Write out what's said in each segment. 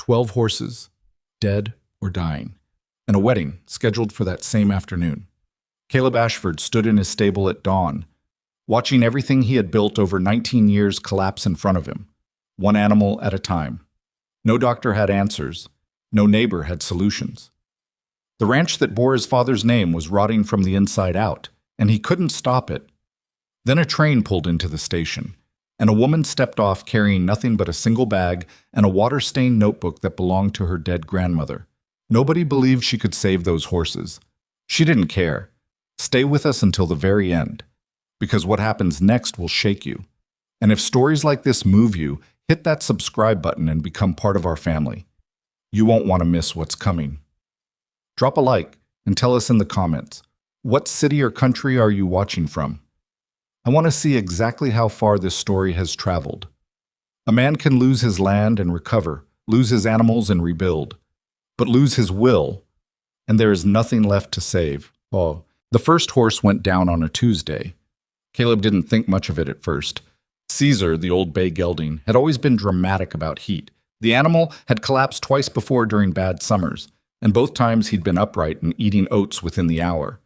12 horses, dead or dying, and a wedding scheduled for that same afternoon. Caleb Ashford stood in his stable at dawn, watching everything he had built over 19 years collapse in front of him, one animal at a time. No doctor had answers. No neighbor had solutions. The ranch that bore his father's name was rotting from the inside out, and he couldn't stop it. Then a train pulled into the station, and a woman stepped off carrying nothing but a single bag and a water-stained notebook that belonged to her dead grandmother. Nobody believed she could save those horses. She didn't care. Stay with us until the very end, because what happens next will shake you. And if stories like this move you, hit that subscribe button and become part of our family. You won't want to miss what's coming. Drop a like and tell us in the comments, what city or country are you watching from? I want to see exactly how far this story has traveled. A man can lose his land and recover, lose his animals and rebuild, but lose his will, and there is nothing left to save. Oh, the first horse went down on a Tuesday. Caleb didn't think much of it at first. Caesar, the old bay gelding, had always been dramatic about heat. The animal had collapsed twice before during bad summers, and both times he'd been upright and eating oats within the hour.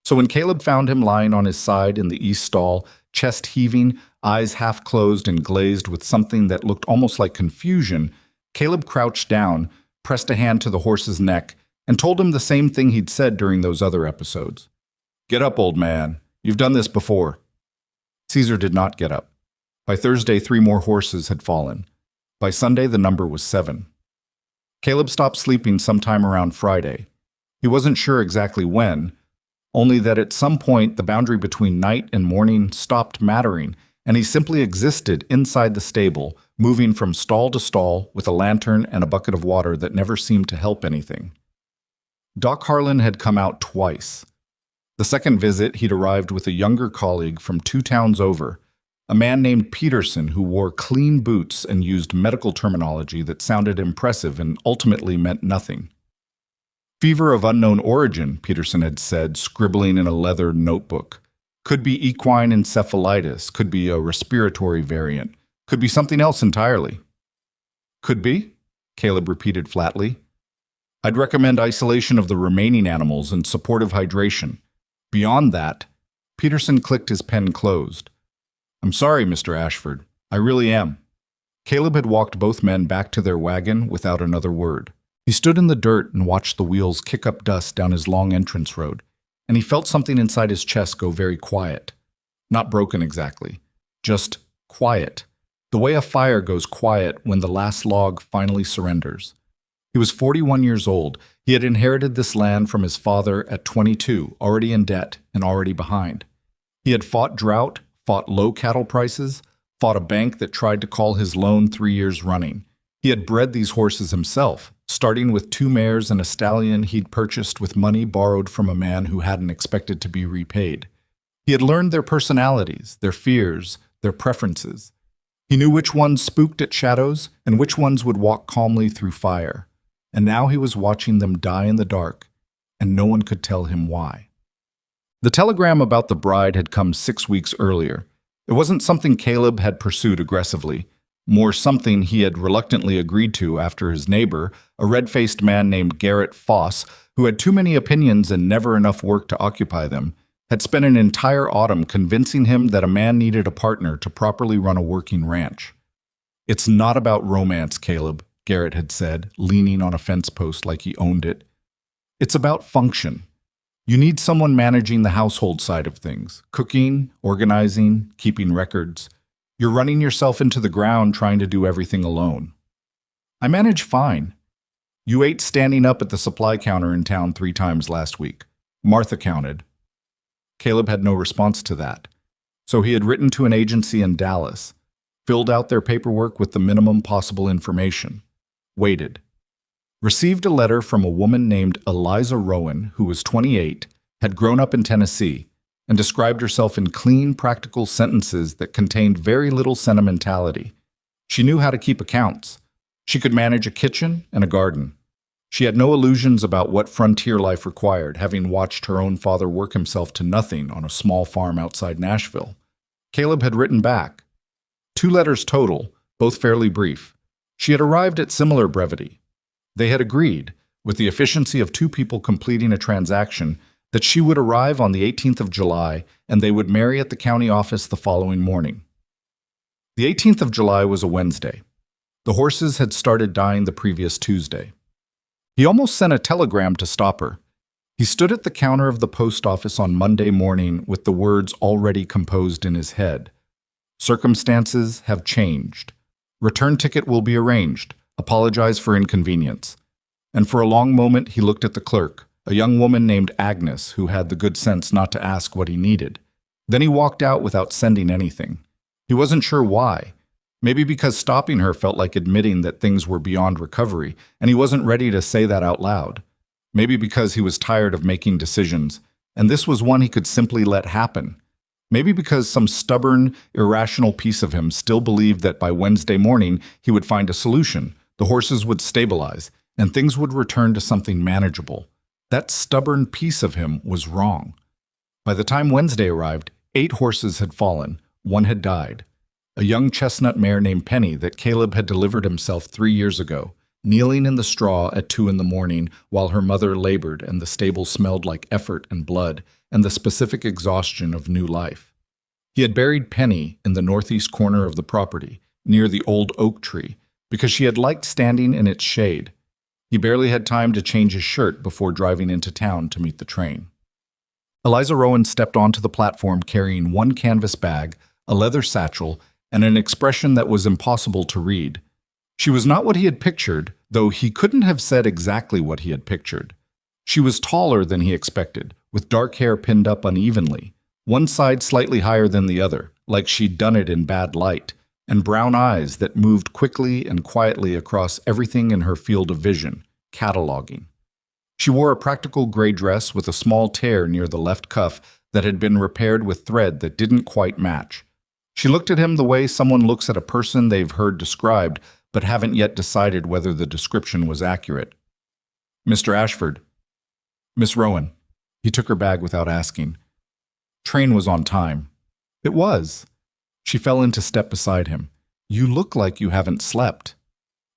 So when Caleb found him lying on his side in the east stall, chest heaving, eyes half closed and glazed with something that looked almost like confusion, Caleb crouched down, pressed a hand to the horse's neck, and told him the same thing he'd said during those other episodes. "Get up, old man. You've done this before." Caesar did not get up. By Thursday, 3 more horses had fallen. By Sunday, the number was 7. Caleb stopped sleeping sometime around Friday. He wasn't sure exactly when, only that at some point the boundary between night and morning stopped mattering, and he simply existed inside the stable, moving from stall to stall with a lantern and a bucket of water that never seemed to help anything. Doc Harlan had come out twice. The second visit, he'd arrived with a younger colleague from 2 towns over, a man named Peterson who wore clean boots and used medical terminology that sounded impressive and ultimately meant nothing. Fever of unknown origin, Peterson had said, scribbling in a leather notebook. Could be equine encephalitis, could be a respiratory variant, could be something else entirely. Could be? Caleb repeated flatly. I'd recommend isolation of the remaining animals and supportive hydration. Beyond that, Peterson clicked his pen closed. I'm sorry, Mr. Ashford. I really am. Caleb had walked both men back to their wagon without another word. He stood in the dirt and watched the wheels kick up dust down his long entrance road, and he felt something inside his chest go very quiet. Not broken exactly, just quiet. The way a fire goes quiet when the last log finally surrenders. He was 41 years old. He had inherited this land from his father at 22, already in debt and already behind. He had fought drought, fought low cattle prices, fought a bank that tried to call his loan 3 years running. He had bred these horses himself, starting with 2 mares and a stallion he'd purchased with money borrowed from a man who hadn't expected to be repaid. He had learned their personalities, their fears, their preferences. He knew which ones spooked at shadows and which ones would walk calmly through fire. And now he was watching them die in the dark, and no one could tell him why. The telegram about the bride had come 6 weeks earlier. It wasn't something Caleb had pursued aggressively, more something he had reluctantly agreed to after his neighbor, a red-faced man named Garrett Foss, who had too many opinions and never enough work to occupy them, had spent an entire autumn convincing him that a man needed a partner to properly run a working ranch. It's not about romance, Caleb, Garrett had said, leaning on a fence post like he owned it. It's about function. You need someone managing the household side of things, cooking, organizing, keeping records. You're running yourself into the ground trying to do everything alone. I manage fine. You ate standing up at the supply counter in town 3 times last week. Martha counted. Caleb had no response to that. So he had written to an agency in Dallas, filled out their paperwork with the minimum possible information, waited. Received a letter from a woman named Eliza Rowan, who was 28, had grown up in Tennessee, and described herself in clean, practical sentences that contained very little sentimentality. She knew how to keep accounts. She could manage a kitchen and a garden. She had no illusions about what frontier life required, having watched her own father work himself to nothing on a small farm outside Nashville. Caleb had written back. 2 letters total, both fairly brief. She had arrived at similar brevity. They had agreed, with the efficiency of two people completing a transaction, that she would arrive on the 18th of July and they would marry at the county office the following morning. The 18th of July was a Wednesday. The horses had started dying the previous Tuesday. He almost sent a telegram to stop her. He stood at the counter of the post office on Monday morning with the words already composed in his head. Circumstances have changed. Return ticket will be arranged. Apologize for inconvenience. And for a long moment he looked at the clerk, a young woman named Agnes who had the good sense not to ask what he needed. Then he walked out without sending anything. He wasn't sure why. Maybe because stopping her felt like admitting that things were beyond recovery, and he wasn't ready to say that out loud. Maybe because he was tired of making decisions, and this was one he could simply let happen. Maybe because some stubborn, irrational piece of him still believed that by Wednesday morning he would find a solution, the horses would stabilize, and things would return to something manageable. That stubborn piece of him was wrong. By the time Wednesday arrived, 8 horses had fallen, 1 had died. A young chestnut mare named Penny that Caleb had delivered himself 3 years ago, kneeling in the straw at 2 in the morning while her mother labored and the stable smelled like effort and blood and the specific exhaustion of new life. He had buried Penny in the northeast corner of the property, near the old oak tree, because she had liked standing in its shade. He barely had time to change his shirt before driving into town to meet the train. Eliza Rowan stepped onto the platform carrying 1 canvas bag, a leather satchel, and an expression that was impossible to read. She was not what he had pictured, though he couldn't have said exactly what he had pictured. She was taller than he expected, with dark hair pinned up unevenly, one side slightly higher than the other, like she'd done it in bad light, and brown eyes that moved quickly and quietly across everything in her field of vision, cataloging. She wore a practical gray dress with a small tear near the left cuff that had been repaired with thread that didn't quite match. She looked at him the way someone looks at a person they've heard described but haven't yet decided whether the description was accurate. "Mr. Ashford." "Miss Rowan." He took her bag without asking. "Train was on time." "It was." She fell into step beside him. "You look like you haven't slept."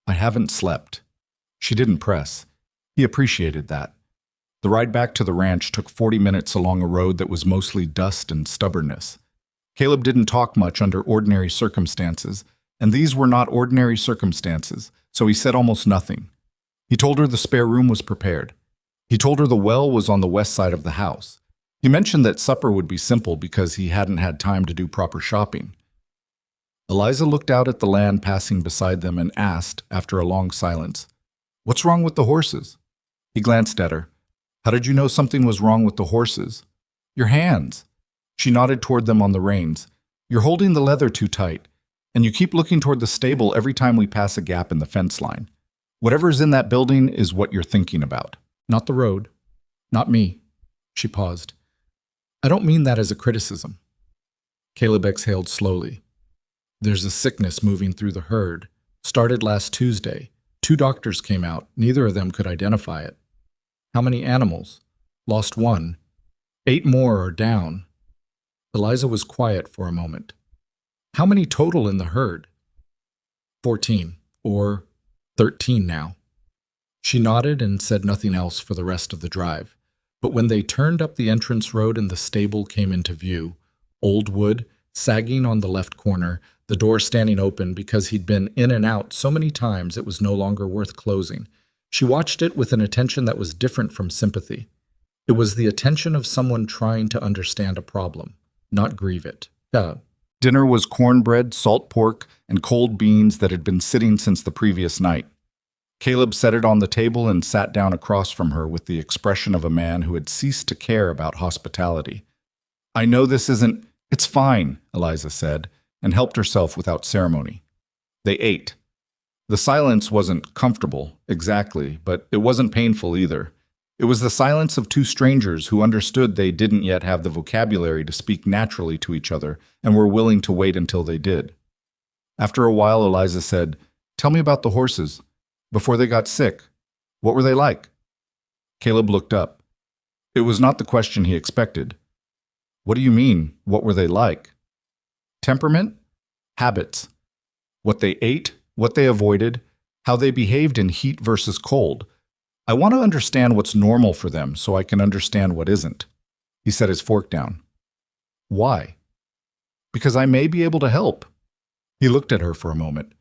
"I haven't slept." She didn't press. He appreciated that. The ride back to the ranch took 40 minutes along a road that was mostly dust and stubbornness. Caleb didn't talk much under ordinary circumstances, and these were not ordinary circumstances, so he said almost nothing. He told her the spare room was prepared. He told her the well was on the west side of the house. He mentioned that supper would be simple because he hadn't had time to do proper shopping. Eliza looked out at the land passing beside them and asked, after a long silence, "What's wrong with the horses?" He glanced at her. "How did you know something was wrong with the horses?" "Your hands." She nodded toward them on the reins. "You're holding the leather too tight, and you keep looking toward the stable every time we pass a gap in the fence line. Whatever's in that building is what you're thinking about, not the road, not me." She paused. "I don't mean that as a criticism." Caleb exhaled slowly. "There's a sickness moving through the herd. Started last Tuesday. 2 doctors came out. Neither of them could identify it." "How many animals?" "Lost 1. 8 more are down." Eliza was quiet for a moment. "How many total in the herd?" 14, or 13 now." She nodded and said nothing else for the rest of the drive. But when they turned up the entrance road and the stable came into view, old wood, sagging on the left corner, the door standing open because he'd been in and out so many times it was no longer worth closing, she watched it with an attention that was different from sympathy. It was the attention of someone trying to understand a problem, not grieve it. Dinner was cornbread, salt pork, and cold beans that had been sitting since the previous night. Caleb set it on the table and sat down across from her with the expression of a man who had ceased to care about hospitality. "I know this isn't—" "It's fine," Eliza said, and helped herself without ceremony. They ate. The silence wasn't comfortable, exactly, but it wasn't painful either. It was the silence of 2 strangers who understood they didn't yet have the vocabulary to speak naturally to each other and were willing to wait until they did. After a while, Eliza said, "Tell me about the horses. Before they got sick, what were they like?" Caleb looked up. It was not the question he expected. "What do you mean, what were they like?" "Temperament? Habits. What they ate, what they avoided, how they behaved in heat versus cold. I want to understand what's normal for them so I can understand what isn't. He set his fork down. Why? Because I may be able to help. He looked at her for a moment,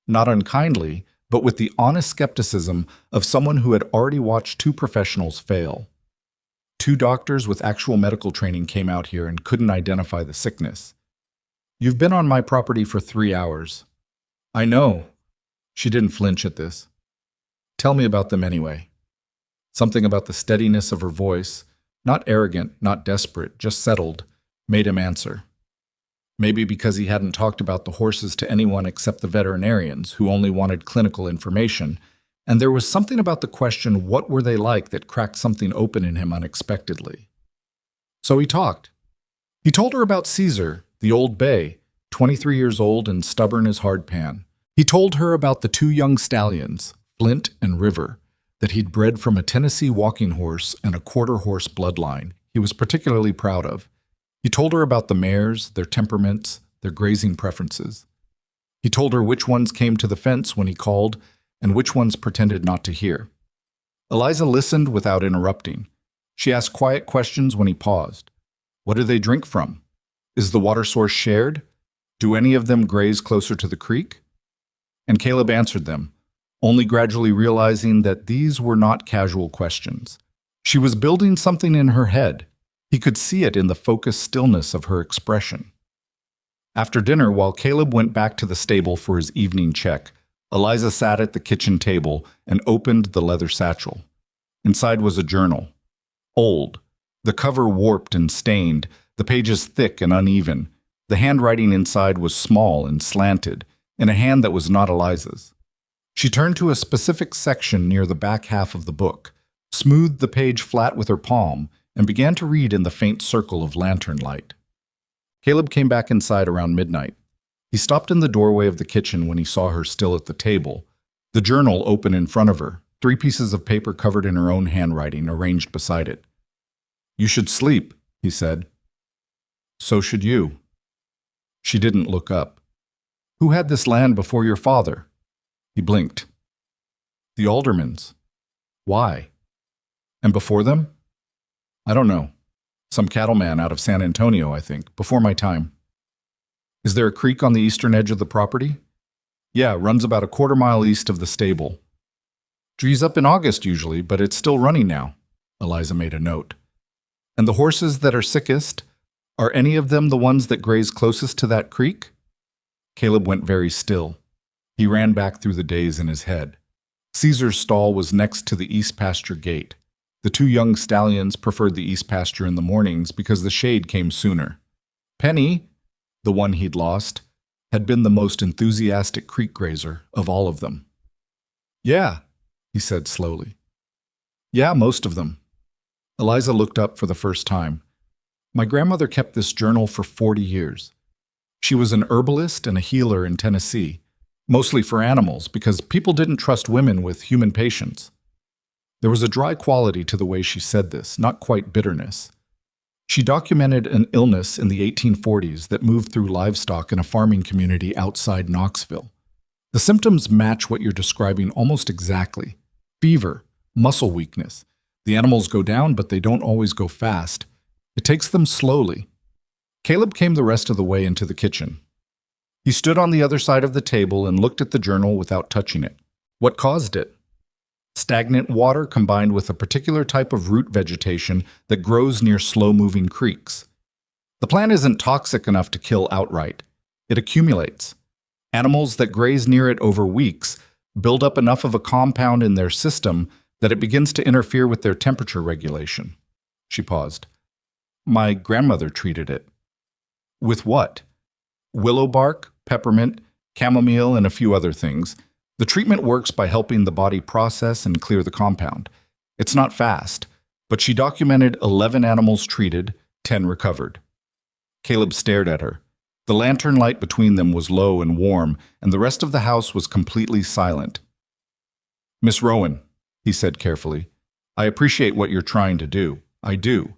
not unkindly, but with the honest skepticism of someone who had already watched two professionals fail. Two doctors with actual medical training came out here and couldn't identify the sickness. You've been on my property for 3 hours. I know. She didn't flinch at this. Tell me about them anyway. Something about the steadiness of her voice, not arrogant, not desperate, just settled, made him answer. Maybe because he hadn't talked about the horses to anyone except the veterinarians, who only wanted clinical information, and there was something about the question, what were they like, that cracked something open in him unexpectedly. So he talked. He told her about Caesar, the old bay, 23 years old and stubborn as hardpan. He told her about the two young stallions, Flint and River, that he'd bred from a Tennessee walking horse and a quarter-horse bloodline he was particularly proud of. He told her about the mares, their temperaments, their grazing preferences. He told her which ones came to the fence when he called and which ones pretended not to hear. Eliza listened without interrupting. She asked quiet questions when he paused. What do they drink from? Is the water source shared? Do any of them graze closer to the creek? And Caleb answered them, only gradually realizing that these were not casual questions. She was building something in her head. He could see it in the focused stillness of her expression. After dinner, while Caleb went back to the stable for his evening check, Eliza sat at the kitchen table and opened the leather satchel. Inside was a journal. Old. The cover warped and stained, the pages thick and uneven. The handwriting inside was small and slanted, in a hand that was not Eliza's. She turned to a specific section near the back half of the book, smoothed the page flat with her palm, and began to read in the faint circle of lantern light. Caleb came back inside around midnight. He stopped in the doorway of the kitchen when he saw her still at the table, the journal open in front of her, 3 pieces of paper covered in her own handwriting arranged beside it. You should sleep, he said. So should you. She didn't look up. Who had this land before your father? He blinked. The Aldermans. Why? And before them? I don't know. Some cattleman out of San Antonio, I think, before my time. Is there a creek on the eastern edge of the property? Yeah, runs about a quarter-mile east of the stable. Dries up in August usually, but it's still running now. Eliza made a note. And the horses that are sickest, are any of them the ones that graze closest to that creek? Caleb went very still. He ran back through the days in his head. Caesar's stall was next to the east pasture gate. The 2 young stallions preferred the east pasture in the mornings because the shade came sooner. Penny, the one he'd lost, had been the most enthusiastic creek grazer of all of them. Yeah, he said slowly. Yeah, most of them. Eliza looked up for the first time. My grandmother kept this journal for 40 years. She was an herbalist and a healer in Tennessee, mostly for animals because people didn't trust women with human patients. There was a dry quality to the way she said this, not quite bitterness. She documented an illness in the 1840s that moved through livestock in a farming community outside Knoxville. The symptoms match what you're describing almost exactly. Fever, muscle weakness. The animals go down, but they don't always go fast. It takes them slowly. Caleb came the rest of the way into the kitchen. He stood on the other side of the table and looked at the journal without touching it. What caused it? Stagnant water combined with a particular type of root vegetation that grows near slow-moving creeks. The plant isn't toxic enough to kill outright. It accumulates. Animals that graze near it over weeks build up enough of a compound in their system that it begins to interfere with their temperature regulation. She paused. My grandmother treated it. With what? Willow bark, peppermint, chamomile, and a few other things. The treatment works by helping the body process and clear the compound. It's not fast, but she documented 11 animals treated, 10 recovered. Caleb stared at her. The lantern light between them was low and warm, and the rest of the house was completely silent. Miss Rowan, he said carefully, I appreciate what you're trying to do. I do.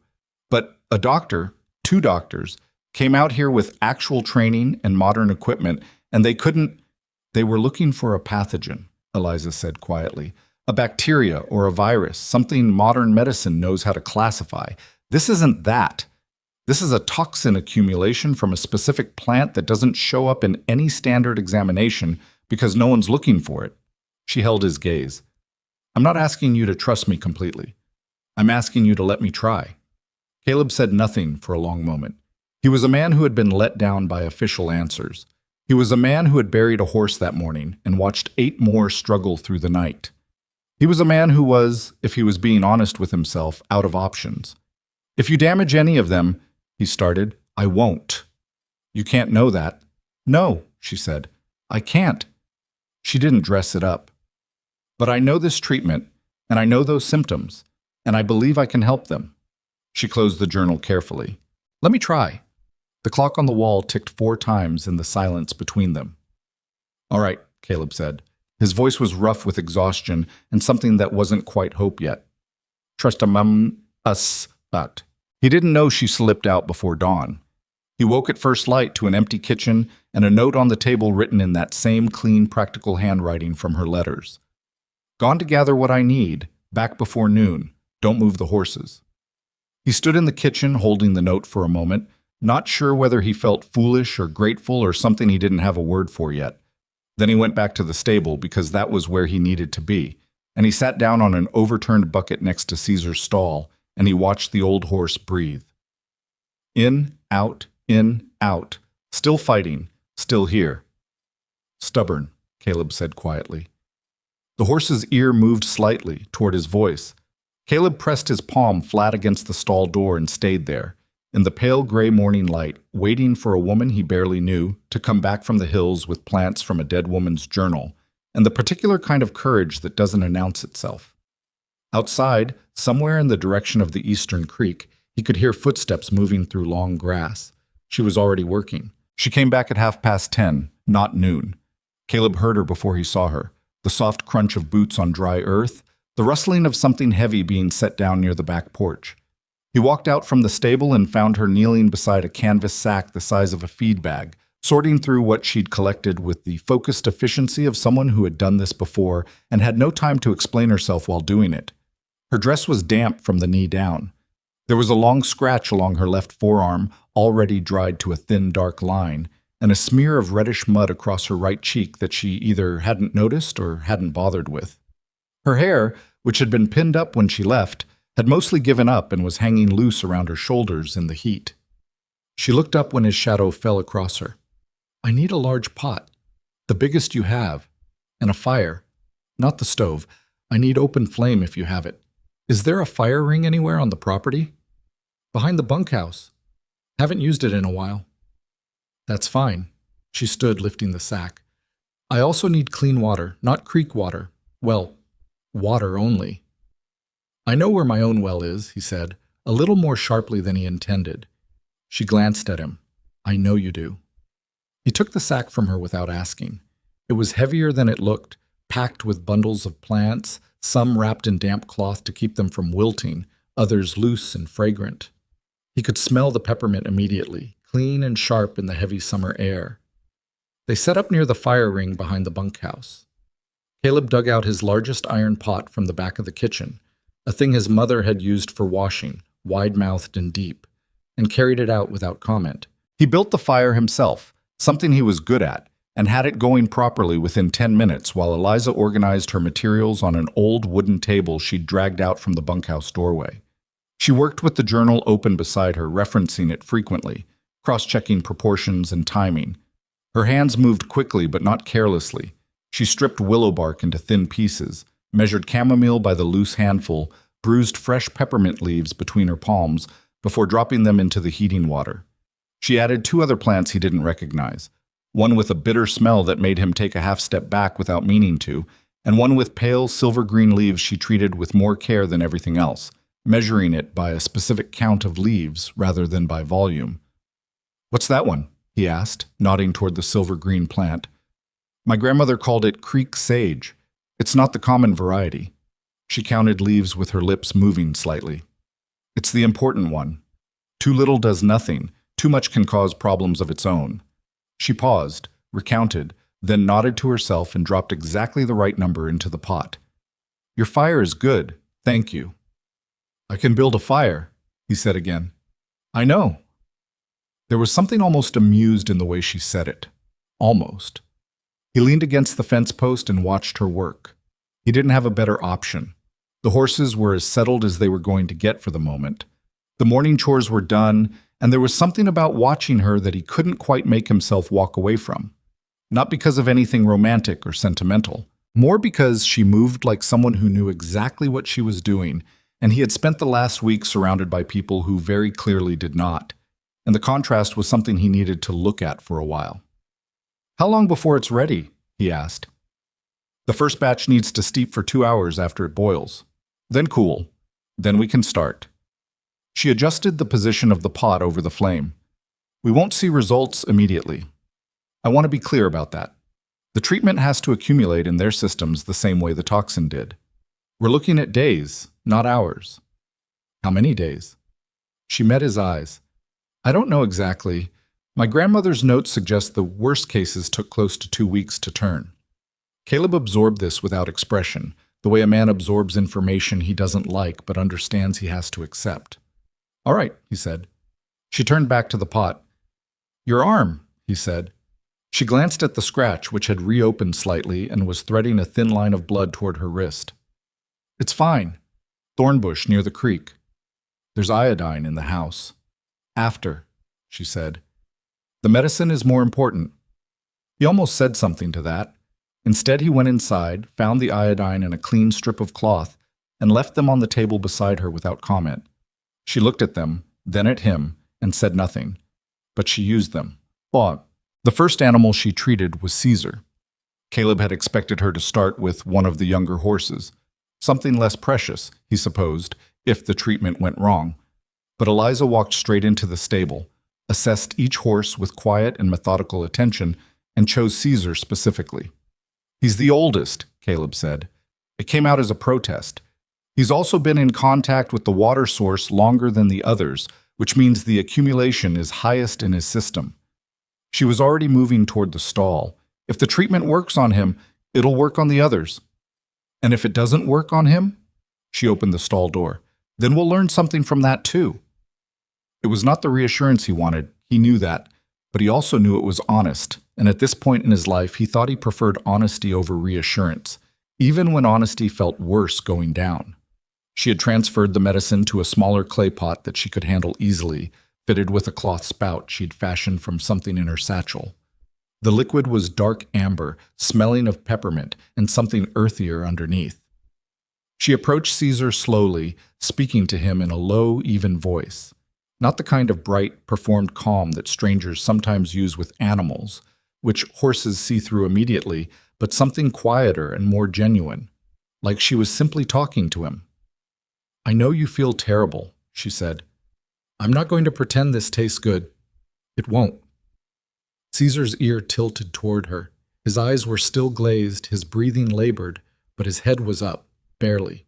But a doctor, 2 doctors, came out here with actual training and modern equipment, and they were looking for a pathogen, Eliza said quietly. A bacteria or a virus, something modern medicine knows how to classify. This isn't that. This is a toxin accumulation from a specific plant that doesn't show up in any standard examination because no one's looking for it. She held his gaze. I'm not asking you to trust me completely. I'm asking you to let me try. Caleb said nothing for a long moment. He was a man who had been let down by official answers. He was a man who had buried a horse that morning and watched 8 more struggle through the night. He was a man who was, if he was being honest with himself, out of options. If you damage any of them, he started, I won't. You can't know that. No, she said. I can't. She didn't dress it up. But I know this treatment, and I know those symptoms, and I believe I can help them. She closed the journal carefully. Let me try. The clock on the wall ticked 4 times in the silence between them. All right, Caleb said. His voice was rough with exhaustion and something that wasn't quite hope yet. Trust us, but. He didn't know she slipped out before dawn. He woke at first light to an empty kitchen and a note on the table written in that same clean, practical handwriting from her letters. Gone to gather what I need, back before noon. Don't move the horses. He stood in the kitchen holding the note for a moment, not sure whether he felt foolish or grateful or something he didn't have a word for yet. Then he went back to the stable because that was where he needed to be, and he sat down on an overturned bucket next to Caesar's stall, and he watched the old horse breathe. In, out, still fighting, still here. Stubborn, Caleb said quietly. The horse's ear moved slightly toward his voice. Caleb pressed his palm flat against the stall door and stayed there, in the pale gray morning light, waiting for a woman he barely knew to come back from the hills with plants from a dead woman's journal, and the particular kind of courage that doesn't announce itself. Outside, somewhere in the direction of the eastern creek, he could hear footsteps moving through long grass. She was already working. She came back at 10:30, not noon. Caleb heard her before he saw her, the soft crunch of boots on dry earth, the rustling of something heavy being set down near the back porch. He walked out from the stable and found her kneeling beside a canvas sack the size of a feed bag, sorting through what she'd collected with the focused efficiency of someone who had done this before and had no time to explain herself while doing it. Her dress was damp from the knee down. There was a long scratch along her left forearm, already dried to a thin, dark line, and a smear of reddish mud across her right cheek that she either hadn't noticed or hadn't bothered with. Her hair, which had been pinned up when she left, had mostly given up and was hanging loose around her shoulders in the heat. She looked up when his shadow fell across her. I need a large pot, the biggest you have, and a fire. Not the stove. I need open flame if you have it. Is there a fire ring anywhere on the property? Behind the bunkhouse. Haven't used it in a while. That's fine. She stood lifting the sack. I also need clean water, not creek water. Well, water only. I know where my own well is, he said, a little more sharply than he intended. She glanced at him. I know you do. He took the sack from her without asking. It was heavier than it looked, packed with bundles of plants, some wrapped in damp cloth to keep them from wilting, others loose and fragrant. He could smell the peppermint immediately, clean and sharp in the heavy summer air. They set up near the fire ring behind the bunkhouse. Caleb dug out his largest iron pot from the back of the kitchen, a thing his mother had used for washing, wide-mouthed and deep, and carried it out without comment. He built the fire himself, something he was good at, and had it going properly within 10 minutes while Eliza organized her materials on an old wooden table she'd dragged out from the bunkhouse doorway. She worked with the journal open beside her, referencing it frequently, cross-checking proportions and timing. Her hands moved quickly but not carelessly. She stripped willow bark into thin pieces, measured chamomile by the loose handful, bruised fresh peppermint leaves between her palms before dropping them into the heating water. She added 2 other plants he didn't recognize, one with a bitter smell that made him take a half step back without meaning to, and one with pale silver-green leaves she treated with more care than everything else, measuring it by a specific count of leaves rather than by volume. What's that one? He asked, nodding toward the silver-green plant. My grandmother called it creek sage. It's not the common variety. She counted leaves with her lips moving slightly. It's the important one. Too little does nothing. Too much can cause problems of its own. She paused, recounted, then nodded to herself and dropped exactly the right number into the pot. "Your fire is good, thank you." "I can build a fire," he said again. "I know." There was something almost amused in the way she said it. Almost. He leaned against the fence post and watched her work. He didn't have a better option. The horses were as settled as they were going to get for the moment. The morning chores were done, and there was something about watching her that he couldn't quite make himself walk away from. Not because of anything romantic or sentimental, more because she moved like someone who knew exactly what she was doing, and he had spent the last week surrounded by people who very clearly did not. And the contrast was something he needed to look at for a while. "How long before it's ready?" he asked. "The first batch needs to steep for 2 hours after it boils. Then cool. Then we can start." She adjusted the position of the pot over the flame. "We won't see results immediately. I want to be clear about that. The treatment has to accumulate in their systems the same way the toxin did. We're looking at days, not hours." "How many days?" She met his eyes. "I don't know exactly. My grandmother's notes suggest the worst cases took close to 2 weeks to turn." Caleb absorbed this without expression, the way a man absorbs information he doesn't like but understands he has to accept. "All right," he said. She turned back to the pot. "Your arm," he said. She glanced at the scratch, which had reopened slightly and was threading a thin line of blood toward her wrist. "It's fine. Thorn bush near the creek. There's iodine in the house." "After," she said. "The medicine is more important." He almost said something to that. Instead, he went inside, found the iodine and a clean strip of cloth, and left them on the table beside her without comment. She looked at them, then at him, and said nothing. But she used them. Thought. The first animal she treated was Caesar. Caleb had expected her to start with one of the younger horses. Something less precious, he supposed, if the treatment went wrong. But Eliza walked straight into the stable, assessed each horse with quiet and methodical attention, and chose Caesar specifically. "He's the oldest," Caleb said. It came out as a protest. "He's also been in contact with the water source longer than the others, which means the accumulation is highest in his system." She was already moving toward the stall. "If the treatment works on him, it'll work on the others." "And if it doesn't work on him?" She opened the stall door. "Then we'll learn something from that too." It was not the reassurance he wanted, he knew that, but he also knew it was honest, and at this point in his life he thought he preferred honesty over reassurance, even when honesty felt worse going down. She had transferred the medicine to a smaller clay pot that she could handle easily, fitted with a cloth spout she'd fashioned from something in her satchel. The liquid was dark amber, smelling of peppermint and something earthier underneath. She approached Caesar slowly, speaking to him in a low, even voice. Not the kind of bright, performed calm that strangers sometimes use with animals, which horses see through immediately, but something quieter and more genuine, like she was simply talking to him. "I know you feel terrible," she said. "I'm not going to pretend this tastes good. It won't." Caesar's ear tilted toward her. His eyes were still glazed, his breathing labored, but his head was up, barely.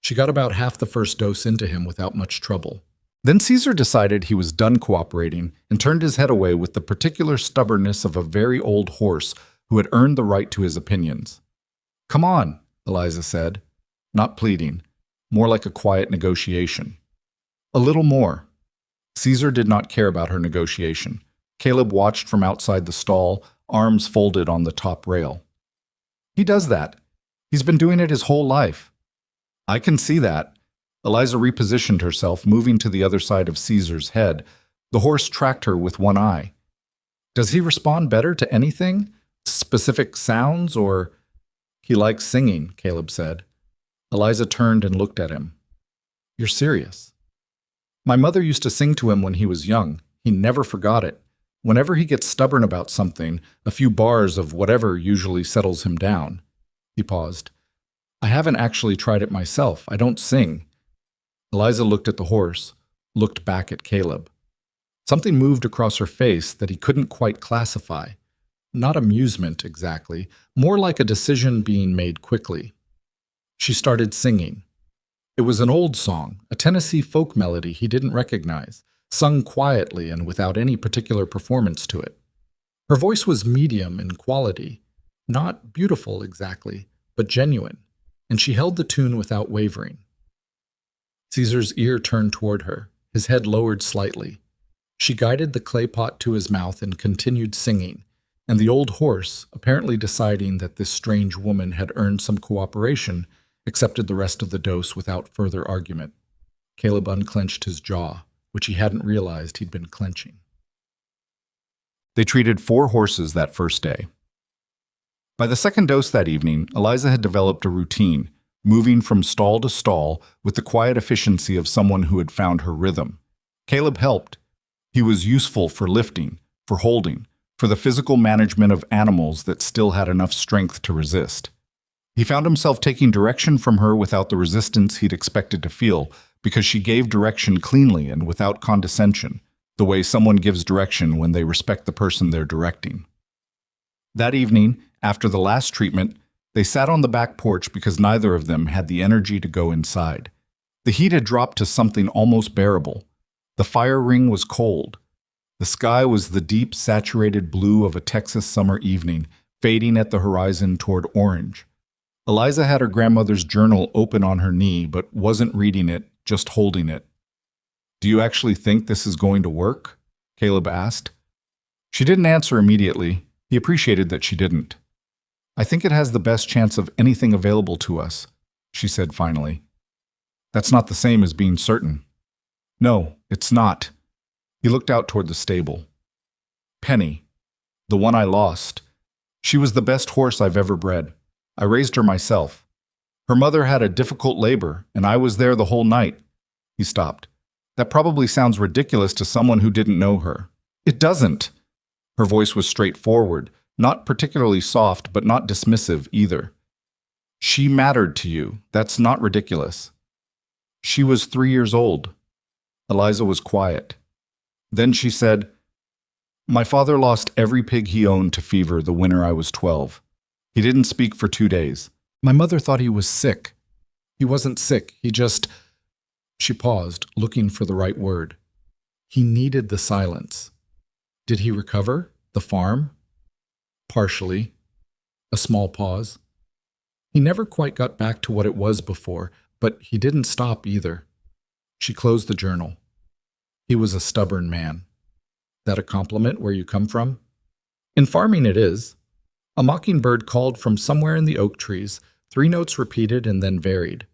She got about half the first dose into him without much trouble. Then Caesar decided he was done cooperating and turned his head away with the particular stubbornness of a very old horse who had earned the right to his opinions. "Come on," Eliza said, not pleading, more like a quiet negotiation. "A little more." Caesar did not care about her negotiation. Caleb watched from outside the stall, arms folded on the top rail. "He does that. He's been doing it his whole life." "I can see that." Eliza repositioned herself, moving to the other side of Caesar's head. The horse tracked her with one eye. "Does he respond better to anything? Specific sounds, or—" "He likes singing," Caleb said. Eliza turned and looked at him. "You're serious?" "My mother used to sing to him when he was young. He never forgot it. Whenever he gets stubborn about something, a few bars of whatever usually settles him down." He paused. "I haven't actually tried it myself. I don't sing." Eliza looked at the horse, looked back at Caleb. Something moved across her face that he couldn't quite classify. Not amusement, exactly, more like a decision being made quickly. She started singing. It was an old song, a Tennessee folk melody he didn't recognize, sung quietly and without any particular performance to it. Her voice was medium in quality, not beautiful exactly, but genuine, and she held the tune without wavering. Caesar's ear turned toward her, his head lowered slightly. She guided the clay pot to his mouth and continued singing, and the old horse, apparently deciding that this strange woman had earned some cooperation, accepted the rest of the dose without further argument. Caleb unclenched his jaw, which he hadn't realized he'd been clenching. They treated 4 horses that first day. By the second dose that evening, Eliza had developed a routine, moving from stall to stall with the quiet efficiency of someone who had found her rhythm. Caleb helped. He was useful for lifting, for holding, for the physical management of animals that still had enough strength to resist. He found himself taking direction from her without the resistance he'd expected to feel, because she gave direction cleanly and without condescension, the way someone gives direction when they respect the person they're directing. That evening, after the last treatment, they sat on the back porch because neither of them had the energy to go inside. The heat had dropped to something almost bearable. The fire ring was cold. The sky was the deep, saturated blue of a Texas summer evening, fading at the horizon toward orange. Eliza had her grandmother's journal open on her knee, but wasn't reading it, just holding it. "Do you actually think this is going to work?" Caleb asked. She didn't answer immediately. He appreciated that she didn't. "I think it has the best chance of anything available to us," she said finally. "That's not the same as being certain." "No, it's not." He looked out toward the stable. "Penny, the one I lost. She was the best horse I've ever bred. I raised her myself. Her mother had a difficult labor, and I was there the whole night." He stopped. "That probably sounds ridiculous to someone who didn't know her." "It doesn't." Her voice was straightforward, not particularly soft, but not dismissive either. "She mattered to you. That's not ridiculous." "She was 3 years old." Eliza was quiet. Then she said, "My father lost every pig he owned to fever the winter I was 12. He didn't speak for 2 days. My mother thought he was sick. He wasn't sick, he just—" She paused, looking for the right word. He needed the silence. Did he recover? The farm? Partially. A small pause. He never quite got back to what it was before, but he didn't stop either. She closed the journal. He was a stubborn man. That a compliment where you come from? In farming it is. A mockingbird called from somewhere in the oak trees, 3 notes repeated and then varied.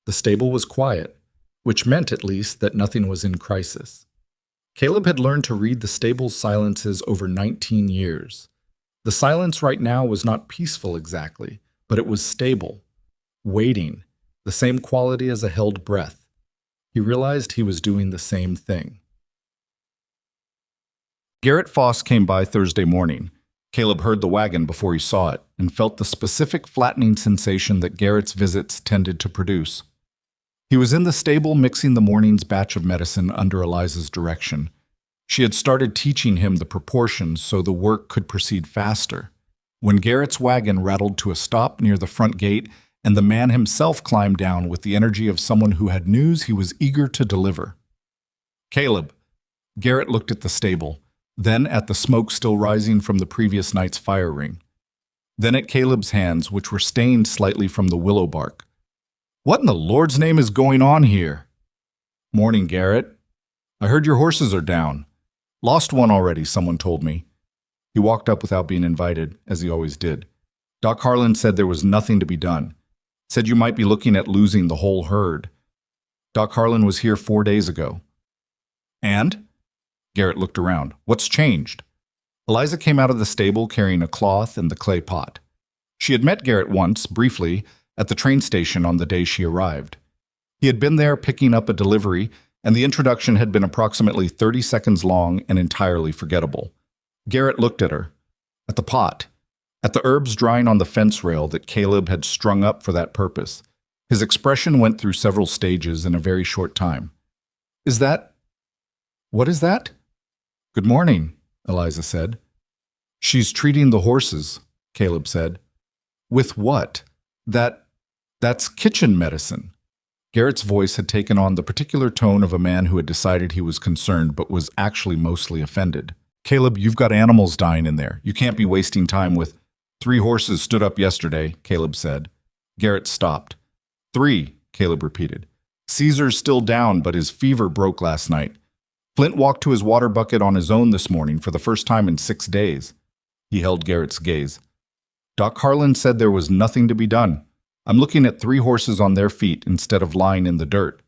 The stable was quiet, which meant at least that nothing was in crisis. Caleb had learned to read the stable's silences over 19 years. The silence right now was not peaceful exactly, but it was stable, waiting, the same quality as a held breath. He realized he was doing the same thing. Garrett Foss came by Thursday morning. Caleb heard the wagon before he saw it and felt the specific flattening sensation that Garrett's visits tended to produce. He was in the stable mixing the morning's batch of medicine under Eliza's direction. She had started teaching him the proportions so the work could proceed faster. When Garrett's wagon rattled to a stop near the front gate and the man himself climbed down with the energy of someone who had news he was eager to deliver. "Caleb." Garrett looked at the stable, then at the smoke still rising from the previous night's fire ring, then at Caleb's hands, which were stained slightly from the willow bark. "What in the Lord's name is going on here?" "Morning, Garrett. I heard your horses are down. Lost one already, someone told me." He walked up without being invited, as he always did. "Doc Harlan said there was nothing to be done. Said you might be looking at losing the whole herd. Doc Harlan was here 4 days ago." "And?" Garrett looked around. "What's changed?" Eliza came out of the stable carrying a cloth and the clay pot. She had met Garrett once, briefly, at the train station on the day she arrived. He had been there picking up a delivery, and the introduction had been approximately 30 seconds long and entirely forgettable. Garrett looked at her, at the pot, at the herbs drying on the fence rail that Caleb had strung up for that purpose. His expression went through several stages in a very short time. What is that?" "Good morning," Eliza said. "She's treating the horses," Caleb said. "With what?" That's kitchen medicine." Garrett's voice had taken on the particular tone of a man who had decided he was concerned but was actually mostly offended. Caleb, you've got animals dying in there. You can't be wasting time with— 3 horses stood up yesterday, Caleb said. Garrett stopped. 3, Caleb repeated. Caesar's still down, but his fever broke last night. Flint walked to his water bucket on his own this morning for the first time in 6 days. He held Garrett's gaze. Doc Harlan said there was nothing to be done. I'm looking at 3 horses on their feet instead of lying in the dirt.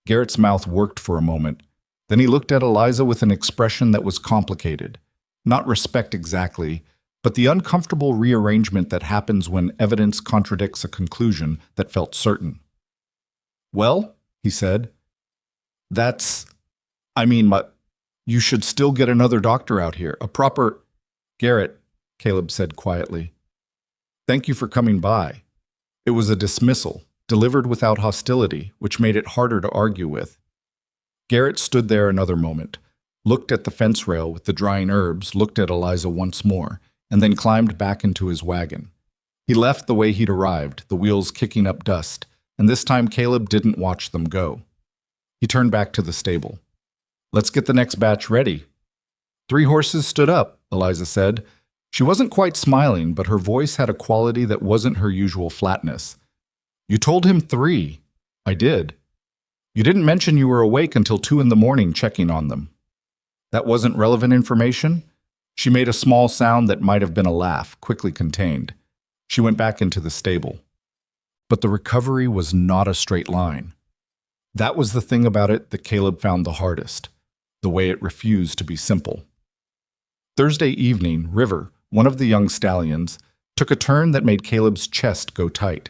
Garrett's mouth worked for a moment. Then he looked at Eliza with an expression that was complicated. Not respect exactly, but the uncomfortable rearrangement that happens when evidence contradicts a conclusion that felt certain. Well, he said, you should still get another doctor out here, a proper— Garrett, Caleb said quietly. Thank you for coming by. It was a dismissal, delivered without hostility, which made it harder to argue with. Garrett stood there another moment, looked at the fence rail with the drying herbs, looked at Eliza once more, and then climbed back into his wagon. He left the way he'd arrived, the wheels kicking up dust, and this time Caleb didn't watch them go. He turned back to the stable. Let's get the next batch ready. 3 horses stood up, Eliza said. She wasn't quite smiling, but her voice had a quality that wasn't her usual flatness. You told him 3. I did. You didn't mention you were awake until 2 in the morning checking on them. That wasn't relevant information? She made a small sound that might have been a laugh, quickly contained. She went back into the stable. But the recovery was not a straight line. That was the thing about it that Caleb found the hardest, the way it refused to be simple. Thursday evening, River, one of the young stallions, took a turn that made Caleb's chest go tight.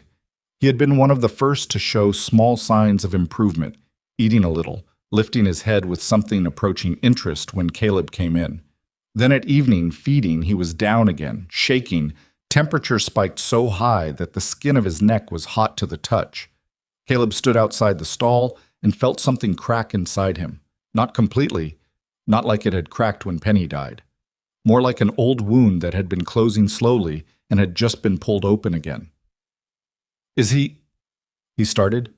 He had been one of the first to show small signs of improvement, eating a little, lifting his head with something approaching interest when Caleb came in. Then at evening, feeding, he was down again, shaking. Temperature spiked so high that the skin of his neck was hot to the touch. Caleb stood outside the stall and felt something crack inside him. Not completely, not like it had cracked when Penny died. More like an old wound that had been closing slowly and had just been pulled open again. Is he started.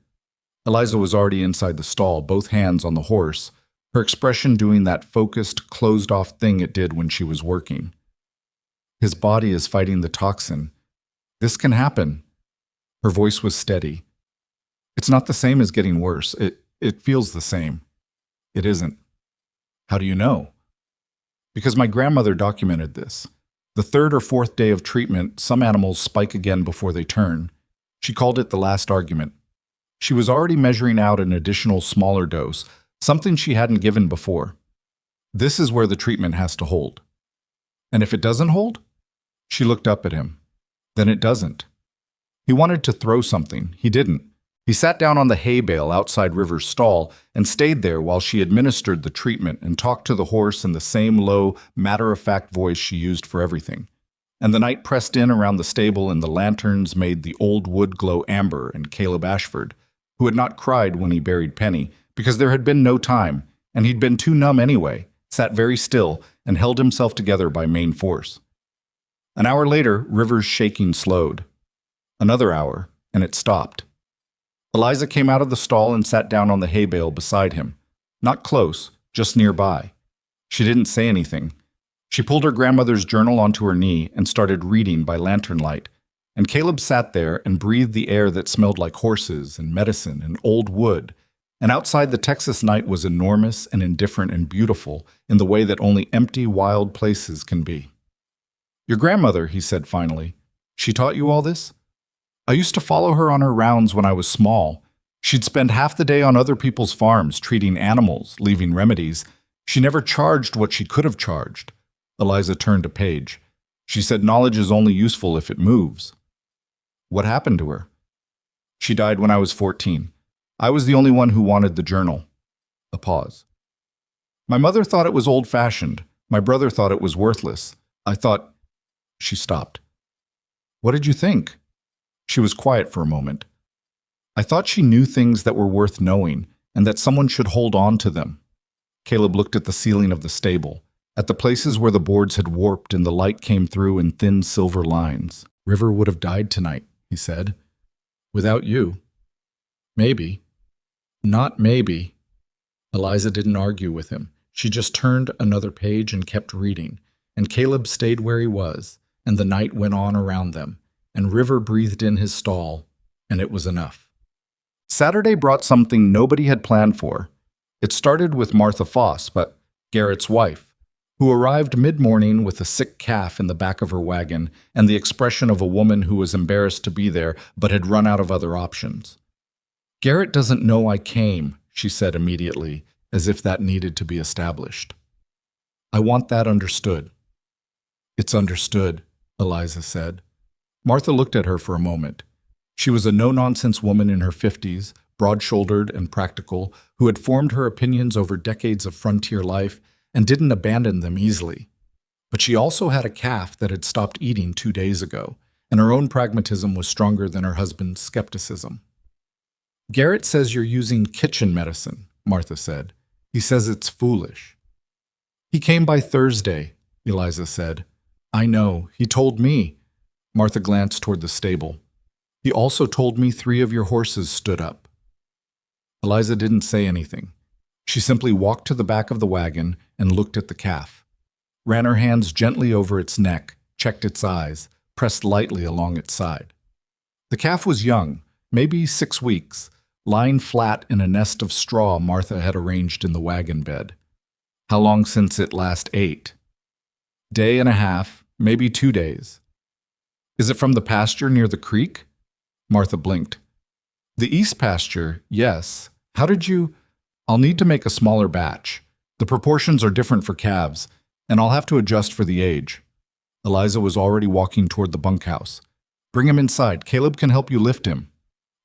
Eliza was already inside the stall, both hands on the horse, her expression doing that focused, closed-off thing it did when she was working. His body is fighting the toxin. This can happen. Her voice was steady. It's not the same as getting worse. It feels the same. It isn't. How do you know? Because my grandmother documented this. The 3rd or 4th day of treatment, some animals spike again before they turn. She called it the last argument. She was already measuring out an additional smaller dose, something she hadn't given before. This is where the treatment has to hold. And if it doesn't hold? She looked up at him. Then it doesn't. He wanted to throw something. He didn't. He sat down on the hay bale outside River's stall and stayed there while she administered the treatment and talked to the horse in the same low, matter-of-fact voice she used for everything. And the night pressed in around the stable and the lanterns made the old wood glow amber, and Caleb Ashford, who had not cried when he buried Penny, because there had been no time, and he'd been too numb anyway, sat very still and held himself together by main force. An hour later, River's shaking slowed. Another hour, and it stopped. Eliza came out of the stall and sat down on the hay bale beside him. Not close, just nearby. She didn't say anything. She pulled her grandmother's journal onto her knee and started reading by lantern light, and Caleb sat there and breathed the air that smelled like horses and medicine and old wood, and outside the Texas night was enormous and indifferent and beautiful in the way that only empty, wild places can be. Your grandmother, he said finally, she taught you all this? I used to follow her on her rounds when I was small. She'd spend half the day on other people's farms, treating animals, leaving remedies. She never charged what she could have charged. Eliza turned a page. She said knowledge is only useful if it moves. What happened to her? She died when I was 14. I was the only one who wanted the journal. A pause. My mother thought it was old-fashioned. My brother thought it was worthless. I thought— She stopped. What did you think? She was quiet for a moment. I thought she knew things that were worth knowing, and that someone should hold on to them. Caleb looked at the ceiling of the stable, at the places where the boards had warped and the light came through in thin silver lines. River would have died tonight, he said. Without you. Maybe. Not maybe. Eliza didn't argue with him. She just turned another page and kept reading, and Caleb stayed where he was, and the night went on around them, and River breathed in his stall, and it was enough. Saturday brought something nobody had planned for. It started with Martha Foss, but Garrett's wife, who arrived mid-morning with a sick calf in the back of her wagon and the expression of a woman who was embarrassed to be there but had run out of other options. "Garrett doesn't know I came," she said immediately, as if that needed to be established. "I want that understood." "It's understood," Eliza said. Martha looked at her for a moment. She was a no-nonsense woman in her 50s, broad-shouldered and practical, who had formed her opinions over decades of frontier life and didn't abandon them easily. But she also had a calf that had stopped eating 2 days ago, and her own pragmatism was stronger than her husband's skepticism. "Garrett says you're using kitchen medicine," Martha said. "He says it's foolish." "He came by Thursday," Eliza said. "I know. He told me." Martha glanced toward the stable. "He also told me 3 of your horses stood up." Eliza didn't say anything. She simply walked to the back of the wagon and looked at the calf, ran her hands gently over its neck, checked its eyes, pressed lightly along its side. The calf was young, maybe 6 weeks, lying flat in a nest of straw Martha had arranged in the wagon bed. How long since it last ate? Day and a half, maybe 2 days. "Is it from the pasture near the creek?" Martha blinked. "The east pasture, yes. How did you—" "I'll need to make a smaller batch. The proportions are different for calves, and I'll have to adjust for the age." Eliza was already walking toward the bunkhouse. "Bring him inside. Caleb can help you lift him."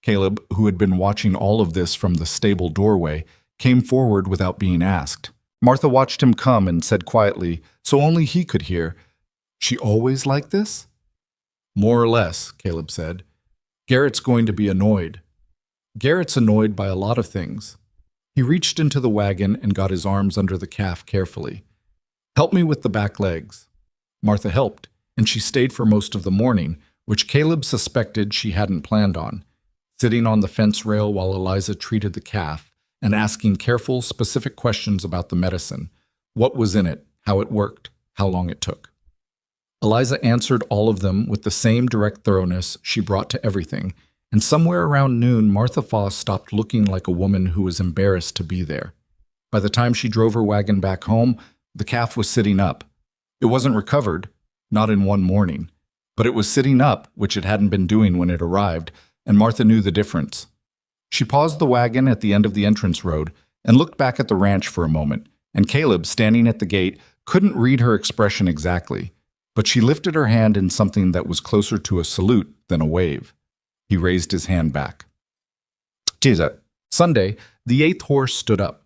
Caleb, who had been watching all of this from the stable doorway, came forward without being asked. Martha watched him come and said quietly, so only he could hear, "She always like this?" "More or less," Caleb said. "Garrett's going to be annoyed." "Garrett's annoyed by a lot of things." He reached into the wagon and got his arms under the calf carefully. "Help me with the back legs." Martha helped, and she stayed for most of the morning, which Caleb suspected she hadn't planned on, sitting on the fence rail while Eliza treated the calf and asking careful, specific questions about the medicine, what was in it, how it worked, how long it took. Eliza answered all of them with the same direct thoroughness she brought to everything, and somewhere around noon, Martha Foss stopped looking like a woman who was embarrassed to be there. By the time she drove her wagon back home, the calf was sitting up. It wasn't recovered, not in one morning, but it was sitting up, which it hadn't been doing when it arrived, and Martha knew the difference. She paused the wagon at the end of the entrance road and looked back at the ranch for a moment, and Caleb, standing at the gate, couldn't read her expression exactly, but she lifted her hand in something that was closer to a salute than a wave. He raised his hand back. "Jesus." Sunday, the 8th horse stood up.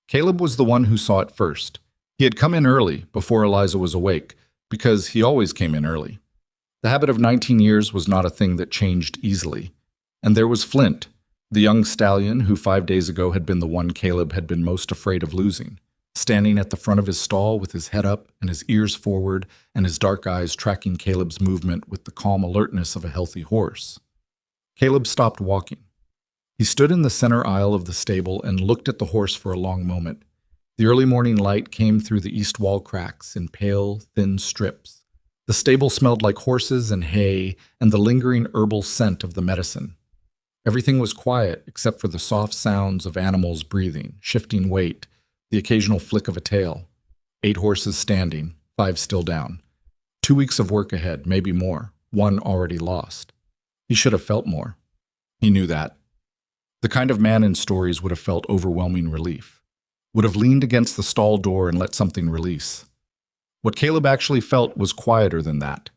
Caleb was the one who saw it first. He had come in early, before Eliza was awake, because he always came in early. The habit of 19 years was not a thing that changed easily. And there was Flint, the young stallion who 5 days ago had been the one Caleb had been most afraid of losing, standing at the front of his stall with his head up and his ears forward and his dark eyes tracking Caleb's movement with the calm alertness of a healthy horse. Caleb stopped walking. He stood in the center aisle of the stable and looked at the horse for a long moment. The early morning light came through the east wall cracks in pale, thin strips. The stable smelled like horses and hay and the lingering herbal scent of the medicine. Everything was quiet except for the soft sounds of animals breathing, shifting weight, the occasional flick of a tail. 8 horses standing, 5 still down. 2 weeks of work ahead, maybe more, 1 already lost. He should have felt more. He knew that. The kind of man in stories would have felt overwhelming relief, would have leaned against the stall door and let something release. What Caleb actually felt was quieter than that.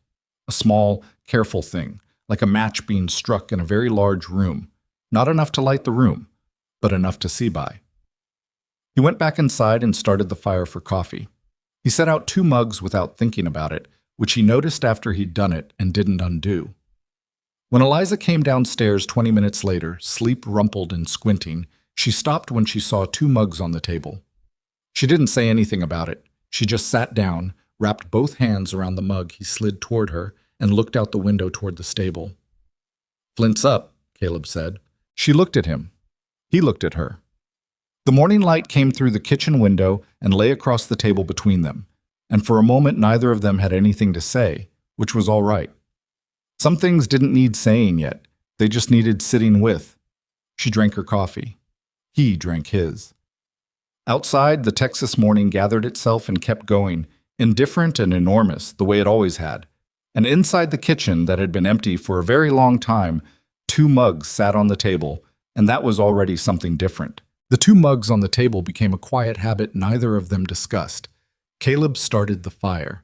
A small, careful thing, like a match being struck in a very large room, not enough to light the room, but enough to see by. He went back inside and started the fire for coffee. He set out 2 mugs without thinking about it, which he noticed after he'd done it and didn't undo. When Eliza came downstairs 20 minutes later, sleep rumpled and squinting, she stopped when she saw 2 mugs on the table. She didn't say anything about it. She just sat down, wrapped both hands around the mug he slid toward her, and looked out the window toward the stable. "Flint's up," Caleb said. She looked at him. He looked at her. The morning light came through the kitchen window and lay across the table between them, and for a moment neither of them had anything to say, which was all right. Some things didn't need saying yet, they just needed sitting with. She drank her coffee. He drank his. Outside, the Texas morning gathered itself and kept going, indifferent and enormous, the way it always had. And inside the kitchen that had been empty for a very long time, 2 mugs sat on the table, and that was already something different. The 2 mugs on the table became a quiet habit neither of them discussed. Caleb started the fire.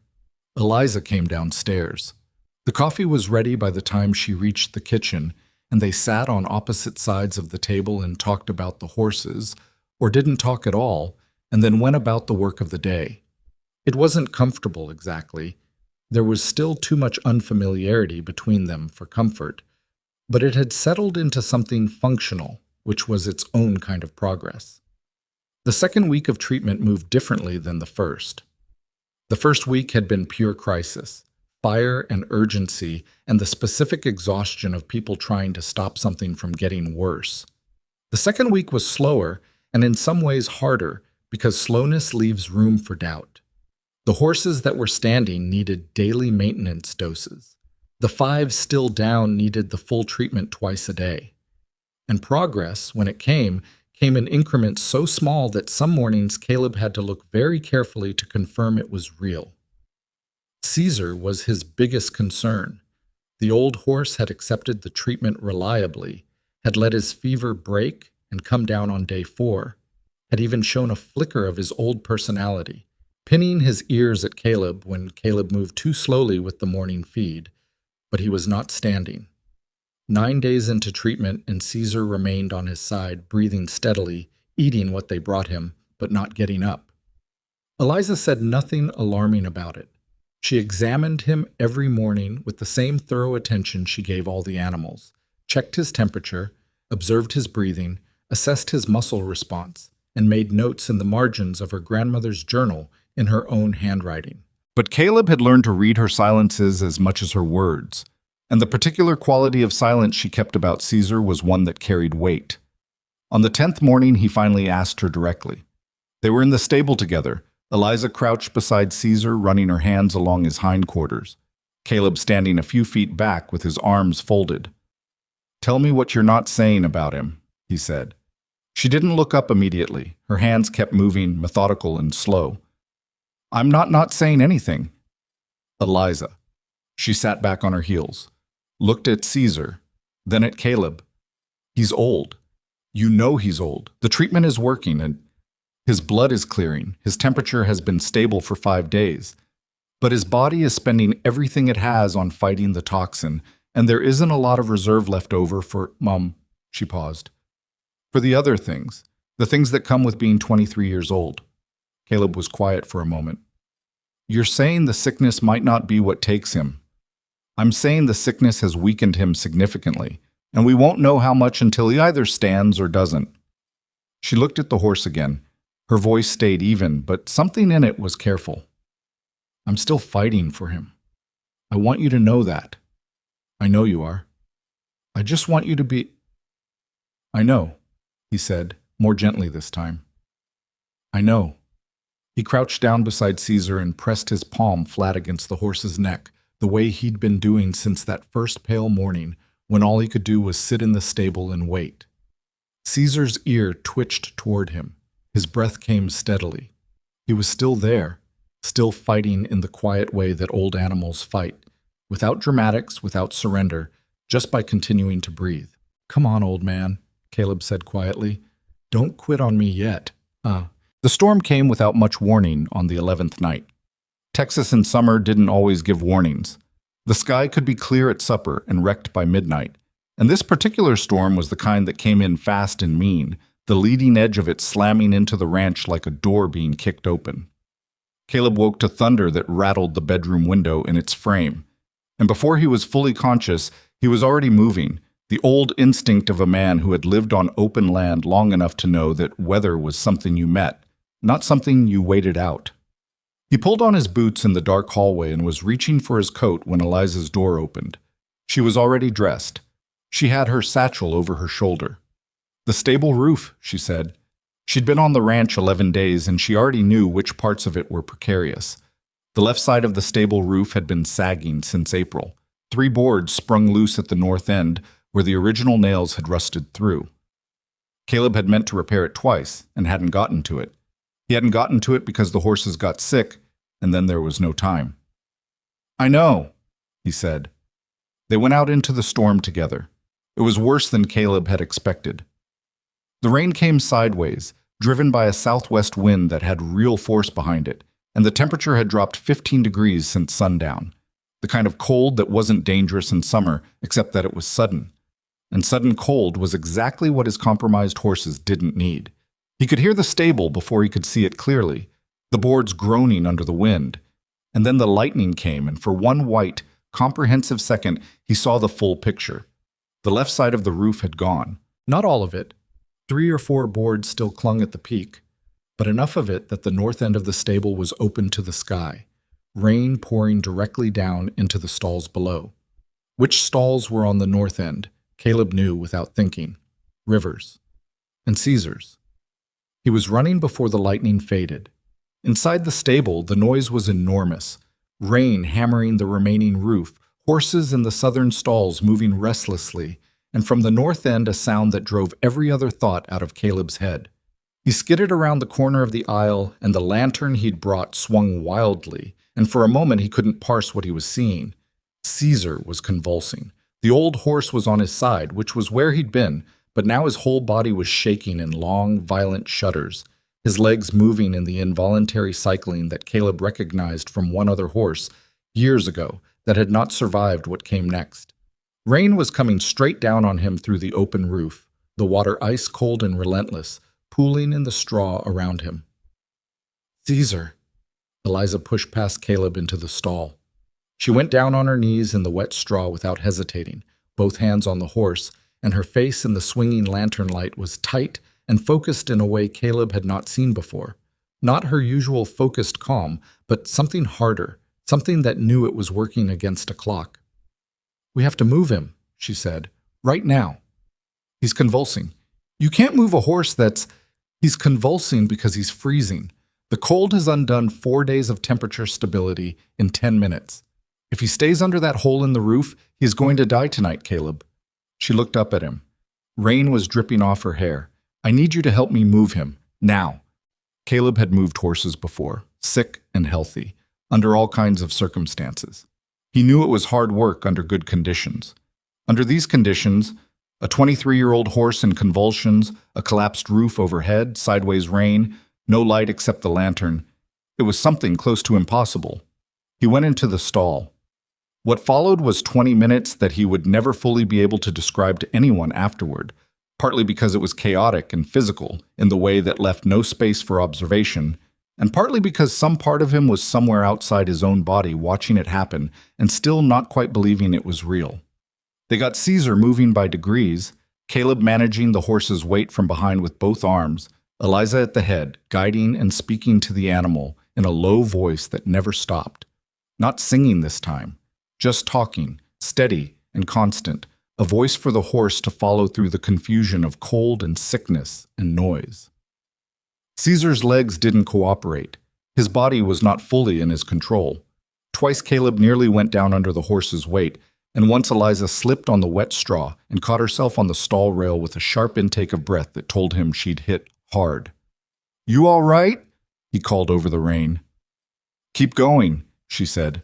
Eliza came downstairs. The coffee was ready by the time she reached the kitchen, and they sat on opposite sides of the table and talked about the horses, or didn't talk at all, and then went about the work of the day. It wasn't comfortable exactly. There was still too much unfamiliarity between them for comfort, but it had settled into something functional, which was its own kind of progress. The second week of treatment moved differently than the first. The first week had been pure crisis, fire and urgency, and the specific exhaustion of people trying to stop something from getting worse. The second week was slower, and in some ways harder, because slowness leaves room for doubt. The horses that were standing needed daily maintenance doses. The 5 still down needed the full treatment twice a day. And progress, when it came in increments so small that some mornings Caleb had to look very carefully to confirm it was real. Caesar was his biggest concern. The old horse had accepted the treatment reliably, had let his fever break and come down on day 4, had even shown a flicker of his old personality, pinning his ears at Caleb when Caleb moved too slowly with the morning feed, but he was not standing. 9 days into treatment, and Caesar remained on his side, breathing steadily, eating what they brought him, but not getting up. Eliza said nothing alarming about it. She examined him every morning with the same thorough attention she gave all the animals, checked his temperature, observed his breathing, assessed his muscle response, and made notes in the margins of her grandmother's journal in her own handwriting. But Caleb had learned to read her silences as much as her words, and the particular quality of silence she kept about Caesar was one that carried weight. On the 10th morning, he finally asked her directly. They were in the stable together, Eliza crouched beside Caesar, running her hands along his hindquarters, Caleb standing a few feet back with his arms folded. "Tell me what you're not saying about him," he said. She didn't look up immediately. Her hands kept moving, methodical and slow. "I'm not saying anything." Eliza. She sat back on her heels, looked at Caesar, then at Caleb. "He's old. You know he's old. The treatment is working, and his blood is clearing. His temperature has been stable for 5 days. But his body is spending everything it has on fighting the toxin, and there isn't a lot of reserve left over for, Mom," she paused, "for the other things, the things that come with being 23 years old." Caleb was quiet for a moment. "You're saying the sickness might not be what takes him. I'm saying the sickness has weakened him significantly, and we won't know how much until he either stands or doesn't." She looked at the horse again. Her voice stayed even, but something in it was careful. "I'm still fighting for him. I want you to know that. I know you are. I just want you to be—" "I know," he said, more gently this time. "I know." He crouched down beside Caesar and pressed his palm flat against the horse's neck, the way he'd been doing since that first pale morning when all he could do was sit in the stable and wait. Caesar's ear twitched toward him. His breath came steadily. He was still there, still fighting in the quiet way that old animals fight, without dramatics, without surrender, just by continuing to breathe. "Come on, old man," Caleb said quietly. "Don't quit on me yet." The storm came without much warning on the 11th night. Texas in summer didn't always give warnings. The sky could be clear at supper and wrecked by midnight, and this particular storm was the kind that came in fast and mean, the leading edge of it slamming into the ranch like a door being kicked open. Caleb woke to thunder that rattled the bedroom window in its frame, and before he was fully conscious, he was already moving, the old instinct of a man who had lived on open land long enough to know that weather was something you met, not something you waited out. He pulled on his boots in the dark hallway and was reaching for his coat when Eliza's door opened. She was already dressed. She had her satchel over her shoulder. "The stable roof," she said. She'd been on the ranch 11 days, and she already knew which parts of it were precarious. The left side of the stable roof had been sagging since April. 3 boards sprung loose at the north end, where the original nails had rusted through. Caleb had meant to repair it twice, and hadn't gotten to it. He hadn't gotten to it because the horses got sick, and then there was no time. "I know," he said. They went out into the storm together. It was worse than Caleb had expected. The rain came sideways, driven by a southwest wind that had real force behind it, and the temperature had dropped 15 degrees since sundown. The kind of cold that wasn't dangerous in summer, except that it was sudden. And sudden cold was exactly what his compromised horses didn't need. He could hear the stable before he could see it clearly, the boards groaning under the wind. And then the lightning came, and for one white, comprehensive second, he saw the full picture. The left side of the roof had gone. Not all of it. 3 or 4 boards still clung at the peak, but enough of it that the north end of the stable was open to the sky, rain pouring directly down into the stalls below. Which stalls were on the north end, Caleb knew without thinking. River's. And Caesar's. He was running before the lightning faded. Inside the stable, the noise was enormous. Rain hammering the remaining roof, horses in the southern stalls moving restlessly, and from the north end a sound that drove every other thought out of Caleb's head. He skidded around the corner of the aisle, and the lantern he'd brought swung wildly, and for a moment he couldn't parse what he was seeing. Caesar was convulsing. The old horse was on his side, which was where he'd been, but now his whole body was shaking in long, violent shudders, his legs moving in the involuntary cycling that Caleb recognized from one other horse years ago that had not survived what came next. Rain was coming straight down on him through the open roof, the water ice cold and relentless, pooling in the straw around him. "Caesar!" Eliza pushed past Caleb into the stall. She went down on her knees in the wet straw without hesitating, both hands on the horse, and her face in the swinging lantern light was tight and focused in a way Caleb had not seen before. Not her usual focused calm, but something harder, something that knew it was working against a clock. "We have to move him," she said, "right now. He's convulsing. You can't move a horse He's convulsing because he's freezing. The cold has undone 4 days of temperature stability in 10 minutes. If he stays under that hole in the roof, he's going to die tonight, Caleb." She looked up at him. Rain was dripping off her hair. "I need you to help me move him, now." Caleb had moved horses before, sick and healthy, under all kinds of circumstances. He knew it was hard work under good conditions. Under these conditions, a 23-year-old horse in convulsions, a collapsed roof overhead, sideways rain, no light except the lantern. It was something close to impossible. He went into the stall. What followed was 20 minutes that he would never fully be able to describe to anyone afterward, partly because it was chaotic and physical in the way that left no space for observation, and partly because some part of him was somewhere outside his own body watching it happen and still not quite believing it was real. They got Caesar moving by degrees, Caleb managing the horse's weight from behind with both arms, Eliza at the head, guiding and speaking to the animal in a low voice that never stopped. Not singing this time, just talking, steady and constant, a voice for the horse to follow through the confusion of cold and sickness and noise. Caesar's legs didn't cooperate. His body was not fully in his control. Twice Caleb nearly went down under the horse's weight, and once Eliza slipped on the wet straw and caught herself on the stall rail with a sharp intake of breath that told him she'd hit hard. "You all right?" he called over the rain. "Keep going," she said.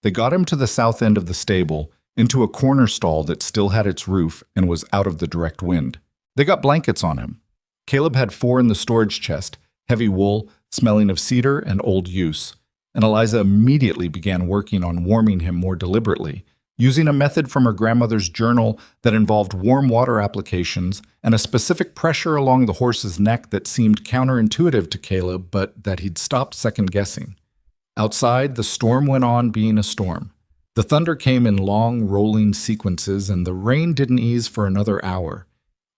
They got him to the south end of the stable, into a corner stall that still had its roof and was out of the direct wind. They got blankets on him. Caleb had 4 in the storage chest, heavy wool, smelling of cedar and old use, and Eliza immediately began working on warming him more deliberately, using a method from her grandmother's journal that involved warm water applications and a specific pressure along the horse's neck that seemed counterintuitive to Caleb, but that he'd stopped second-guessing. Outside, the storm went on being a storm. The thunder came in long, rolling sequences, and the rain didn't ease for another hour.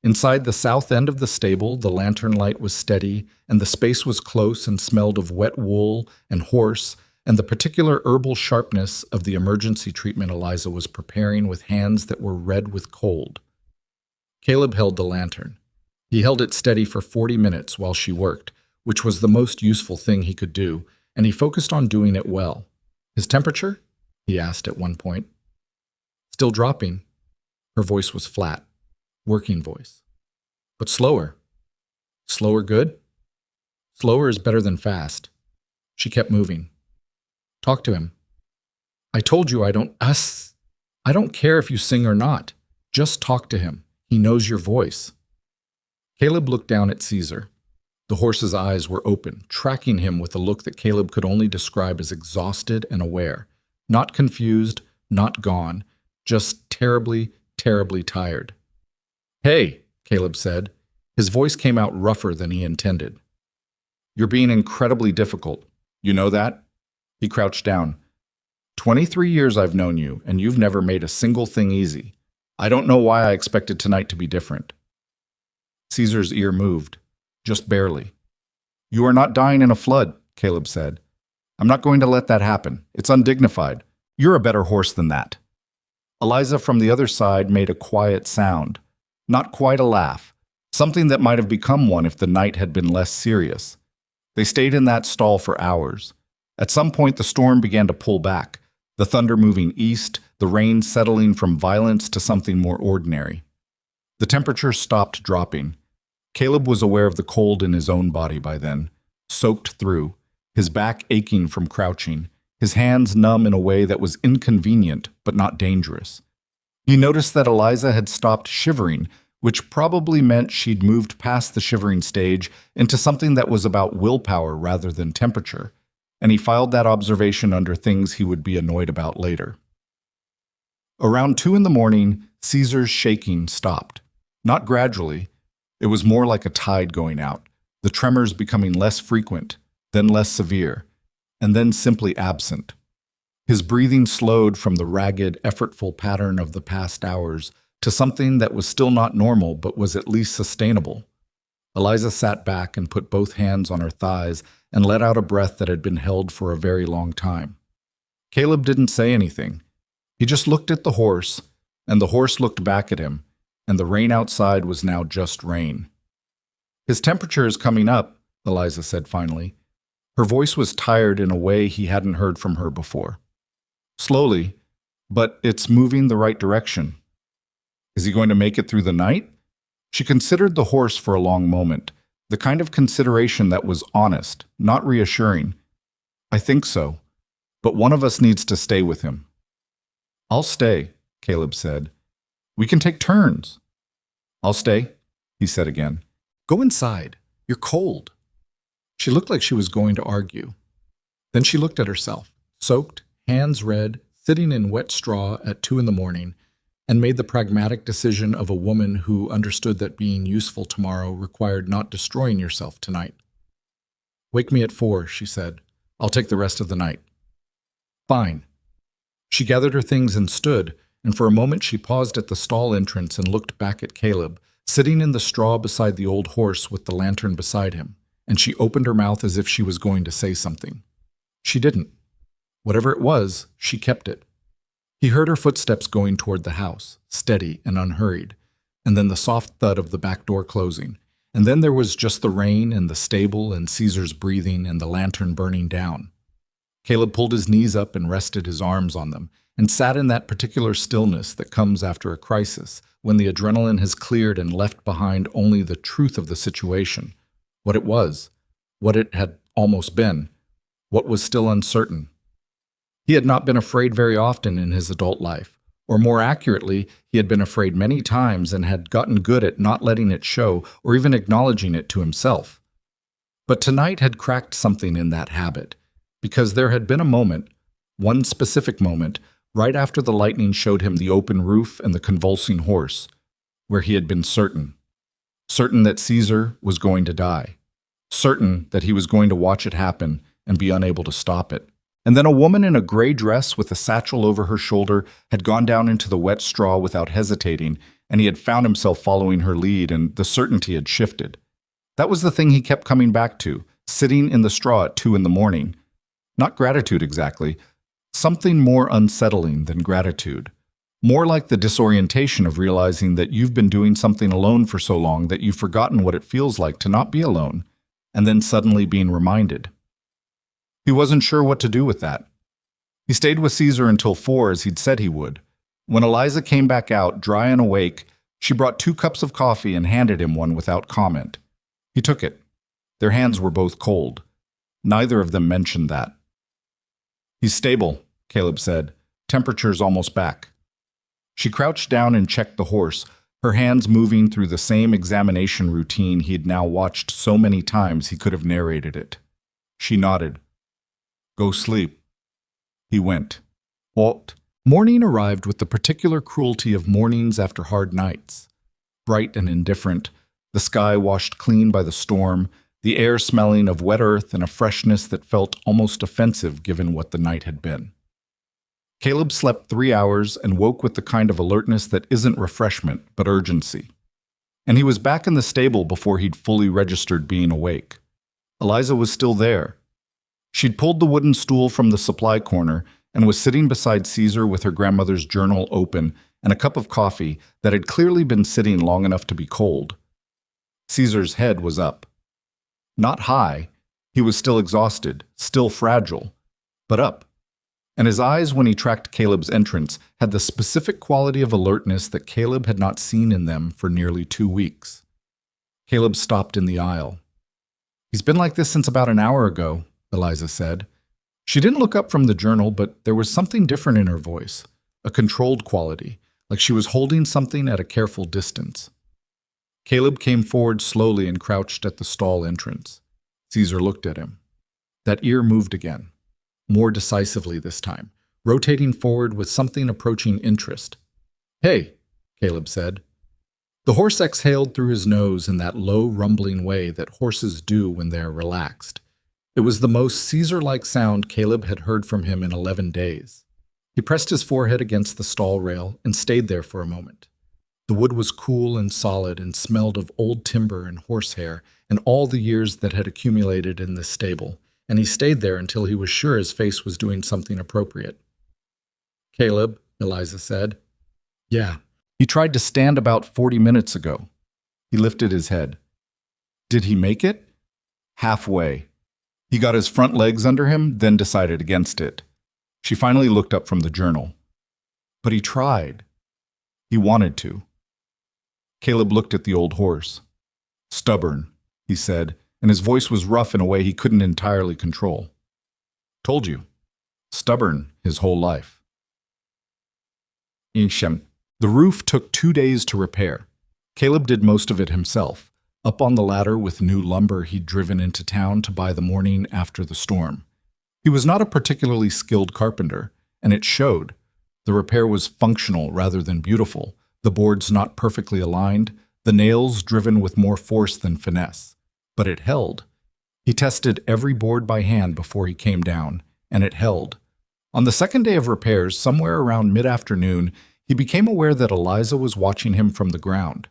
Inside the south end of the stable, the lantern light was steady, and the space was close and smelled of wet wool and horse, and the particular herbal sharpness of the emergency treatment Eliza was preparing with hands that were red with cold. Caleb held the lantern. He held it steady for 40 minutes while she worked, which was the most useful thing he could do, and he focused on doing it well. His temperature? He asked at one point. Still dropping. Her voice was flat, working voice. But slower. Slower good? Slower is better than fast. She kept moving. Talk to him. I told you I don't care if you sing or not. Just talk to him. He knows your voice. Caleb looked down at Caesar. The horse's eyes were open, tracking him with a look that Caleb could only describe as exhausted and aware. Not confused, not gone, just terribly, terribly tired. Hey, Caleb said. His voice came out rougher than he intended. You're being incredibly difficult. You know that? He crouched down. 23 years I've known you, and you've never made a single thing easy. I don't know why I expected tonight to be different. Caesar's ear moved, just barely. You are not dying in a flood, Caleb said. I'm not going to let that happen. It's undignified. You're a better horse than that. Eliza from the other side made a quiet sound. Not quite a laugh. Something that might have become one if the night had been less serious. They stayed in that stall for hours. At some point the storm began to pull back, the thunder moving east, the rain settling from violence to something more ordinary. The temperature stopped dropping. Caleb was aware of the cold in his own body by then, soaked through, his back aching from crouching, his hands numb in a way that was inconvenient but not dangerous. He noticed that Eliza had stopped shivering, which probably meant she'd moved past the shivering stage into something that was about willpower rather than temperature, and he filed that observation under things he would be annoyed about later. Around 2 a.m, Caesar's shaking stopped. Not gradually. It was more like a tide going out, the tremors becoming less frequent, then less severe, and then simply absent. His breathing slowed from the ragged, effortful pattern of the past hours to something that was still not normal but was at least sustainable. Eliza sat back and put both hands on her thighs and let out a breath that had been held for a very long time. Caleb didn't say anything. He just looked at the horse, and the horse looked back at him, and the rain outside was now just rain. His temperature is coming up, Eliza said finally. Her voice was tired in a way he hadn't heard from her before. Slowly, but it's moving the right direction. Is he going to make it through the night? She considered the horse for a long moment, the kind of consideration that was honest, not reassuring. I think so, but one of us needs to stay with him. I'll stay, Caleb said. We can take turns. I'll stay, he said again. Go inside. You're cold. She looked like she was going to argue. Then she looked at herself, soaked, hands red, sitting in wet straw at 2 a.m, and made the pragmatic decision of a woman who understood that being useful tomorrow required not destroying yourself tonight. Wake me at 4, she said. I'll take the rest of the night. Fine. She gathered her things and stood, and for a moment she paused at the stall entrance and looked back at Caleb, sitting in the straw beside the old horse with the lantern beside him, and she opened her mouth as if she was going to say something. She didn't. Whatever it was, she kept it. He heard her footsteps going toward the house, steady and unhurried, and then the soft thud of the back door closing, and then there was just the rain and the stable and Caesar's breathing and the lantern burning down. Caleb pulled his knees up and rested his arms on them, and sat in that particular stillness that comes after a crisis, when the adrenaline has cleared and left behind only the truth of the situation, what it was, what it had almost been, what was still uncertain. He had not been afraid very often in his adult life, or more accurately, he had been afraid many times and had gotten good at not letting it show or even acknowledging it to himself. But tonight had cracked something in that habit, because there had been a moment, one specific moment, right after the lightning showed him the open roof and the convulsing horse, where he had been certain that Caesar was going to die, certain that he was going to watch it happen and be unable to stop it. And then a woman in a gray dress with a satchel over her shoulder had gone down into the wet straw without hesitating, and he had found himself following her lead, and the certainty had shifted. That was the thing he kept coming back to, sitting in the straw at 2 a.m. Not gratitude exactly, something more unsettling than gratitude. More like the disorientation of realizing that you've been doing something alone for so long that you've forgotten what it feels like to not be alone, and then suddenly being reminded. He wasn't sure what to do with that. He stayed with Caesar until 4, as he'd said he would. When Eliza came back out, dry and awake, she brought 2 cups of coffee and handed him one without comment. He took it. Their hands were both cold. Neither of them mentioned that. "He's stable," Caleb said. "Temperature's almost back." She crouched down and checked the horse, her hands moving through the same examination routine he had now watched so many times he could have narrated it. She nodded. "Go sleep." He went. What? Morning arrived with the particular cruelty of mornings after hard nights. Bright and indifferent, the sky washed clean by the storm, the air smelling of wet earth and a freshness that felt almost offensive given what the night had been. Caleb slept 3 hours and woke with the kind of alertness that isn't refreshment, but urgency. And he was back in the stable before he'd fully registered being awake. Eliza was still there. She'd pulled the wooden stool from the supply corner and was sitting beside Caesar with her grandmother's journal open and a cup of coffee that had clearly been sitting long enough to be cold. Caesar's head was up. Not high. He was still exhausted, still fragile, but up. And his eyes, when he tracked Caleb's entrance, had the specific quality of alertness that Caleb had not seen in them for nearly 2 weeks. Caleb stopped in the aisle. "He's been like this since about an hour ago," Eliza said. She didn't look up from the journal, but there was something different in her voice, a controlled quality, like she was holding something at a careful distance. Caleb came forward slowly and crouched at the stall entrance. Caesar looked at him. That ear moved again. More decisively this time, rotating forward with something approaching interest. "Hey," Caleb said. The horse exhaled through his nose in that low, rumbling way that horses do when they are relaxed. It was the most Caesar-like sound Caleb had heard from him in 11 days. He pressed his forehead against the stall rail and stayed there for a moment. The wood was cool and solid and smelled of old timber and horsehair and all the years that had accumulated in this stable, and he stayed there until he was sure his face was doing something appropriate. "Caleb," Eliza said. "Yeah." "He tried to stand about 40 minutes ago." He lifted his head. "Did he make it?" "Halfway. He got his front legs under him, then decided against it." She finally looked up from the journal. "But he tried. He wanted to." Caleb looked at the old horse. "Stubborn," he said, and his voice was rough in a way he couldn't entirely control. "Told you. Stubborn his whole life." Inshem. The roof took 2 days to repair. Caleb did most of it himself, up on the ladder with new lumber he'd driven into town to buy the morning after the storm. He was not a particularly skilled carpenter, and it showed. The repair was functional rather than beautiful, the boards not perfectly aligned, the nails driven with more force than finesse. But it held. He tested every board by hand before he came down, and it held. On the second day of repairs, somewhere around mid-afternoon, he became aware that Eliza was watching him from the ground.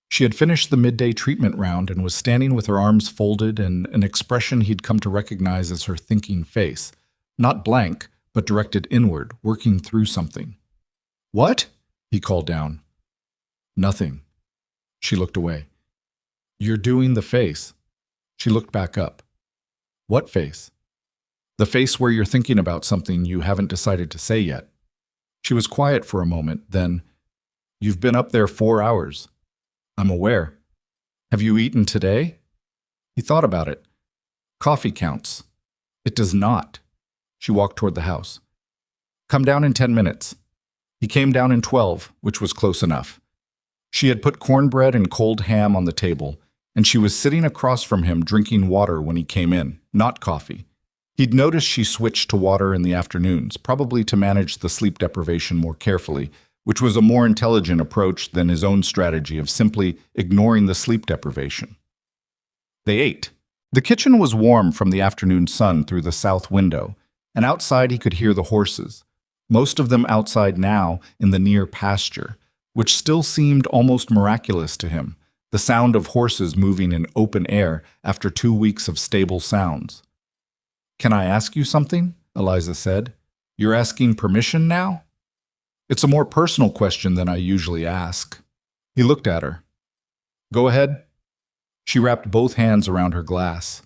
She had finished the midday treatment round and was standing with her arms folded and an expression he'd come to recognize as her thinking face, not blank, but directed inward, working through something. "What?" he called down. "Nothing." She looked away. "You're doing the face." She looked back up. "What face?" "The face where you're thinking about something you haven't decided to say yet." She was quiet for a moment, then, "You've been up there 4 hours." "I'm aware." "Have you eaten today?" He thought about it. "Coffee counts." "It does not." She walked toward the house. "Come down in 10 minutes." He came down in 12, which was close enough. She had put cornbread and cold ham on the table, and she was sitting across from him drinking water when he came in, not coffee. He'd noticed she switched to water in the afternoons, probably to manage the sleep deprivation more carefully, which was a more intelligent approach than his own strategy of simply ignoring the sleep deprivation. They ate. The kitchen was warm from the afternoon sun through the south window, and outside he could hear the horses, most of them outside now in the near pasture, which still seemed almost miraculous to him, the sound of horses moving in open air after 2 weeks of stable sounds. "Can I ask you something?" Eliza said. "You're asking permission now?" It's a more personal question than I usually ask. He looked at her. Go ahead. She wrapped both hands around her glass.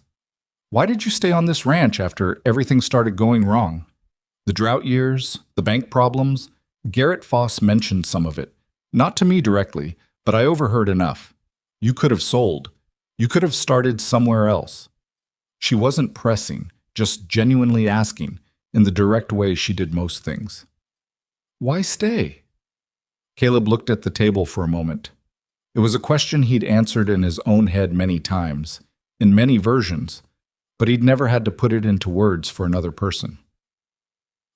Why did you stay on this ranch after everything started going wrong? The drought years, the bank problems. Garrett Foss mentioned some of it. Not to me directly, but I overheard enough. You could have sold. You could have started somewhere else. She wasn't pressing, just genuinely asking, in the direct way she did most things. Why stay? Caleb looked at the table for a moment. It was a question he'd answered in his own head many times, in many versions, but he'd never had to put it into words for another person.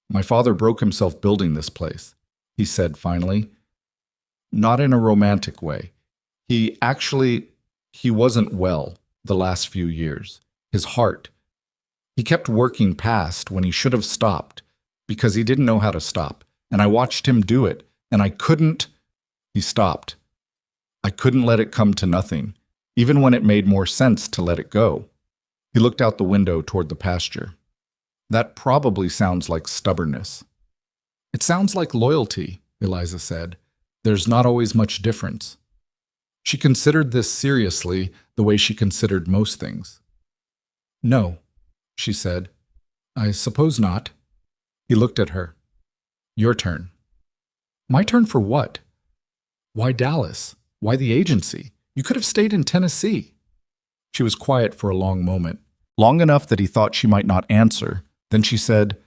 My father broke himself building this place, he said finally. Not in a romantic way. He wasn't well the last few years. His heart. He kept working past when he should have stopped because he didn't know how to stop. And I watched him do it, and I couldn't. He stopped. I couldn't let it come to nothing, even when it made more sense to let it go. He looked out the window toward the pasture. That probably sounds like stubbornness. It sounds like loyalty, Eliza said. There's not always much difference. She considered this seriously the way she considered most things. No, she said. I suppose not. He looked at her. Your turn. My turn for what? Why Dallas? Why the agency? You could have stayed in Tennessee. She was quiet for a long moment, long enough that he thought she might not answer. Then she said,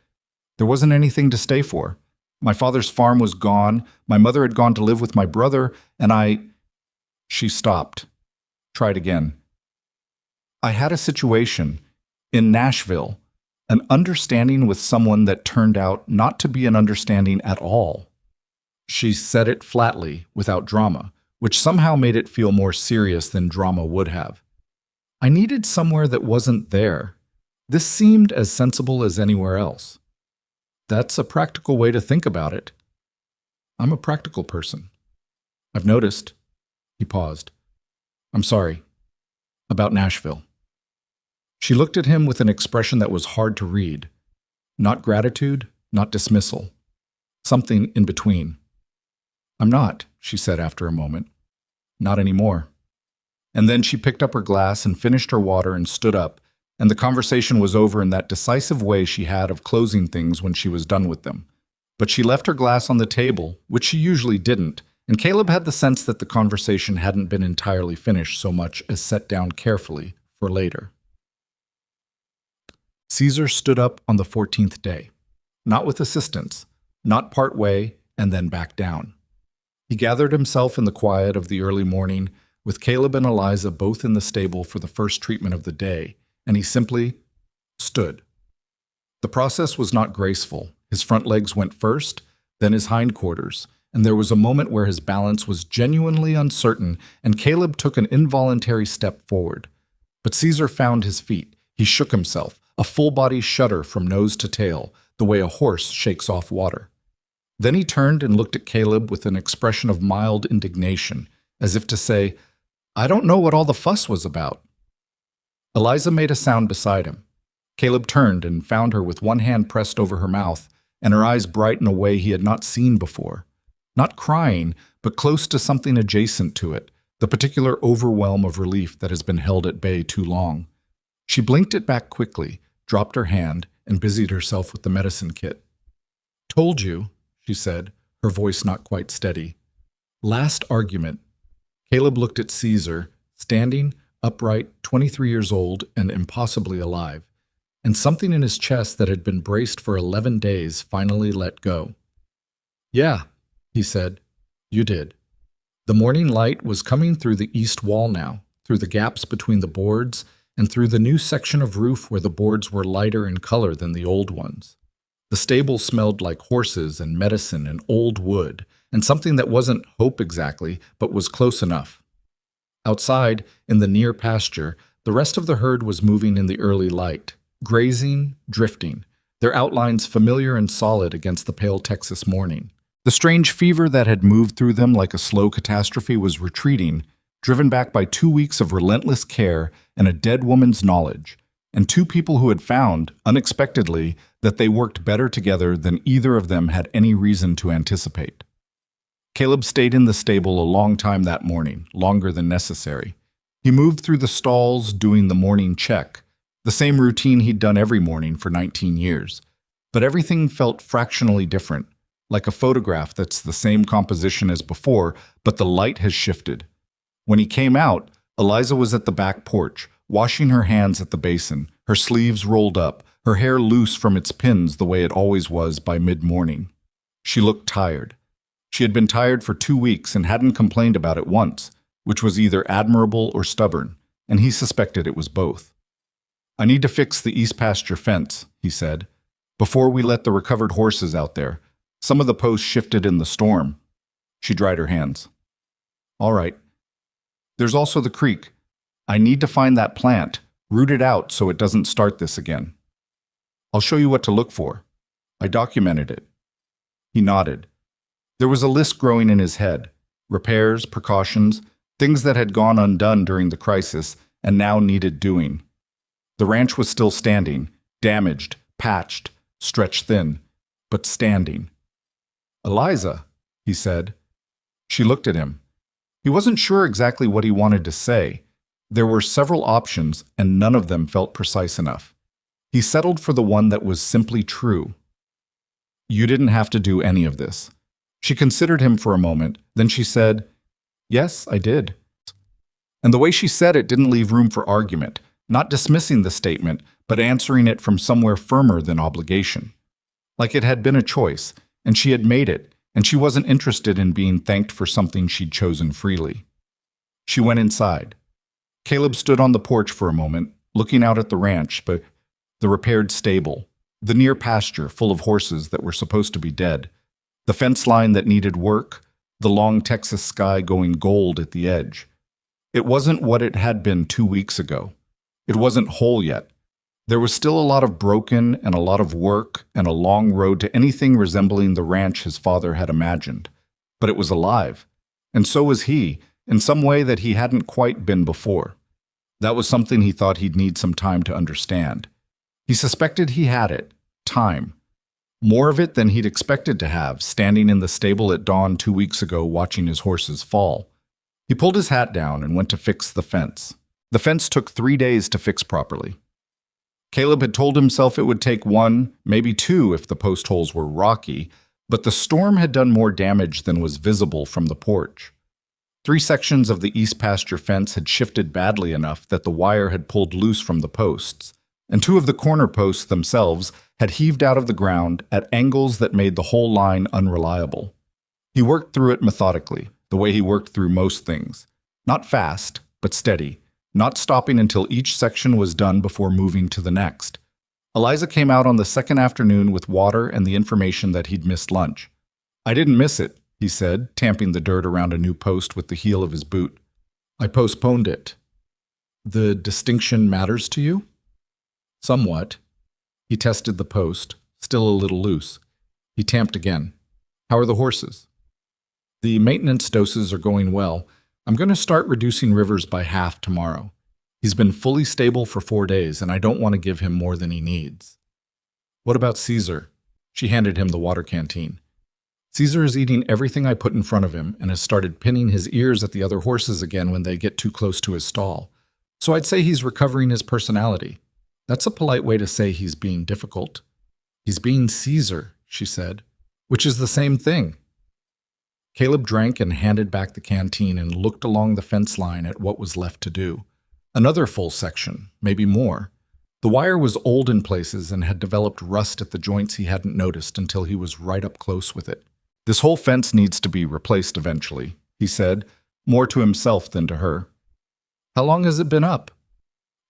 There wasn't anything to stay for. My father's farm was gone, my mother had gone to live with my brother, and She stopped. Tried again. I had a situation in Nashville, an understanding with someone that turned out not to be an understanding at all. She said it flatly, without drama, which somehow made it feel more serious than drama would have. I needed somewhere that wasn't there. This seemed as sensible as anywhere else. That's a practical way to think about it. I'm a practical person. I've noticed. He paused. I'm sorry. About Nashville. She looked at him with an expression that was hard to read. Not gratitude, not dismissal. Something in between. I'm not, she said after a moment. Not anymore. And then she picked up her glass and finished her water and stood up, and the conversation was over in that decisive way she had of closing things when she was done with them. But she left her glass on the table, which she usually didn't, and Caleb had the sense that the conversation hadn't been entirely finished so much as set down carefully for later. Caesar stood up on the 14th day, not with assistance, not part way and then back down. He gathered himself in the quiet of the early morning, with Caleb and Eliza both in the stable for the first treatment of the day, and he simply stood. The process was not graceful. His front legs went first, then his hindquarters, and there was a moment where his balance was genuinely uncertain, and Caleb took an involuntary step forward. But Caesar found his feet. He shook himself, a full-body shudder from nose to tail, the way a horse shakes off water. Then he turned and looked at Caleb with an expression of mild indignation, as if to say, I don't know what all the fuss was about. Eliza made a sound beside him. Caleb turned and found her with one hand pressed over her mouth, and her eyes bright in a way he had not seen before. Not crying, but close to something adjacent to it, the particular overwhelm of relief that has been held at bay too long. She blinked it back quickly, dropped her hand, and busied herself with the medicine kit. Told you, she said, her voice not quite steady. Last argument. Caleb looked at Caesar, standing, upright, 23 years old, and impossibly alive, and something in his chest that had been braced for 11 days finally let go. Yeah, he said, you did. The morning light was coming through the east wall now, through the gaps between the boards, and through the new section of roof where the boards were lighter in color than the old ones. The stable smelled like horses and medicine and old wood, and something that wasn't hope exactly, but was close enough. Outside, in the near pasture, the rest of the herd was moving in the early light, grazing, drifting, their outlines familiar and solid against the pale Texas morning. The strange fever that had moved through them like a slow catastrophe was retreating, driven back by 2 weeks of relentless care and a dead woman's knowledge, and 2 people who had found, unexpectedly, that they worked better together than either of them had any reason to anticipate. Caleb stayed in the stable a long time that morning, longer than necessary. He moved through the stalls doing the morning check, the same routine he'd done every morning for 19 years. But everything felt fractionally different, like a photograph that's the same composition as before, but the light has shifted. When he came out, Eliza was at the back porch, washing her hands at the basin, her sleeves rolled up, her hair loose from its pins the way it always was by mid-morning. She looked tired. She had been tired for 2 weeks and hadn't complained about it once, which was either admirable or stubborn, and he suspected it was both. "I need to fix the east pasture fence," he said, "before we let the recovered horses out there. Some of the posts shifted in the storm." She dried her hands. "All right. There's also the creek. I need to find that plant, root it out so it doesn't start this again. I'll show you what to look for. I documented it." He nodded. There was a list growing in his head: repairs, precautions, things that had gone undone during the crisis and now needed doing. The ranch was still standing, damaged, patched, stretched thin, but standing. "Eliza," he said. She looked at him. He wasn't sure exactly what he wanted to say. There were several options, and none of them felt precise enough. He settled for the one that was simply true. "You didn't have to do any of this." She considered him for a moment, then she said, "Yes, I did." And the way she said it didn't leave room for argument, not dismissing the statement, but answering it from somewhere firmer than obligation. Like it had been a choice, and she had made it, and she wasn't interested in being thanked for something she'd chosen freely. She went inside. Caleb stood on the porch for a moment, looking out at the ranch, but the repaired stable, the near pasture full of horses that were supposed to be dead, the fence line that needed work, the long Texas sky going gold at the edge. It wasn't what it had been 2 weeks ago. It wasn't whole yet. There was still a lot of broken and a lot of work and a long road to anything resembling the ranch his father had imagined. But it was alive. And so was he, in some way that he hadn't quite been before. That was something he thought he'd need some time to understand. He suspected he had it, time. More of it than he'd expected to have, standing in the stable at dawn 2 weeks ago watching his horses fall. He pulled his hat down and went to fix the fence. The fence took 3 days to fix properly. Caleb had told himself it would take 1, maybe 2 if the post holes were rocky, but the storm had done more damage than was visible from the porch. 3 sections of the east pasture fence had shifted badly enough that the wire had pulled loose from the posts, and 2 of the corner posts themselves had heaved out of the ground at angles that made the whole line unreliable. He worked through it methodically, the way he worked through most things. Not fast, but steady, not stopping until each section was done before moving to the next. Eliza came out on the second afternoon with water and the information that he'd missed lunch. "I didn't miss it," he said, tamping the dirt around a new post with the heel of his boot. "I postponed it." "The distinction matters to you?" "Somewhat." He tested the post, still a little loose. He tamped again. "How are the horses?" "The maintenance doses are going well. I'm going to start reducing Rivers by half tomorrow. He's been fully stable for 4 days, and I don't want to give him more than he needs." "What about Caesar?" She handed him the water canteen. "Caesar is eating everything I put in front of him and has started pinning his ears at the other horses again when they get too close to his stall. So I'd say he's recovering his personality. That's a polite way to say he's being difficult." "He's being Caesar," she said, "which is the same thing." Caleb drank and handed back the canteen and looked along the fence line at what was left to do. Another full section, maybe more. The wire was old in places and had developed rust at the joints he hadn't noticed until he was right up close with it. "This whole fence needs to be replaced eventually," he said, more to himself than to her. "How long has it been up?"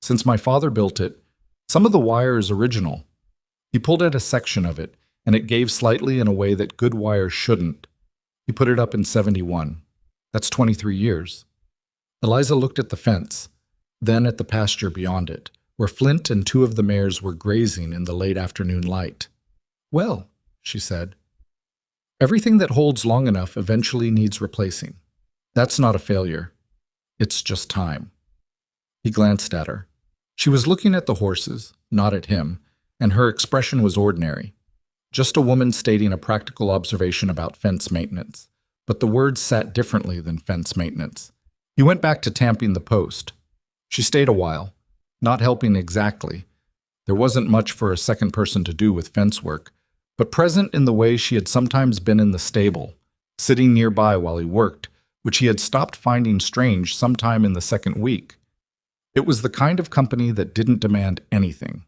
"Since my father built it. Some of the wire is original." He pulled at a section of it, and it gave slightly in a way that good wire shouldn't. He put it up in 71. That's 23 years. Eliza looked at the fence, then at the pasture beyond it, where Flint and 2 of the mares were grazing in the late afternoon light. "Well," she said, "everything that holds long enough eventually needs replacing. That's not a failure. It's just time." He glanced at her. She was looking at the horses, not at him, and her expression was ordinary. Just a woman stating a practical observation about fence maintenance, but the words sat differently than fence maintenance. He went back to tamping the post. She stayed a while, not helping exactly. There wasn't much for a second person to do with fence work, but present in the way she had sometimes been in the stable, sitting nearby while he worked, which he had stopped finding strange sometime in the second week. It was the kind of company that didn't demand anything.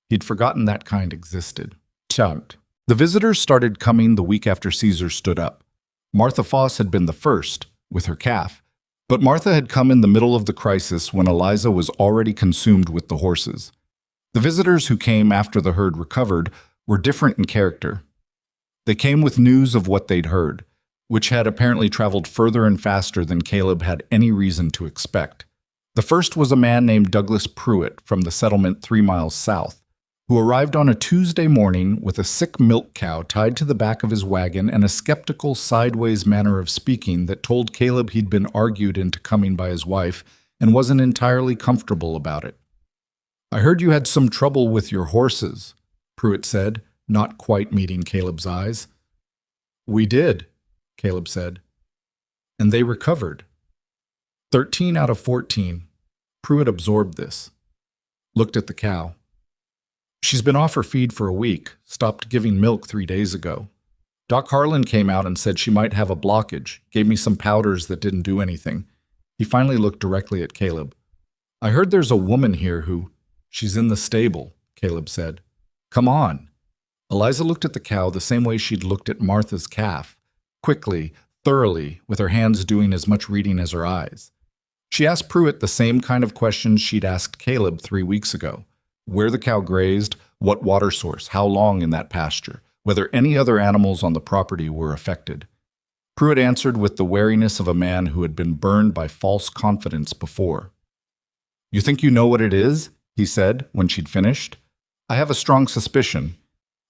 He'd forgotten that kind existed. Chugged. The visitors started coming the week after Caesar stood up. Martha Foss had been the first, with her calf, but Martha had come in the middle of the crisis when Eliza was already consumed with the horses. The visitors who came after the herd recovered were different in character. They came with news of what they'd heard, which had apparently traveled further and faster than Caleb had any reason to expect. The first was a man named Douglas Pruitt from the settlement 3 miles south, who arrived on a Tuesday morning with a sick milk cow tied to the back of his wagon and a skeptical, sideways manner of speaking that told Caleb he'd been argued into coming by his wife and wasn't entirely comfortable about it. "I heard you had some trouble with your horses," Pruitt said, not quite meeting Caleb's eyes. "We did," Caleb said. "And they recovered." 13 out of 14. Pruitt absorbed this. Looked at the cow. "She's been off her feed for a week, stopped giving milk 3 days ago. Doc Harlan came out and said she might have a blockage, gave me some powders that didn't do anything." He finally looked directly at Caleb. "I heard there's a woman here who—" "She's in the stable," Caleb said. "Come on." Eliza looked at the cow the same way she'd looked at Martha's calf, quickly, thoroughly, with her hands doing as much reading as her eyes. She asked Pruitt the same kind of questions she'd asked Caleb 3 weeks ago. Where the cow grazed, what water source, how long in that pasture, whether any other animals on the property were affected. Pruitt answered with the wariness of a man who had been burned by false confidence before. "You think you know what it is?" he said when she'd finished. "I have a strong suspicion."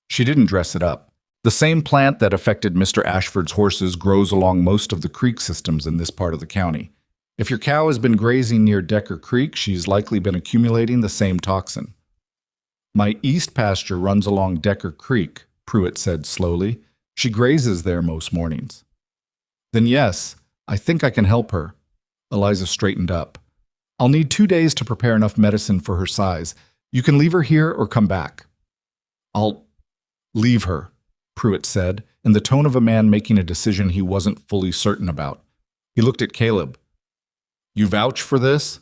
She didn't dress it up. The same plant that affected Mr. Ashford's horses grows along most of the creek systems in this part of the county. If your cow has been grazing near Decker Creek, she's likely been accumulating the same toxin. "My east pasture runs along Decker Creek," Pruitt said slowly. "She grazes there most mornings." "Then yes, I think I can help her." Eliza straightened up. "I'll need 2 days to prepare enough medicine for her size. You can leave her here or come back." "I'll leave her," Pruitt said, in the tone of a man making a decision he wasn't fully certain about. He looked at Caleb. "You vouch for this?"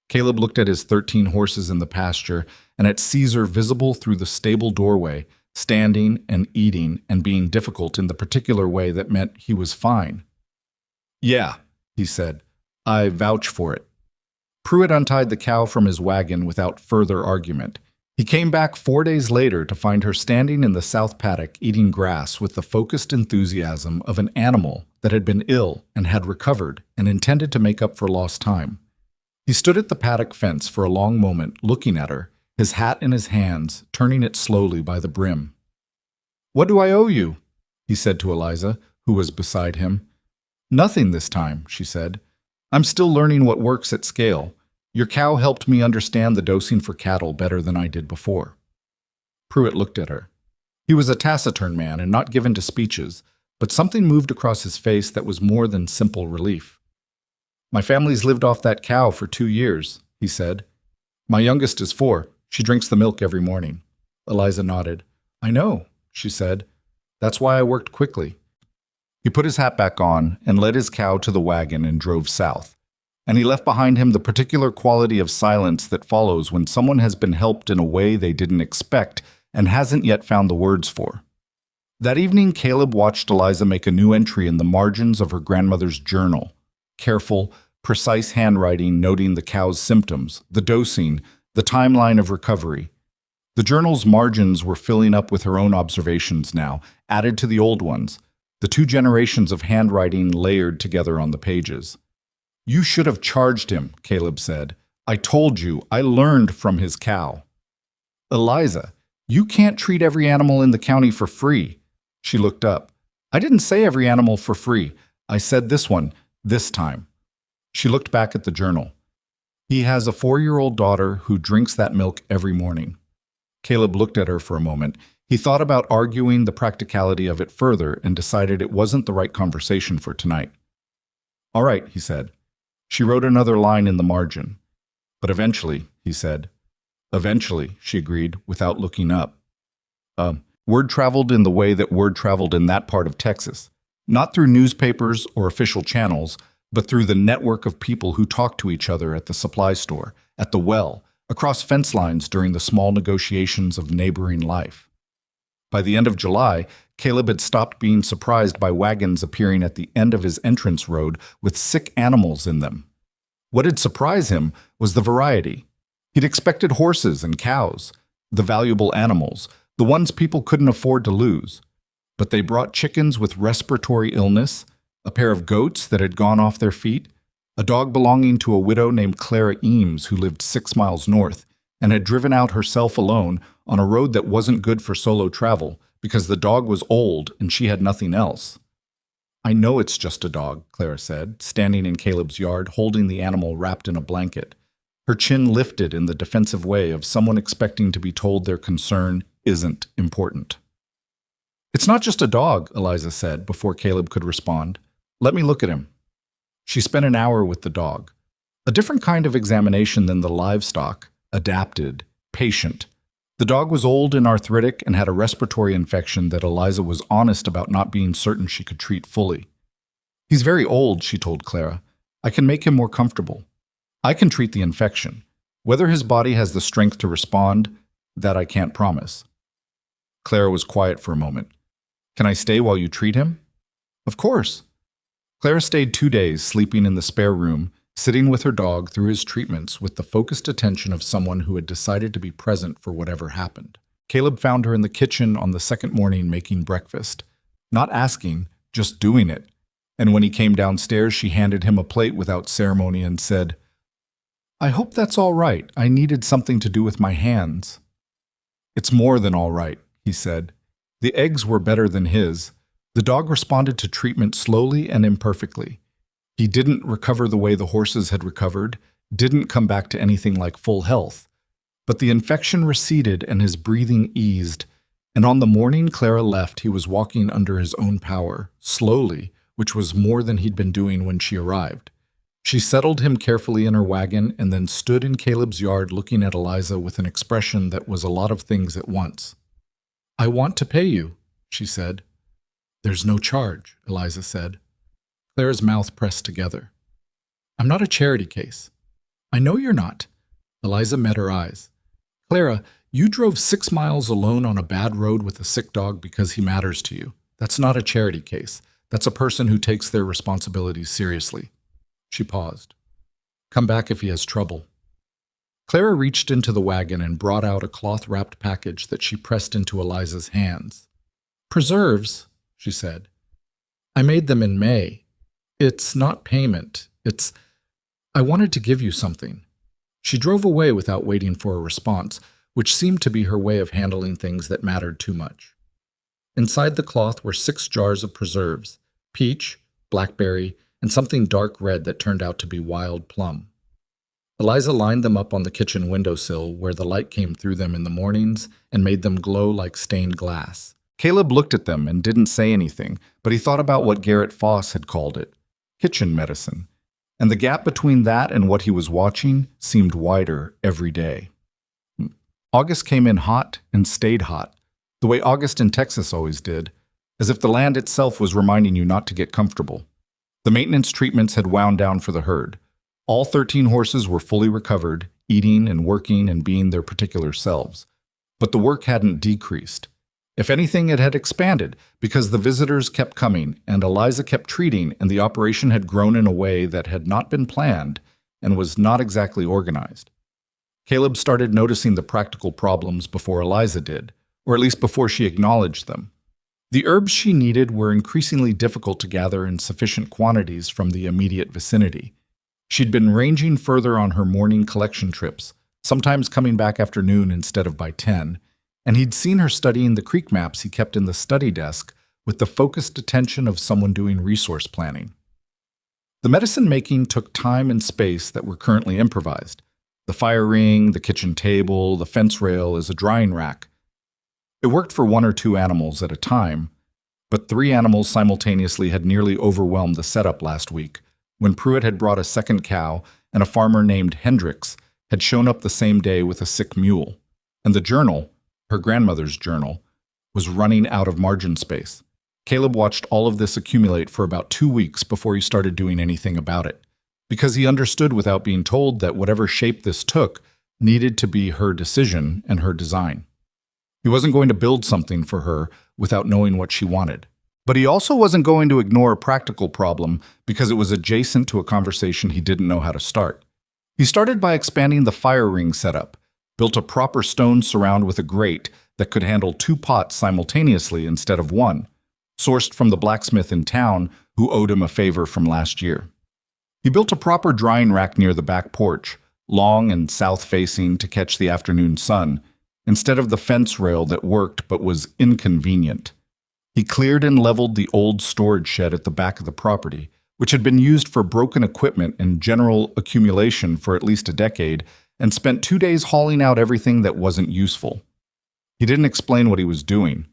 Caleb looked at his 13 horses in the pasture and at Caesar visible through the stable doorway, standing and eating and being difficult in the particular way that meant he was fine. "Yeah," he said, "I vouch for it." Pruitt untied the cow from his wagon without further argument. He came back 4 days later to find her standing in the south paddock eating grass with the focused enthusiasm of an animal that had been ill and had recovered and intended to make up for lost time. He stood at the paddock fence for a long moment, looking at her, his hat in his hands, turning it slowly by the brim. "What do I owe you?" he said to Eliza, who was beside him. "Nothing this time," she said. "I'm still learning what works at scale. Your cow helped me understand the dosing for cattle better than I did before." Pruitt looked at her. He was a taciturn man and not given to speeches, but something moved across his face that was more than simple relief. "My family's lived off that cow for 2 years," he said. "My youngest is 4. She drinks the milk every morning." Eliza nodded. "I know," she said. "That's why I worked quickly." He put his hat back on and led his cow to the wagon and drove south. And he left behind him the particular quality of silence that follows when someone has been helped in a way they didn't expect and hasn't yet found the words for. That evening, Caleb watched Eliza make a new entry in the margins of her grandmother's journal. Careful, precise handwriting noting the cow's symptoms, the dosing, the timeline of recovery. The journal's margins were filling up with her own observations now, added to the old ones, the 2 generations of handwriting layered together on the pages. "You should have charged him," Caleb said. "I told you, I learned from his cow." "Eliza, you can't treat every animal in the county for free." She looked up. "I didn't say every animal for free. I said this one, this time." She looked back at the journal. "He has a 4-year-old daughter who drinks that milk every morning." Caleb looked at her for a moment. He thought about arguing the practicality of it further and decided it wasn't the right conversation for tonight. "All right," he said. She wrote another line in the margin. "But eventually," he said. "Eventually," she agreed, without looking up. Word traveled in the way that word traveled in that part of Texas. Not through newspapers or official channels, but through the network of people who talked to each other at the supply store, at the well, across fence lines during the small negotiations of neighboring life. By the end of July, Caleb had stopped being surprised by wagons appearing at the end of his entrance road with sick animals in them. What had surprised him was the variety. He'd expected horses and cows, the valuable animals, the ones people couldn't afford to lose. But they brought chickens with respiratory illness, a pair of goats that had gone off their feet, a dog belonging to a widow named Clara Eames who lived 6 miles north and had driven out herself alone on a road that wasn't good for solo travel because the dog was old and she had nothing else. "I know it's just a dog," Clara said, standing in Caleb's yard, holding the animal wrapped in a blanket. Her chin lifted in the defensive way of someone expecting to be told their concern isn't important. "It's not just a dog," Eliza said before Caleb could respond. "Let me look at him." She spent an hour with the dog. A different kind of examination than the livestock, adapted, patient. The dog was old and arthritic and had a respiratory infection that Eliza was honest about not being certain she could treat fully. "He's very old," she told Clara. "I can make him more comfortable. I can treat the infection. Whether his body has the strength to respond, that I can't promise." Clara was quiet for a moment. "Can I stay while you treat him?" "Of course." Clara stayed 2 days, sleeping in the spare room, sitting with her dog through his treatments with the focused attention of someone who had decided to be present for whatever happened. Caleb found her in the kitchen on the second morning making breakfast. Not asking, just doing it. And when he came downstairs, she handed him a plate without ceremony and said, "I hope that's all right. I needed something to do with my hands." "It's more than all right," he said. The eggs were better than his. The dog responded to treatment slowly and imperfectly. He didn't recover the way the horses had recovered, didn't come back to anything like full health. But the infection receded and his breathing eased, and on the morning Clara left, he was walking under his own power, slowly, which was more than he'd been doing when she arrived. She settled him carefully in her wagon and then stood in Caleb's yard looking at Eliza with an expression that was a lot of things at once. "I want to pay you," she said. "There's no charge," Eliza said. Clara's mouth pressed together. "I'm not a charity case." "I know you're not." Eliza met her eyes. "Clara, you drove 6 miles alone on a bad road with a sick dog because he matters to you. That's not a charity case. That's a person who takes their responsibilities seriously." She paused. "Come back if he has trouble." Clara reached into the wagon and brought out a cloth-wrapped package that she pressed into Eliza's hands. "Preserves," she said. "I made them in May. It's not payment. I wanted to give you something." She drove away without waiting for a response, which seemed to be her way of handling things that mattered too much. Inside the cloth were 6 jars of preserves, peach, blackberry, and something dark red that turned out to be wild plum. Eliza lined them up on the kitchen windowsill where the light came through them in the mornings and made them glow like stained glass. Caleb looked at them and didn't say anything, but he thought about what Garrett Foss had called it, kitchen medicine, and the gap between that and what he was watching seemed wider every day. August came in hot and stayed hot, the way August in Texas always did, as if the land itself was reminding you not to get comfortable. The maintenance treatments had wound down for the herd. All 13 horses were fully recovered, eating and working and being their particular selves. But the work hadn't decreased. If anything, it had expanded, because the visitors kept coming, and Eliza kept treating, and the operation had grown in a way that had not been planned and was not exactly organized. Caleb started noticing the practical problems before Eliza did, or at least before she acknowledged them. The herbs she needed were increasingly difficult to gather in sufficient quantities from the immediate vicinity. She'd been ranging further on her morning collection trips, sometimes coming back after noon instead of by 10, and he'd seen her studying the creek maps he kept in the study desk with the focused attention of someone doing resource planning. The medicine making took time and space that were currently improvised, The fire ring, the kitchen table, the fence rail is a drying rack. It worked for 1 or 2 animals at a time, but 3 animals simultaneously had nearly overwhelmed the setup last week, when Pruitt had brought a second cow and a farmer named Hendricks had shown up the same day with a sick mule, and the journal, her grandmother's journal, was running out of margin space. Caleb watched all of this accumulate for about 2 weeks before he started doing anything about it, because he understood without being told that whatever shape this took needed to be her decision and her design. He wasn't going to build something for her without knowing what she wanted. But he also wasn't going to ignore a practical problem because it was adjacent to a conversation he didn't know how to start. He started by expanding the fire ring setup, built a proper stone surround with a grate that could handle 2 pots simultaneously instead of 1, sourced from the blacksmith in town who owed him a favor from last year. He built a proper drying rack near the back porch, long and south-facing to catch the afternoon sun, instead of the fence rail that worked but was inconvenient. He cleared and leveled the old storage shed at the back of the property, which had been used for broken equipment and general accumulation for at least a decade, and spent 2 days hauling out everything that wasn't useful. He didn't explain what he was doing.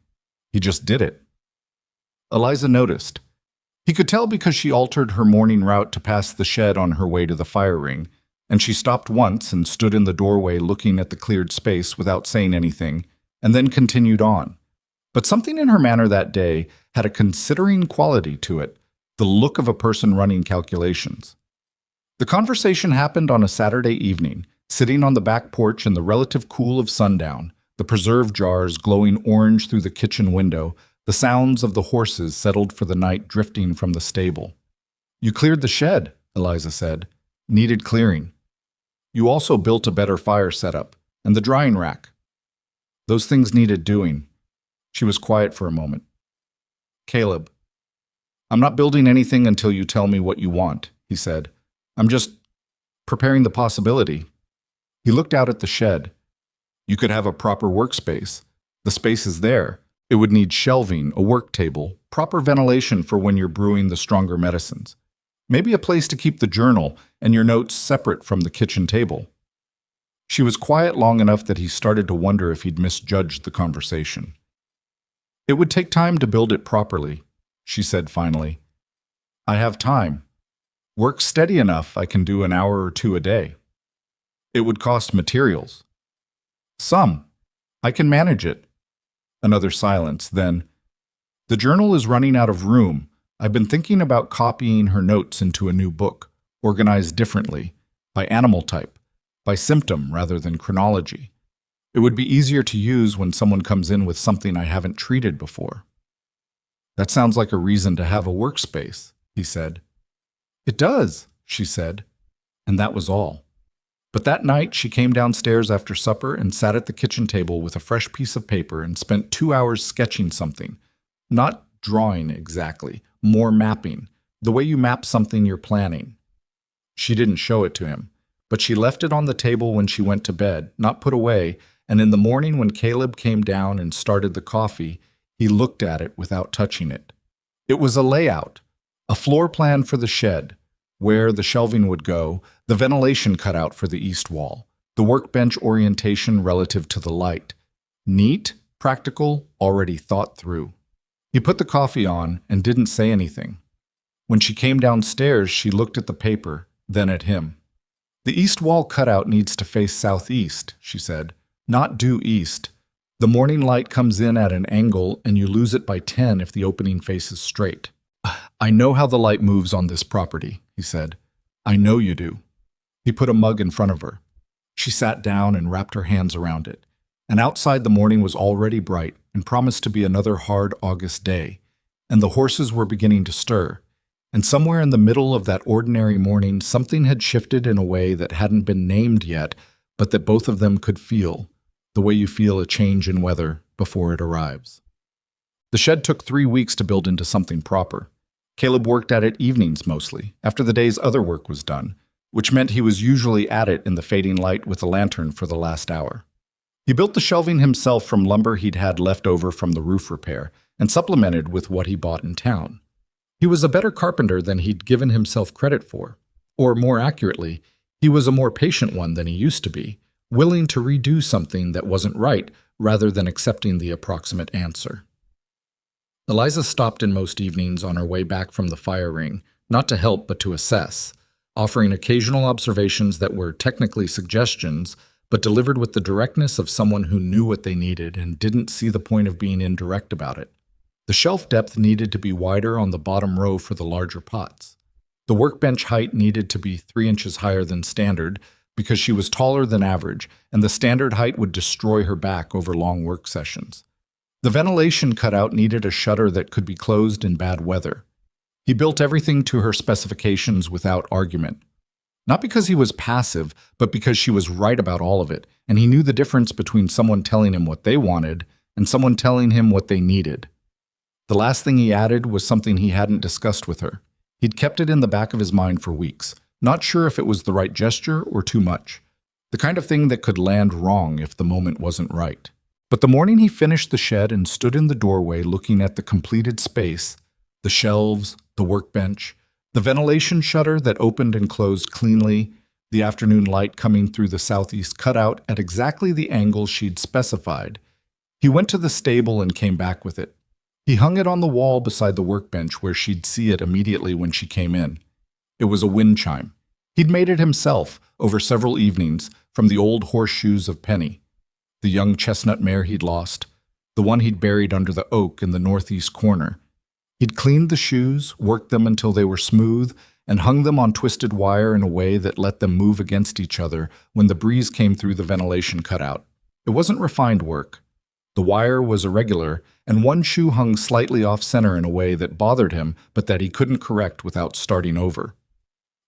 He just did it. Eliza noticed. He could tell because she altered her morning route to pass the shed on her way to the fire ring, and she stopped once and stood in the doorway looking at the cleared space without saying anything, and then continued on. But something in her manner that day had a considering quality to it, the look of a person running calculations. The conversation happened on a Saturday evening, sitting on the back porch in the relative cool of sundown, the preserve jars glowing orange through the kitchen window, the sounds of the horses settled for the night drifting from the stable. "You cleared the shed," Eliza said. "Needed clearing. You also built a better fire setup, and the drying rack. Those things needed doing." She was quiet for a moment. "Caleb, I'm not building anything until you tell me what you want," he said. "I'm just preparing the possibility." He looked out at the shed. "You could have a proper workspace. The space is there. It would need shelving, a work table, proper ventilation for when you're brewing the stronger medicines. Maybe a place to keep the journal and your notes separate from the kitchen table." She was quiet long enough that he started to wonder if he'd misjudged the conversation. "It would take time to build it properly," she said finally. "I have time. Work steady enough I can do an hour or 2 a day. It would cost materials." "Some. I can manage it." Another silence, then, "The journal is running out of room. I've been thinking about copying her notes into a new book, organized differently, by animal type, by symptom rather than chronology. It would be easier to use when someone comes in with something I haven't treated before." "That sounds like a reason to have a workspace," he said. "It does," she said, and that was all. But that night she came downstairs after supper and sat at the kitchen table with a fresh piece of paper and spent 2 hours sketching something. Not drawing exactly, more mapping, the way you map something you're planning. She didn't show it to him, but she left it on the table when she went to bed, not put away, and in the morning when Caleb came down and started the coffee, he looked at it without touching it. It was a layout, a floor plan for the shed, where the shelving would go, the ventilation cutout for the east wall, the workbench orientation relative to the light. Neat, practical, already thought through. He put the coffee on and didn't say anything. When she came downstairs, she looked at the paper, then at him. "The east wall cutout needs to face southeast," she said, "not due east. The morning light comes in at an angle and you lose it by 10 if the opening faces straight." "I know how the light moves on this property," he said. "I know you do." He put a mug in front of her. She sat down and wrapped her hands around it. And outside the morning was already bright and promised to be another hard August day. And the horses were beginning to stir. And somewhere in the middle of that ordinary morning, something had shifted in a way that hadn't been named yet, but that both of them could feel, the way you feel a change in weather before it arrives. The shed took 3 weeks to build into something proper. Caleb worked at it evenings mostly, after the day's other work was done, which meant he was usually at it in the fading light with a lantern for the last hour. He built the shelving himself from lumber he'd had left over from the roof repair, and supplemented with what he bought in town. He was a better carpenter than he'd given himself credit for, or more accurately, He was a more patient one than he used to be, willing to redo something that wasn't right rather than accepting the approximate answer. Eliza stopped in most evenings on her way back from the fire ring, not to help but to assess, offering occasional observations that were technically suggestions, but delivered with the directness of someone who knew what they needed and didn't see the point of being indirect about it. The shelf depth needed to be wider on the bottom row for the larger pots. The workbench height needed to be 3 inches higher than standard because she was taller than average, and the standard height would destroy her back over long work sessions. The ventilation cutout needed a shutter that could be closed in bad weather. He built everything to her specifications without argument. Not because he was passive, but because she was right about all of it, and he knew the difference between someone telling him what they wanted and someone telling him what they needed. The last thing he added was something he hadn't discussed with her. He'd kept it in the back of his mind for weeks, not sure if it was the right gesture or too much. The kind of thing that could land wrong if the moment wasn't right. But the morning he finished the shed and stood in the doorway looking at the completed space, the shelves, the workbench, the ventilation shutter that opened and closed cleanly, the afternoon light coming through the southeast cutout at exactly the angle she'd specified, he went to the stable and came back with it. He hung it on the wall beside the workbench where she'd see it immediately when she came in. It was a wind chime. He'd made it himself over several evenings from the old horseshoes of Penny, the young chestnut mare he'd lost, the one he'd buried under the oak in the northeast corner. He'd cleaned the shoes, worked them until they were smooth, and hung them on twisted wire in a way that let them move against each other when the breeze came through the ventilation cutout. It wasn't refined work. The wire was irregular, and one shoe hung slightly off-center in a way that bothered him but that he couldn't correct without starting over.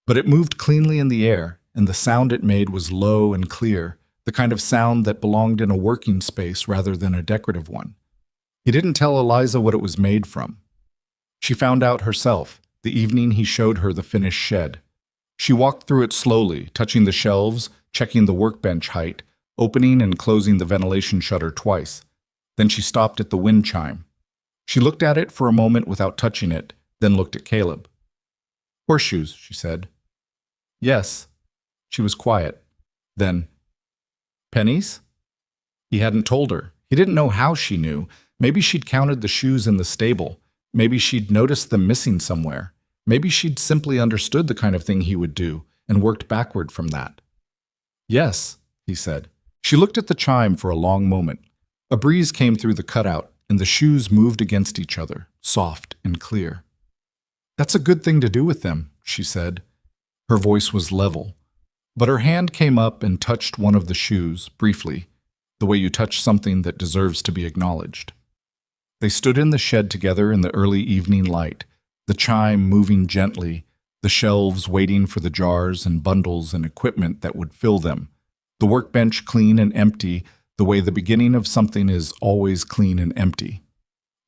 But it moved cleanly in the air, and the sound it made was low and clear, the kind of sound that belonged in a working space rather than a decorative one. He didn't tell Eliza what it was made from. She found out herself the evening he showed her the finished shed. She walked through it slowly, touching the shelves, checking the workbench height, opening and closing the ventilation shutter twice. Then she stopped at the wind chime. She looked at it for a moment without touching it, then looked at Caleb. "Horseshoes," she said. "Yes." She was quiet. Then, "Pennies?" He hadn't told her. He didn't know how she knew. Maybe she'd counted the shoes in the stable. Maybe she'd noticed them missing somewhere. Maybe she'd simply understood the kind of thing he would do and worked backward from that. "Yes," he said. She looked at the chime for a long moment. A breeze came through the cutout, and the shoes moved against each other, soft and clear. "That's a good thing to do with them," she said. Her voice was level, but her hand came up and touched one of the shoes, briefly, the way you touch something that deserves to be acknowledged. They stood in the shed together in the early evening light, the chime moving gently, the shelves waiting for the jars and bundles and equipment that would fill them, the workbench clean and empty, the way the beginning of something is always clean and empty.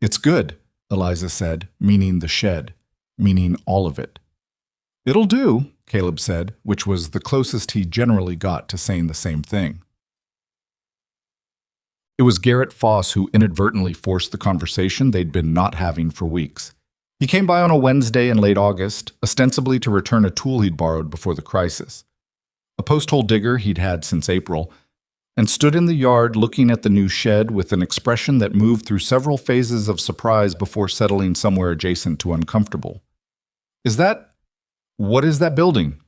"It's good," Eliza said, meaning the shed, meaning all of it. "It'll do," Caleb said, which was the closest he generally got to saying the same thing. It was Garrett Foss who inadvertently forced the conversation they'd been not having for weeks. He came by on a Wednesday in late August, ostensibly to return a tool he'd borrowed before the crisis. A post-hole digger he'd had since April, and stood in the yard looking at the new shed with an expression that moved through several phases of surprise before settling somewhere adjacent to uncomfortable. What is that building?"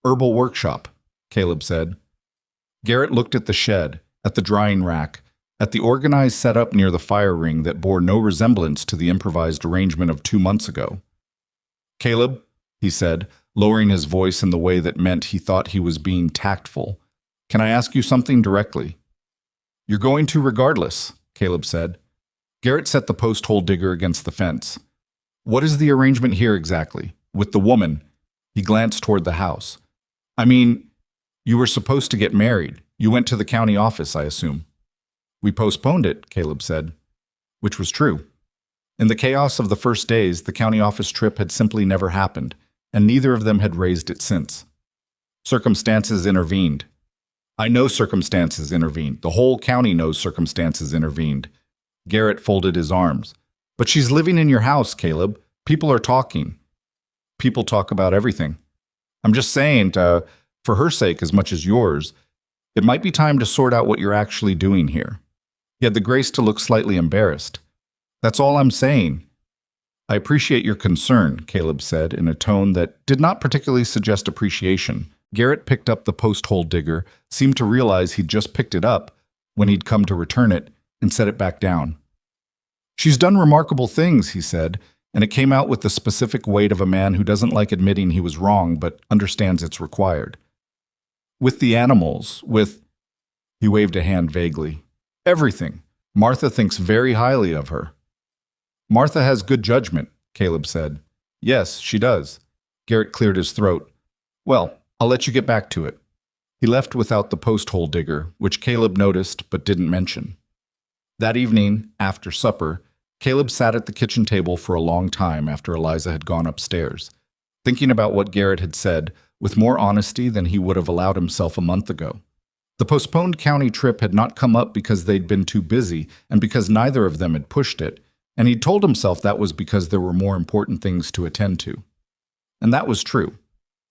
"Herbal workshop," Caleb said. Garrett looked at the shed, at the drying rack, at the organized setup near the fire ring that bore no resemblance to the improvised arrangement of 2 months ago. "Caleb," he said, lowering his voice in the way that meant he thought he was being tactful, "can I ask you something directly?" "You're going to regardless," Caleb said. Garrett set the post-hole digger against the fence. "What is the arrangement here exactly? With the woman?" He glanced toward the house. "I mean, you were supposed to get married. You went to the county office, I assume." "We postponed it," Caleb said, which was true. In the chaos of the first days, the county office trip had simply never happened, and neither of them had raised it since. Circumstances intervened. "I know circumstances intervened. The whole county knows circumstances intervened." Garrett folded his arms. "But she's living in your house, Caleb. People are talking." "People talk about everything." "I'm just saying, For her sake as much as yours, it might be time to sort out what you're actually doing here." He had the grace to look slightly embarrassed. "That's all I'm saying." "I appreciate your concern," Caleb said in a tone that did not particularly suggest appreciation. Garrett picked up the post-hole digger, seemed to realize he'd just picked it up when he'd come to return it, and set it back down. "She's done remarkable things," he said, and it came out with the specific weight of a man who doesn't like admitting he was wrong but understands it's required. "With the animals, with—" He waved a hand vaguely. "Everything. Martha thinks very highly of her." "Martha has good judgment," Caleb said. "Yes, she does." Garrett cleared his throat. "Well, I'll let you get back to it." He left without the post-hole digger, which Caleb noticed but didn't mention. That evening, after supper, Caleb sat at the kitchen table for a long time after Eliza had gone upstairs, thinking about what Garrett had said with more honesty than he would have allowed himself a month ago. The postponed county trip had not come up because they'd been too busy and because neither of them had pushed it, and he'd told himself that was because there were more important things to attend to. And that was true.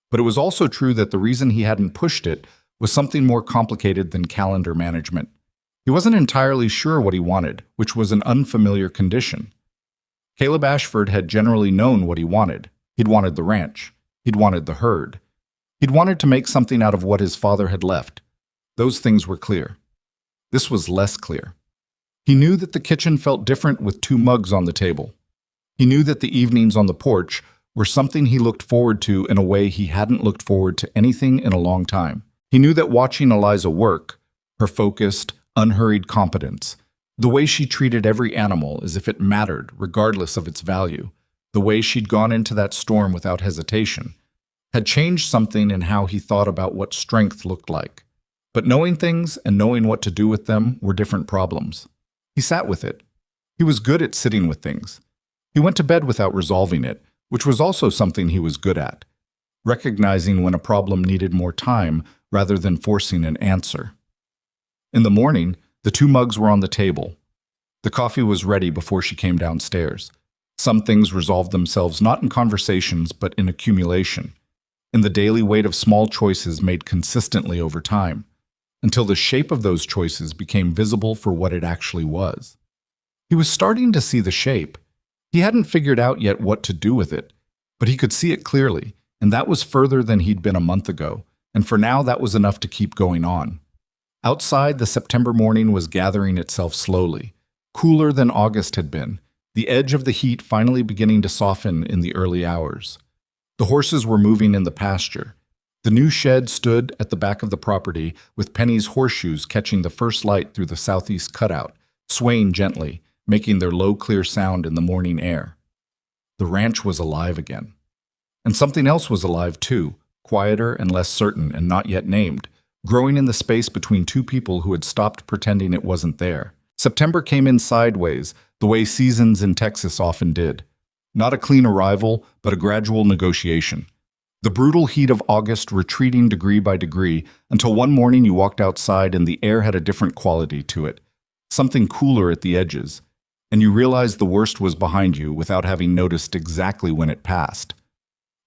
But it was also true that the reason he hadn't pushed it was something more complicated than calendar management. He wasn't entirely sure what he wanted, which was an unfamiliar condition. Caleb Ashford had generally known what he wanted. He'd wanted the ranch. He'd wanted the herd. He'd wanted to make something out of what his father had left. Those things were clear. This was less clear. He knew that the kitchen felt different with 2 mugs on the table. He knew that the evenings on the porch were something he looked forward to in a way he hadn't looked forward to anything in a long time. He knew that watching Eliza work, her focused, unhurried competence, the way she treated every animal as if it mattered regardless of its value, the way she'd gone into that storm without hesitation, had changed something in how he thought about what strength looked like. But knowing things and knowing what to do with them were different problems. He sat with it. He was good at sitting with things. He went to bed without resolving it, which was also something he was good at, recognizing when a problem needed more time rather than forcing an answer. In the morning, the 2 mugs were on the table. The coffee was ready before she came downstairs. Some things resolved themselves not in conversations but in accumulation, in the daily weight of small choices made consistently over time, until the shape of those choices became visible for what it actually was. He was starting to see the shape. He hadn't figured out yet what to do with it, but he could see it clearly, and that was further than he'd been a month ago, and for now that was enough to keep going on. Outside, the September morning was gathering itself slowly, cooler than August had been, the edge of the heat finally beginning to soften in the early hours. The horses were moving in the pasture. The new shed stood at the back of the property, with Penny's horseshoes catching the first light through the southeast cutout, swaying gently, making their low, clear sound in the morning air. The ranch was alive again. And something else was alive too, quieter and less certain and not yet named, growing in the space between 2 people who had stopped pretending it wasn't there. September came in sideways, the way seasons in Texas often did. Not a clean arrival, but a gradual negotiation. The brutal heat of August retreating degree by degree, until one morning you walked outside and the air had a different quality to it, something cooler at the edges, and you realized the worst was behind you without having noticed exactly when it passed.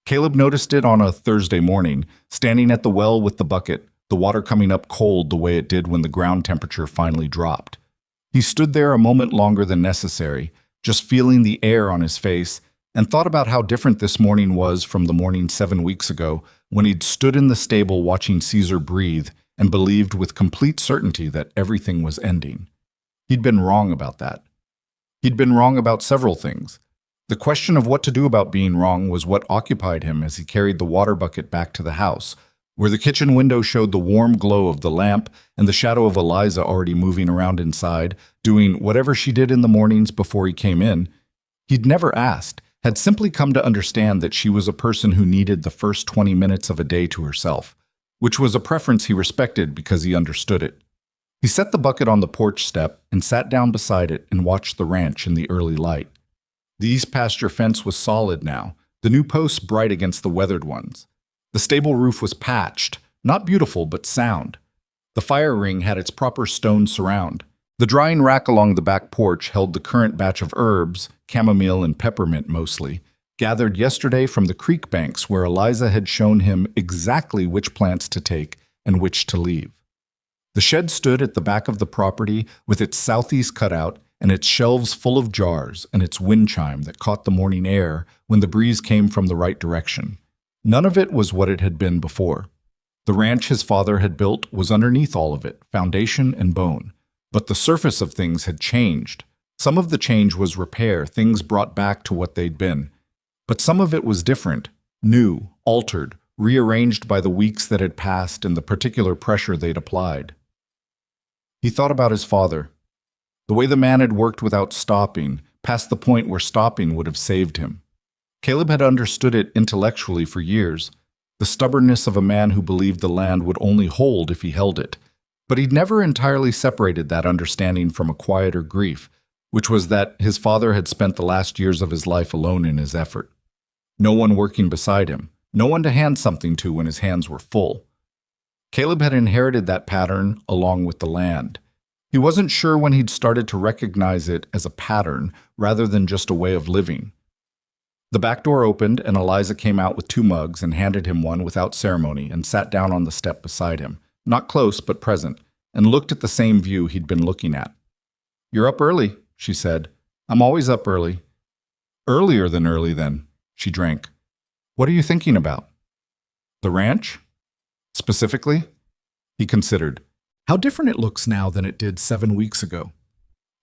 Caleb noticed it on a Thursday morning, standing at the well with the bucket, the water coming up cold the way it did when the ground temperature finally dropped. He stood there a moment longer than necessary, just feeling the air on his face, and thought about how different this morning was from the morning 7 weeks ago when he'd stood in the stable watching Caesar breathe and believed with complete certainty that everything was ending. He'd been wrong about that. He'd been wrong about several things. The question of what to do about being wrong was what occupied him as he carried the water bucket back to the house, where the kitchen window showed the warm glow of the lamp and the shadow of Eliza already moving around inside, doing whatever she did in the mornings before he came in. He'd never asked, had simply come to understand that she was a person who needed the first 20 minutes of a day to herself, which was a preference he respected because he understood it. He set the bucket on the porch step and sat down beside it and watched the ranch in the early light. The east pasture fence was solid now, the new posts bright against the weathered ones. The stable roof was patched, not beautiful but sound. The fire ring had its proper stone surround. The drying rack along the back porch held the current batch of herbs, chamomile and peppermint mostly, gathered yesterday from the creek banks where Eliza had shown him exactly which plants to take and which to leave. The shed stood at the back of the property with its southeast cutout and its shelves full of jars and its wind chime that caught the morning air when the breeze came from the right direction. None of it was what it had been before. The ranch his father had built was underneath all of it, foundation and bone. But the surface of things had changed. Some of the change was repair, things brought back to what they'd been. But some of it was different, new, altered, rearranged by the weeks that had passed and the particular pressure they'd applied. He thought about his father. The way the man had worked without stopping, past the point where stopping would have saved him. Caleb had understood it intellectually for years, the stubbornness of a man who believed the land would only hold if he held it. But he'd never entirely separated that understanding from a quieter grief, which was that his father had spent the last years of his life alone in his effort. No one working beside him, no one to hand something to when his hands were full. Caleb had inherited that pattern along with the land. He wasn't sure when he'd started to recognize it as a pattern rather than just a way of living. The back door opened and Eliza came out with 2 mugs and handed him one without ceremony and sat down on the step beside him, not close but present, and looked at the same view he'd been looking at. "You're up early," she said. "I'm always up early." "Earlier than early, then." She drank. "What are you thinking about?" "The ranch?" "Specifically?" He considered. "How different it looks now than it did 7 weeks ago."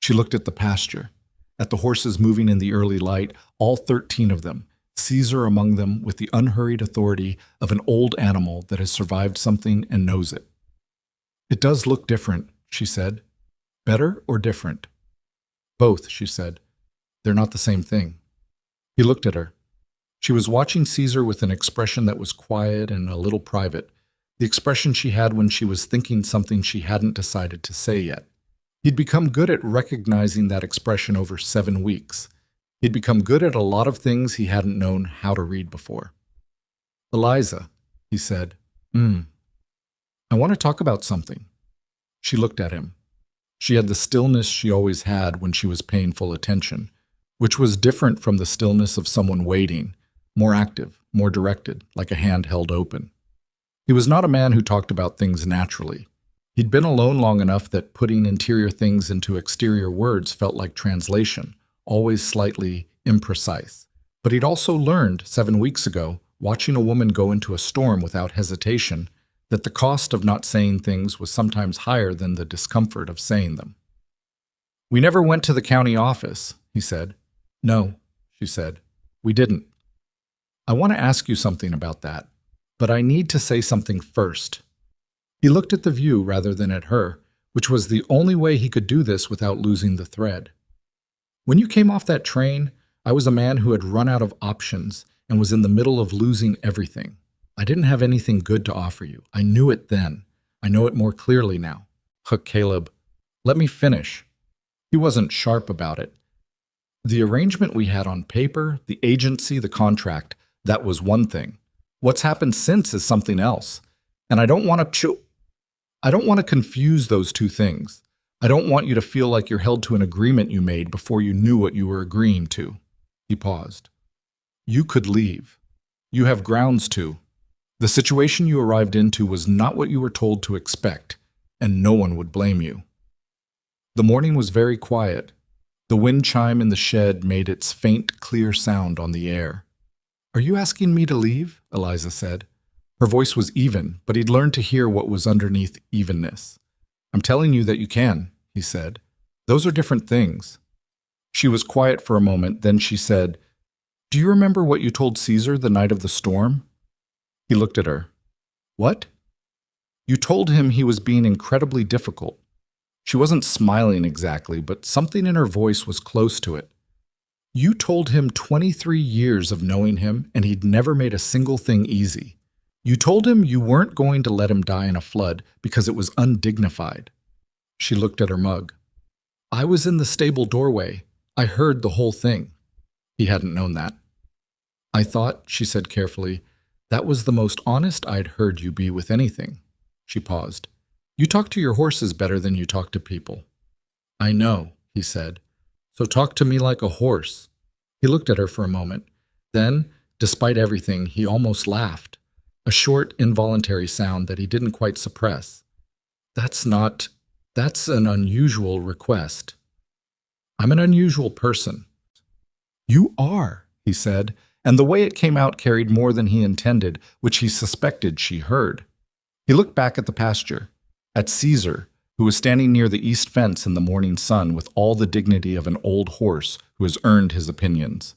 She looked at the pasture, at the horses moving in the early light, all 13 of them, Caesar among them with the unhurried authority of an old animal that has survived something and knows it. "It does look different," she said. "Better or different?" "Both," she said. "They're not the same thing." He looked at her. She was watching Caesar with an expression that was quiet and a little private, the expression she had when she was thinking something she hadn't decided to say yet. He'd become good at recognizing that expression over 7 weeks. He'd become good at a lot of things he hadn't known how to read before. "Eliza," he said, I want to talk about something." She looked at him. She had the stillness she always had when she was paying full attention, which was different from the stillness of someone waiting, more active, more directed, like a hand held open. He was not a man who talked about things naturally. He'd been alone long enough that putting interior things into exterior words felt like translation, always slightly imprecise. But he'd also learned 7 weeks ago, watching a woman go into a storm without hesitation, that the cost of not saying things was sometimes higher than the discomfort of saying them. "We never went to the county office," he said. "No," she said. "We didn't." "I want to ask you something about that, but I need to say something first." He looked at the view rather than at her, which was the only way he could do this without losing the thread. "When you came off that train, I was a man who had run out of options and was in the middle of losing everything. I didn't have anything good to offer you. I knew it then. I know it more clearly now." Caleb, let me finish." He wasn't sharp about it. "The arrangement we had on paper, the agency, the contract, that was one thing. What's happened since is something else. And I don't want to confuse those two things. I don't want you to feel like you're held to an agreement you made before you knew what you were agreeing to." He paused. "You could leave. You have grounds to. The situation you arrived into was not what you were told to expect, and no one would blame you." The morning was very quiet. The wind chime in the shed made its faint, clear sound on the air. "Are you asking me to leave?" Eliza said. Her voice was even, but he'd learned to hear what was underneath evenness. "I'm telling you that you can," he said. "Those are different things." She was quiet for a moment, then she said, "Do you remember what you told Caesar the night of the storm?" He looked at her. "What?" "You told him he was being incredibly difficult." She wasn't smiling exactly, but something in her voice was close to it. "You told him 23 years of knowing him, and he'd never made a single thing easy. You told him you weren't going to let him die in a flood because it was undignified." She looked at her mug. "I was in the stable doorway. I heard the whole thing." He hadn't known that. "I thought," she said carefully, "that was the most honest I'd heard you be with anything." She paused. "You talk to your horses better than you talk to people." "I know," he said. "So talk to me like a horse." He looked at her for a moment. Then, despite everything, he almost laughed, a short, involuntary sound that he didn't quite suppress. That's an unusual request. I'm an unusual person. You are, he said, and the way it came out carried more than he intended, which he suspected she heard. He looked back at the pasture, at Caesar, who was standing near the east fence in the morning sun with all the dignity of an old horse who has earned his opinions.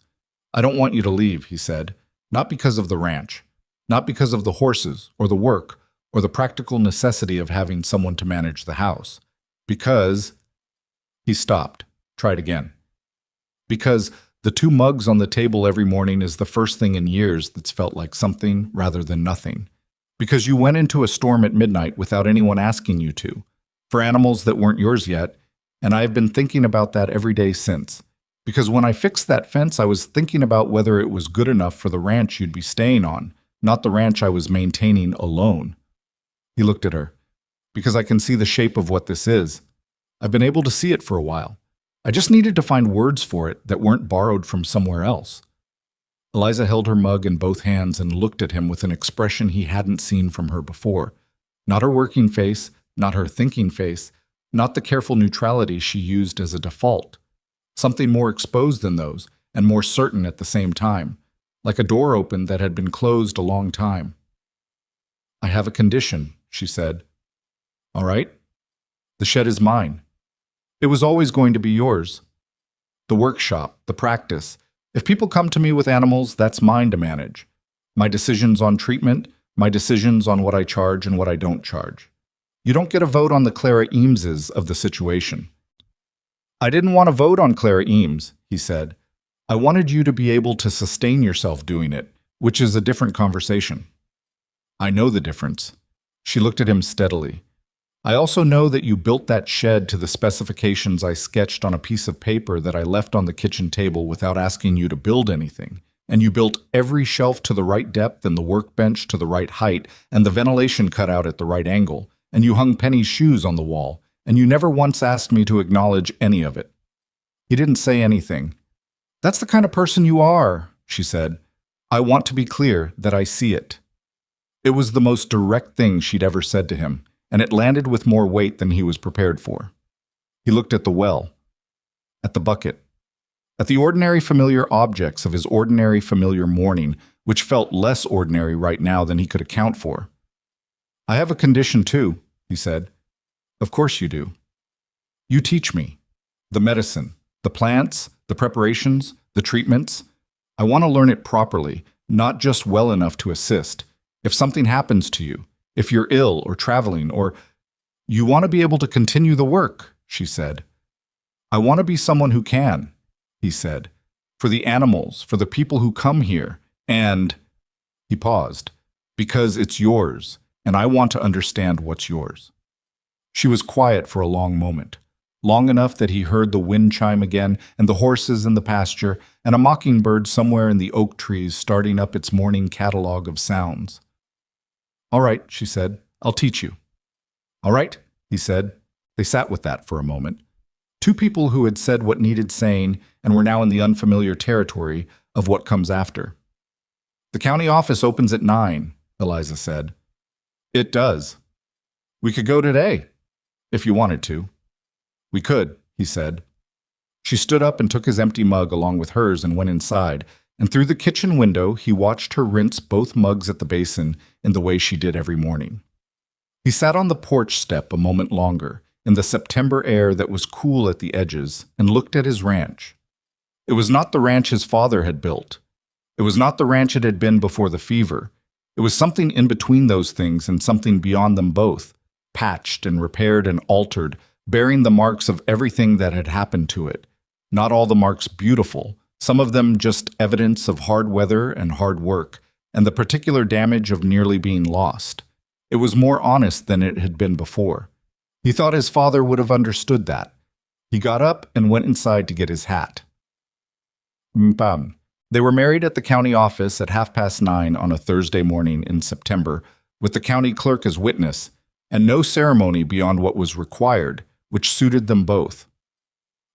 I don't want you to leave, he said, not because of the ranch, not because of the horses or the work or the practical necessity of having someone to manage the house, because— He stopped, tried again. Because the 2 mugs on the table every morning is the first thing in years that's felt like something rather than nothing. Because you went into a storm at midnight without anyone asking you to, for animals that weren't yours yet, and I have been thinking about that every day since. Because when I fixed that fence, I was thinking about whether it was good enough for the ranch you'd be staying on, not the ranch I was maintaining alone. He looked at her. Because I can see the shape of what this is. I've been able to see it for a while. I just needed to find words for it that weren't borrowed from somewhere else. Eliza held her mug in both hands and looked at him with an expression he hadn't seen from her before. Not her working face, not her thinking face, not the careful neutrality she used as a default. Something more exposed than those, and more certain at the same time, like a door open that had been closed a long time. I have a condition, she said. All right. The shed is mine. It was always going to be yours. The workshop, the practice. If people come to me with animals, that's mine to manage. My decisions on treatment, my decisions on what I charge and what I don't charge. You don't get a vote on the Clara Eameses of the situation. I didn't want to vote on Clara Eames, he said. I wanted you to be able to sustain yourself doing it, which is a different conversation. I know the difference. She looked at him steadily. I also know that you built that shed to the specifications I sketched on a piece of paper that I left on the kitchen table without asking you to build anything. And you built every shelf to the right depth and the workbench to the right height and the ventilation cutout at the right angle. And you hung Penny's shoes on the wall. And you never once asked me to acknowledge any of it. He didn't say anything. That's the kind of person you are, she said. I want to be clear that I see it. It was the most direct thing she'd ever said to him, and it landed with more weight than he was prepared for. He looked at the well, at the bucket, at the ordinary familiar objects of his ordinary familiar morning, which felt less ordinary right now than he could account for. I have a condition too, he said. Of course you do. You teach me. The medicine, the plants, the preparations, the treatments. I want to learn it properly, not just well enough to assist. If something happens to you, if you're ill or traveling, or you want to be able to continue the work, she said. I want to be someone who can, he said, for the animals, for the people who come here, and— He paused, because it's yours, and I want to understand what's yours. She was quiet for a long moment, long enough that he heard the wind chime again and the horses in the pasture and a mockingbird somewhere in the oak trees starting up its morning catalog of sounds. All right, she said, I'll teach you. All right, he said. They sat with that for a moment. 2 people who had said what needed saying and were now in the unfamiliar territory of what comes after. The county office opens at 9, Eliza said. It does. We could go today, if you wanted to. We could, he said. She stood up and took his empty mug along with hers and went inside, and through the kitchen window he watched her rinse both mugs at the basin in the way she did every morning. He sat on the porch step a moment longer, in the September air that was cool at the edges, and looked at his ranch. It was not the ranch his father had built. It was not the ranch it had been before the fever. It was something in between those things and something beyond them both, patched and repaired and altered, bearing the marks of everything that had happened to it. Not all the marks beautiful, some of them just evidence of hard weather and hard work, and the particular damage of nearly being lost. It was more honest than it had been before. He thought his father would have understood that. He got up and went inside to get his hat. Mpam. They were married at the county office at 9:30 on a Thursday morning in September, with the county clerk as witness, and no ceremony beyond what was required, which suited them both.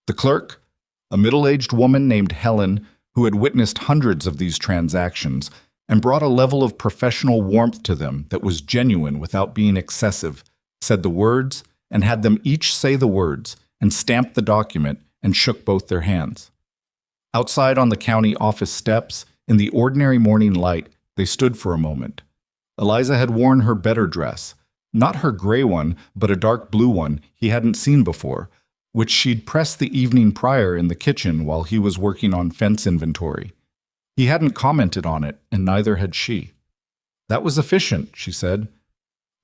The clerk, a middle-aged woman named Helen, who had witnessed hundreds of these transactions and brought a level of professional warmth to them that was genuine without being excessive, said the words and had them each say the words and stamped the document and shook both their hands. Outside on the county office steps, in the ordinary morning light, they stood for a moment. Eliza had worn her better dress, not her gray one, but a dark blue one he hadn't seen before, which she'd pressed the evening prior in the kitchen while he was working on fence inventory. He hadn't commented on it, and neither had she. "That was efficient," she said.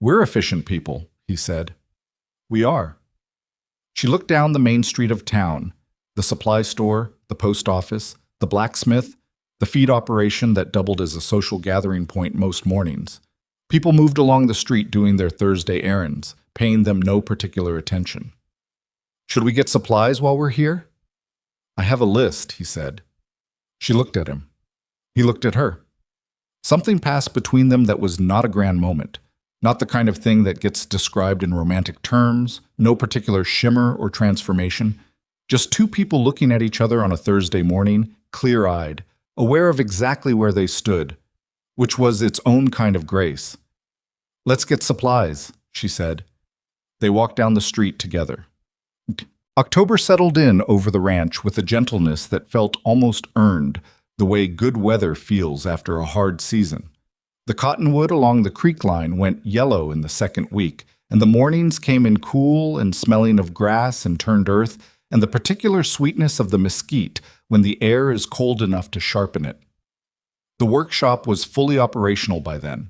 "We're efficient people," he said. "We are." She looked down the main street of town, the supply store, the post office, the blacksmith, the feed operation that doubled as a social gathering point most mornings. People moved along the street doing their Thursday errands, paying them no particular attention. "Should we get supplies while we're here?" "I have a list," he said. She looked at him. He looked at her. Something passed between them that was not a grand moment, not the kind of thing that gets described in romantic terms, no particular shimmer or transformation, just two people looking at each other on a Thursday morning, clear-eyed, aware of exactly where they stood, which was its own kind of grace. "Let's get supplies," she said. They walked down the street together. October settled in over the ranch with a gentleness that felt almost earned, the way good weather feels after a hard season. The cottonwood along the creek line went yellow in the second week, and the mornings came in cool and smelling of grass and turned earth, and the particular sweetness of the mesquite when the air is cold enough to sharpen it. The workshop was fully operational by then.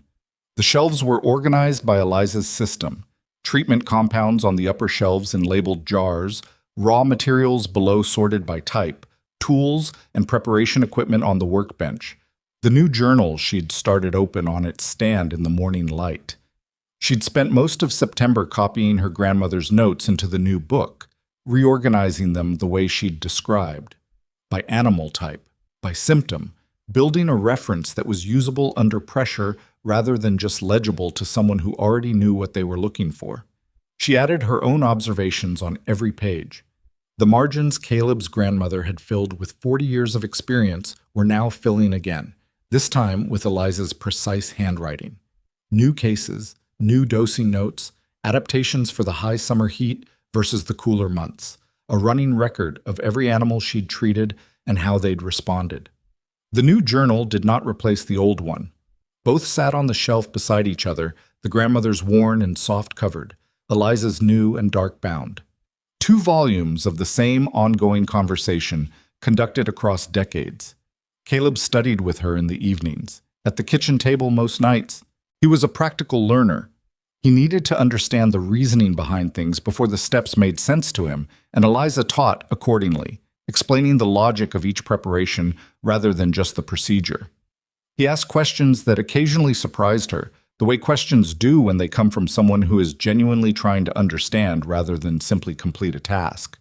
The shelves were organized by Eliza's system, treatment compounds on the upper shelves in labeled jars, raw materials below sorted by type, tools and preparation equipment on the workbench. The new journal she'd started open on its stand in the morning light. She'd spent most of September copying her grandmother's notes into the new book, reorganizing them the way she'd described, by animal type, by symptom, building a reference that was usable under pressure rather than just legible to someone who already knew what they were looking for. She added her own observations on every page. The margins Caleb's grandmother had filled with 40 years of experience were now filling again, this time with Eliza's precise handwriting. New cases, new dosing notes, adaptations for the high summer heat versus the cooler months, a running record of every animal she'd treated and how they'd responded. The new journal did not replace the old one. Both sat on the shelf beside each other, the grandmother's worn and soft-covered, Eliza's new and dark-bound. 2 volumes of the same ongoing conversation conducted across decades. Caleb studied with her in the evenings, at the kitchen table most nights. He was a practical learner. He needed to understand the reasoning behind things before the steps made sense to him, and Eliza taught accordingly, explaining the logic of each preparation rather than just the procedure. He asked questions that occasionally surprised her, the way questions do when they come from someone who is genuinely trying to understand rather than simply complete a task.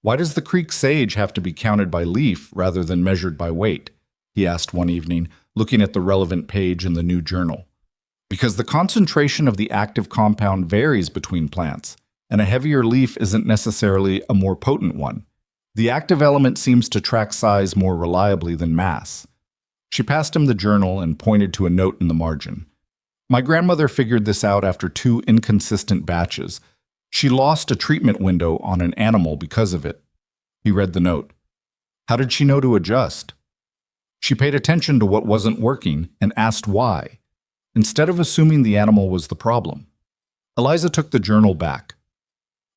"Why does the creek sage have to be counted by leaf rather than measured by weight?" he asked one evening, looking at the relevant page in the new journal. "Because the concentration of the active compound varies between plants, and a heavier leaf isn't necessarily a more potent one. The active element seems to track size more reliably than mass." She passed him the journal and pointed to a note in the margin. "My grandmother figured this out after 2 inconsistent batches. She lost a treatment window on an animal because of it." He read the note. "How did she know to adjust?" "She paid attention to what wasn't working and asked why, instead of assuming the animal was the problem." Eliza took the journal back.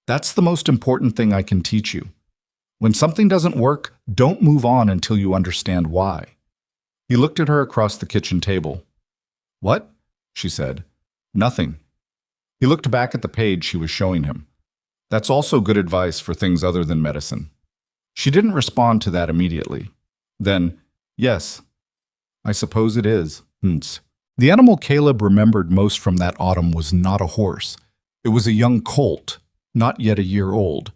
"That's the most important thing I can teach you. When something doesn't work, don't move on until you understand why." He looked at her across the kitchen table. "What?" she said. "Nothing." He looked back at the page she was showing him. "That's also good advice for things other than medicine." She didn't respond to that immediately. Then, "Yes, I suppose it is." The animal Caleb remembered most from that autumn was not a horse. It was a young colt, not yet a year old,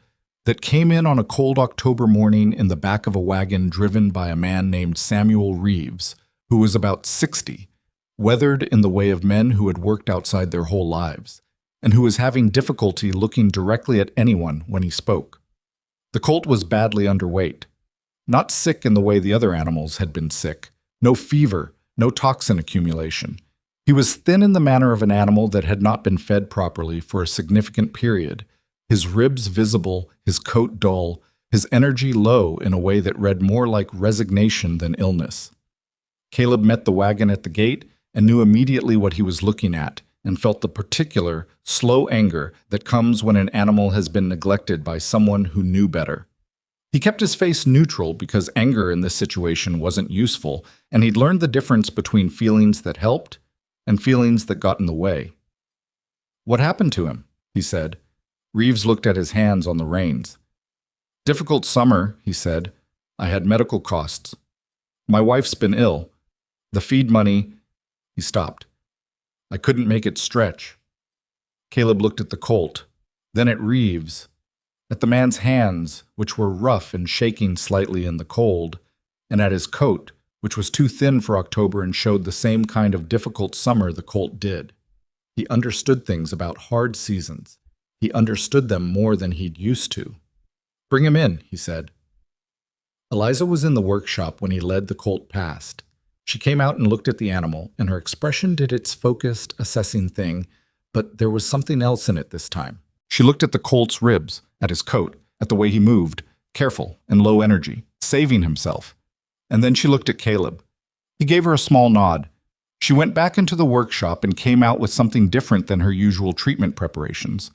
that came in on a cold October morning in the back of a wagon driven by a man named Samuel Reeves, who was about 60, weathered in the way of men who had worked outside their whole lives, and who was having difficulty looking directly at anyone when he spoke. The colt was badly underweight. Not sick in the way the other animals had been sick. No fever, no toxin accumulation. He was thin in the manner of an animal that had not been fed properly for a significant period, his ribs visible, his coat dull, his energy low in a way that read more like resignation than illness. Caleb met the wagon at the gate and knew immediately what he was looking at, and felt the particular, slow anger that comes when an animal has been neglected by someone who knew better. He kept his face neutral because anger in this situation wasn't useful, and he'd learned the difference between feelings that helped and feelings that got in the way. "What happened to him?" he said. Reeves looked at his hands on the reins. "Difficult summer," he said. "I had medical costs. My wife's been ill. The feed money—" He stopped. "I couldn't make it stretch." Caleb looked at the colt, then at Reeves, at the man's hands, which were rough and shaking slightly in the cold, and at his coat, which was too thin for October and showed the same kind of difficult summer the colt did. He understood things about hard seasons. He understood them more than he'd used to. "Bring him in," he said. Eliza was in the workshop when he led the colt past. She came out and looked at the animal, and her expression did its focused, assessing thing, but there was something else in it this time. She looked at the colt's ribs, at his coat, at the way he moved, careful and low energy, saving himself. And then she looked at Caleb. He gave her a small nod. She went back into the workshop and came out with something different than her usual treatment preparations.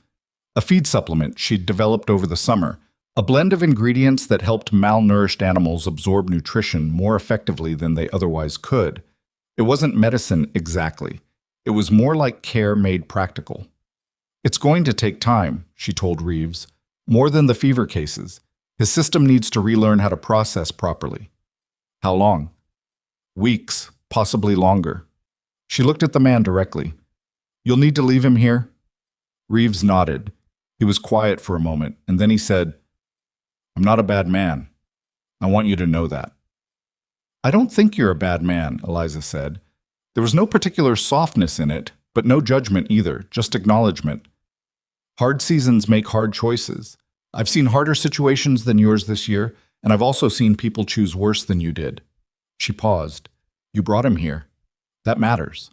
A feed supplement she'd developed over the summer, a blend of ingredients that helped malnourished animals absorb nutrition more effectively than they otherwise could. It wasn't medicine exactly. It was more like care made practical. "It's going to take time," she told Reeves. "More than the fever cases. His system needs to relearn how to process properly." "How long?" "Weeks, possibly longer." She looked at the man directly. "You'll need to leave him here?" Reeves nodded. He was quiet for a moment, and then he said, "I'm not a bad man. I want you to know that." "I don't think you're a bad man," Eliza said. There was no particular softness in it, but no judgment either, just acknowledgement. "Hard seasons make hard choices. I've seen harder situations than yours this year, and I've also seen people choose worse than you did." She paused. "You brought him here. That matters."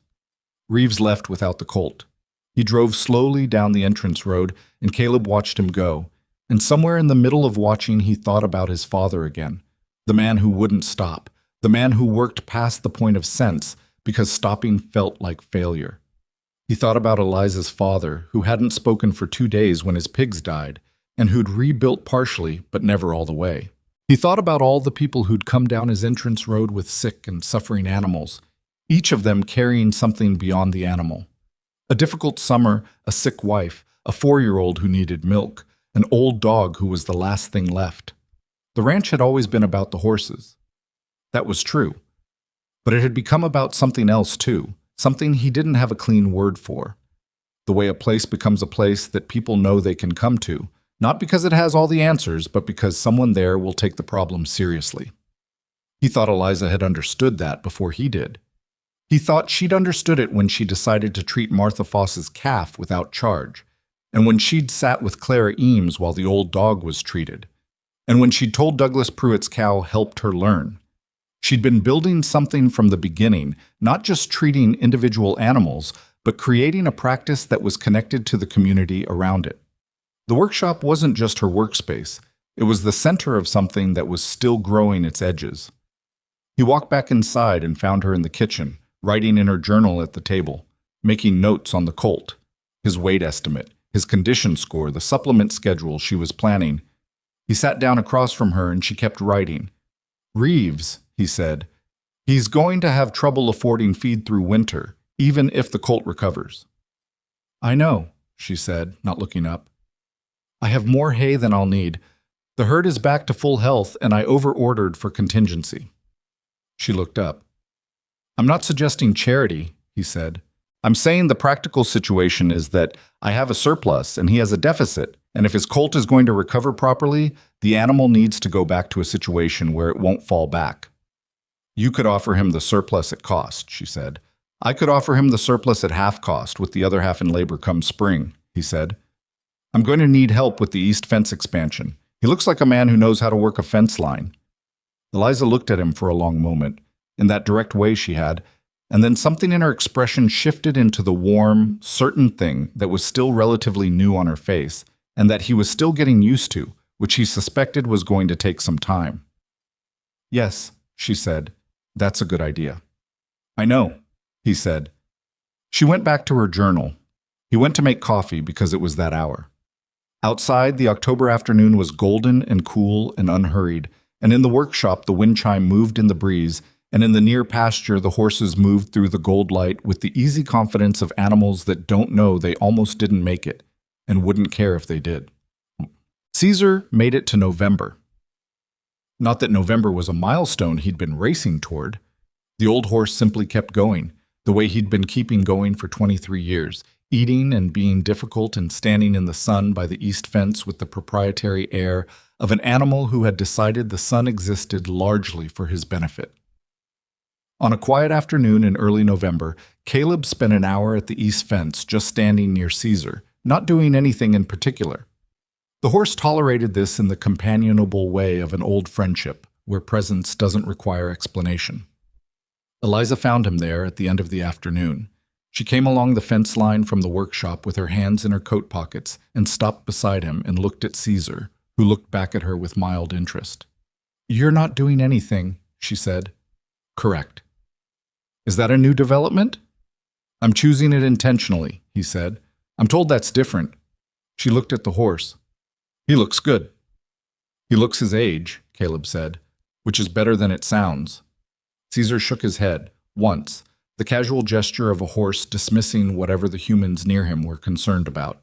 Reeves left without the colt. He drove slowly down the entrance road, and Caleb watched him go. And somewhere in the middle of watching, he thought about his father again. The man who wouldn't stop. The man who worked past the point of sense because stopping felt like failure. He thought about Eliza's father, who hadn't spoken for 2 days when his pigs died, and who'd rebuilt partially, but never all the way. He thought about all the people who'd come down his entrance road with sick and suffering animals, each of them carrying something beyond the animal. A difficult summer, a sick wife, a 4-year-old who needed milk, an old dog who was the last thing left. The ranch had always been about the horses. That was true. But it had become about something else too, something he didn't have a clean word for. The way a place becomes a place that people know they can come to, not because it has all the answers, but because someone there will take the problem seriously. He thought Eliza had understood that before he did. He thought she'd understood it when she decided to treat Martha Foss's calf without charge, and when she'd sat with Clara Eames while the old dog was treated, and when she'd told Douglas Pruitt's cow helped her learn. She'd been building something from the beginning, not just treating individual animals, but creating a practice that was connected to the community around it. The workshop wasn't just her workspace. It was the center of something that was still growing its edges. He walked back inside and found her in the kitchen, writing in her journal at the table, making notes on the colt, his weight estimate, his condition score, the supplement schedule she was planning. He sat down across from her and she kept writing. "Reeves," he said, "he's going to have trouble affording feed through winter, even if the colt recovers." "I know," she said, not looking up. "I have more hay than I'll need. The herd is back to full health, and I over-ordered for contingency." She looked up. "I'm not suggesting charity," he said. "I'm saying the practical situation is that I have a surplus and he has a deficit, and if his colt is going to recover properly, the animal needs to go back to a situation where it won't fall back." "You could offer him the surplus at cost," she said. "I could offer him the surplus at half cost, with the other half in labor come spring," he said. "I'm going to need help with the east fence expansion. He looks like a man who knows how to work a fence line." Eliza looked at him for a long moment, in that direct way she had, and then something in her expression shifted into the warm, certain thing that was still relatively new on her face, and that he was still getting used to, which he suspected was going to take some time. "Yes," she said, "that's a good idea." "I know," he said. She went back to her journal. He went to make coffee because it was that hour. Outside, the October afternoon was golden and cool and unhurried, and in the workshop the wind chime moved in the breeze, and in the near pasture the horses moved through the gold light with the easy confidence of animals that don't know they almost didn't make it, and wouldn't care if they did. Caesar made it to November. Not that November was a milestone he'd been racing toward. The old horse simply kept going, the way he'd been keeping going for 23 years, eating and being difficult and standing in the sun by the east fence with the proprietary air of an animal who had decided the sun existed largely for his benefit. On a quiet afternoon in early November, Caleb spent an hour at the east fence just standing near Caesar, not doing anything in particular. The horse tolerated this in the companionable way of an old friendship, where presence doesn't require explanation. Eliza found him there at the end of the afternoon. She came along the fence line from the workshop with her hands in her coat pockets and stopped beside him and looked at Caesar, who looked back at her with mild interest. "You're not doing anything," she said. "Correct." "Is that a new development?" "I'm choosing it intentionally," he said. "I'm told that's different." She looked at the horse. "He looks good." "He looks his age," Caleb said, "which is better than it sounds." Caesar shook his head, once, the casual gesture of a horse dismissing whatever the humans near him were concerned about.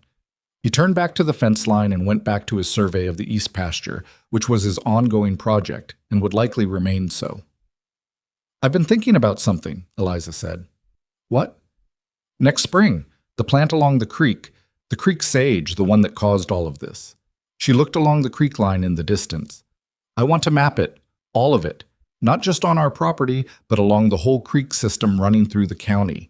He turned back to the fence line and went back to his survey of the east pasture, which was his ongoing project and would likely remain so. "I've been thinking about something," Eliza said. "What?" "Next spring, the plant along the creek sage, the one that caused all of this." She looked along the creek line in the distance. "I want to map it, all of it, not just on our property, but along the whole creek system running through the county.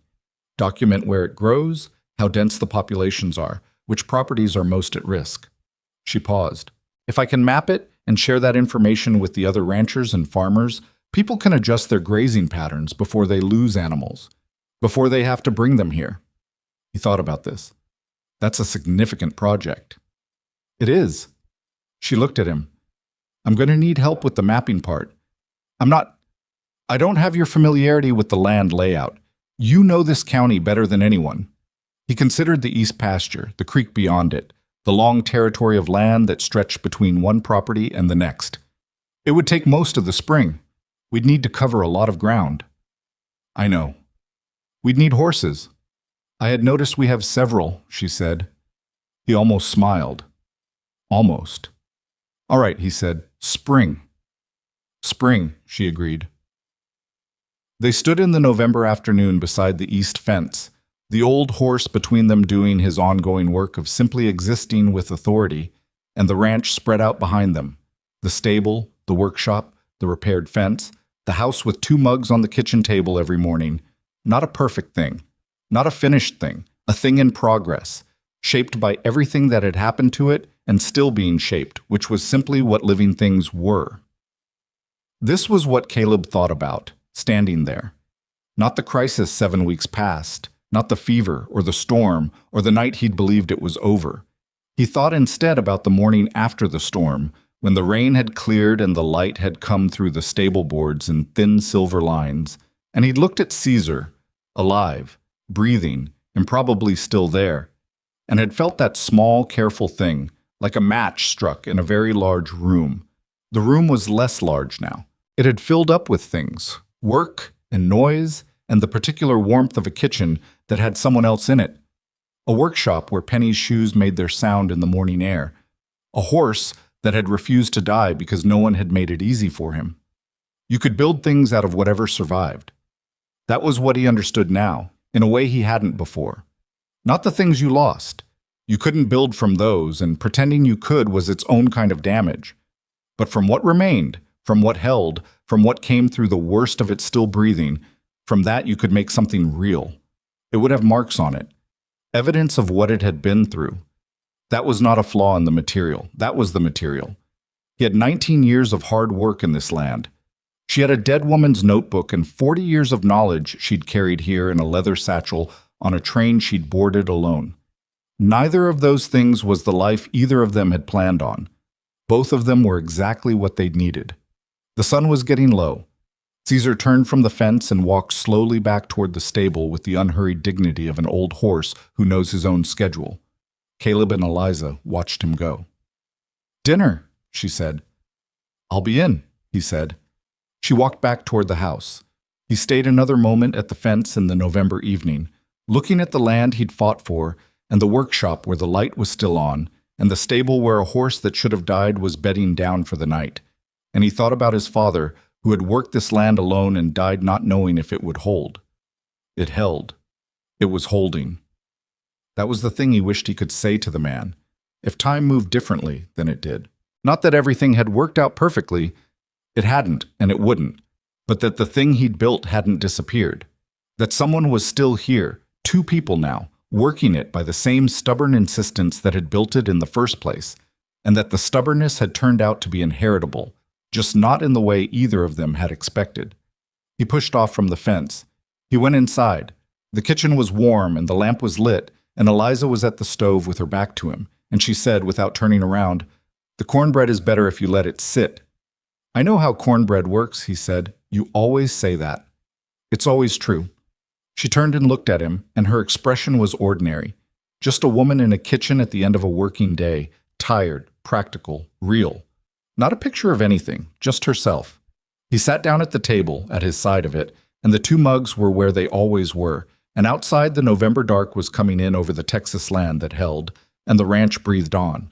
Document where it grows, how dense the populations are, which properties are most at risk." She paused. "If I can map it and share that information with the other ranchers and farmers, people can adjust their grazing patterns before they lose animals, before they have to bring them here." He thought about this. "That's a significant project." "It is." She looked at him. "I'm going to need help with the mapping part. I don't have your familiarity with the land layout. You know this county better than anyone." He considered the east pasture, the creek beyond it, the long territory of land that stretched between one property and the next. "It would take most of the spring. We'd need to cover a lot of ground." "I know." "We'd need horses." "I had noticed we have several," she said. He almost smiled. "Almost." "All right," he said. "Spring." "Spring," she agreed. They stood in the November afternoon beside the east fence, the old horse between them doing his ongoing work of simply existing with authority, and the ranch spread out behind them, the stable, the workshop, the repaired fence, the house with 2 mugs on the kitchen table every morning. Not a perfect thing, not a finished thing, a thing in progress, shaped by everything that had happened to it and still being shaped, which was simply what living things were. This was what Caleb thought about, standing there. Not the crisis 7 weeks past, not the fever or the storm or the night he'd believed it was over. He thought instead about the morning after the storm, when the rain had cleared and the light had come through the stable boards in thin silver lines, and he'd looked at Caesar, alive, breathing, and probably still there, and had felt that small, careful thing, like a match struck in a very large room. The room was less large now. It had filled up with things, work and noise, and the particular warmth of a kitchen that had someone else in it. A workshop where Penny's shoes made their sound in the morning air. A horse that had refused to die because no one had made it easy for him. You could build things out of whatever survived. That was what he understood now, in a way he hadn't before. Not the things you lost. You couldn't build from those, and pretending you could was its own kind of damage. But from what remained, from what held, from what came through the worst of it still breathing, from that you could make something real. It would have marks on it, evidence of what it had been through. That was not a flaw in the material. That was the material. He had 19 years of hard work in this land. She had a dead woman's notebook and 40 years of knowledge she'd carried here in a leather satchel on a train she'd boarded alone. Neither of those things was the life either of them had planned on. Both of them were exactly what they'd needed. The sun was getting low. Caesar turned from the fence and walked slowly back toward the stable with the unhurried dignity of an old horse who knows his own schedule. Caleb and Eliza watched him go. "Dinner," she said. "I'll be in," he said. She walked back toward the house. He stayed another moment at the fence in the November evening, looking at the land he'd fought for, and the workshop where the light was still on, and the stable where a horse that should have died was bedding down for the night. And he thought about his father, who had worked this land alone and died not knowing if it would hold. It held. It was holding. That was the thing he wished he could say to the man, if time moved differently than it did. Not that everything had worked out perfectly. It hadn't, and it wouldn't. But that the thing he'd built hadn't disappeared. That someone was still here, two people now, working it by the same stubborn insistence that had built it in the first place, and that the stubbornness had turned out to be inheritable, just not in the way either of them had expected. He pushed off from the fence. He went inside. The kitchen was warm and the lamp was lit, and Eliza was at the stove with her back to him, and she said, without turning around, "The cornbread is better if you let it sit." "I know how cornbread works," he said. "You always say that." "It's always true." She turned and looked at him, and her expression was ordinary. Just a woman in a kitchen at the end of a working day, tired, practical, real. Not a picture of anything, just herself. He sat down at the table, at his side of it, and the two mugs were where they always were, and outside the November dark was coming in over the Texas land that held, and the ranch breathed on.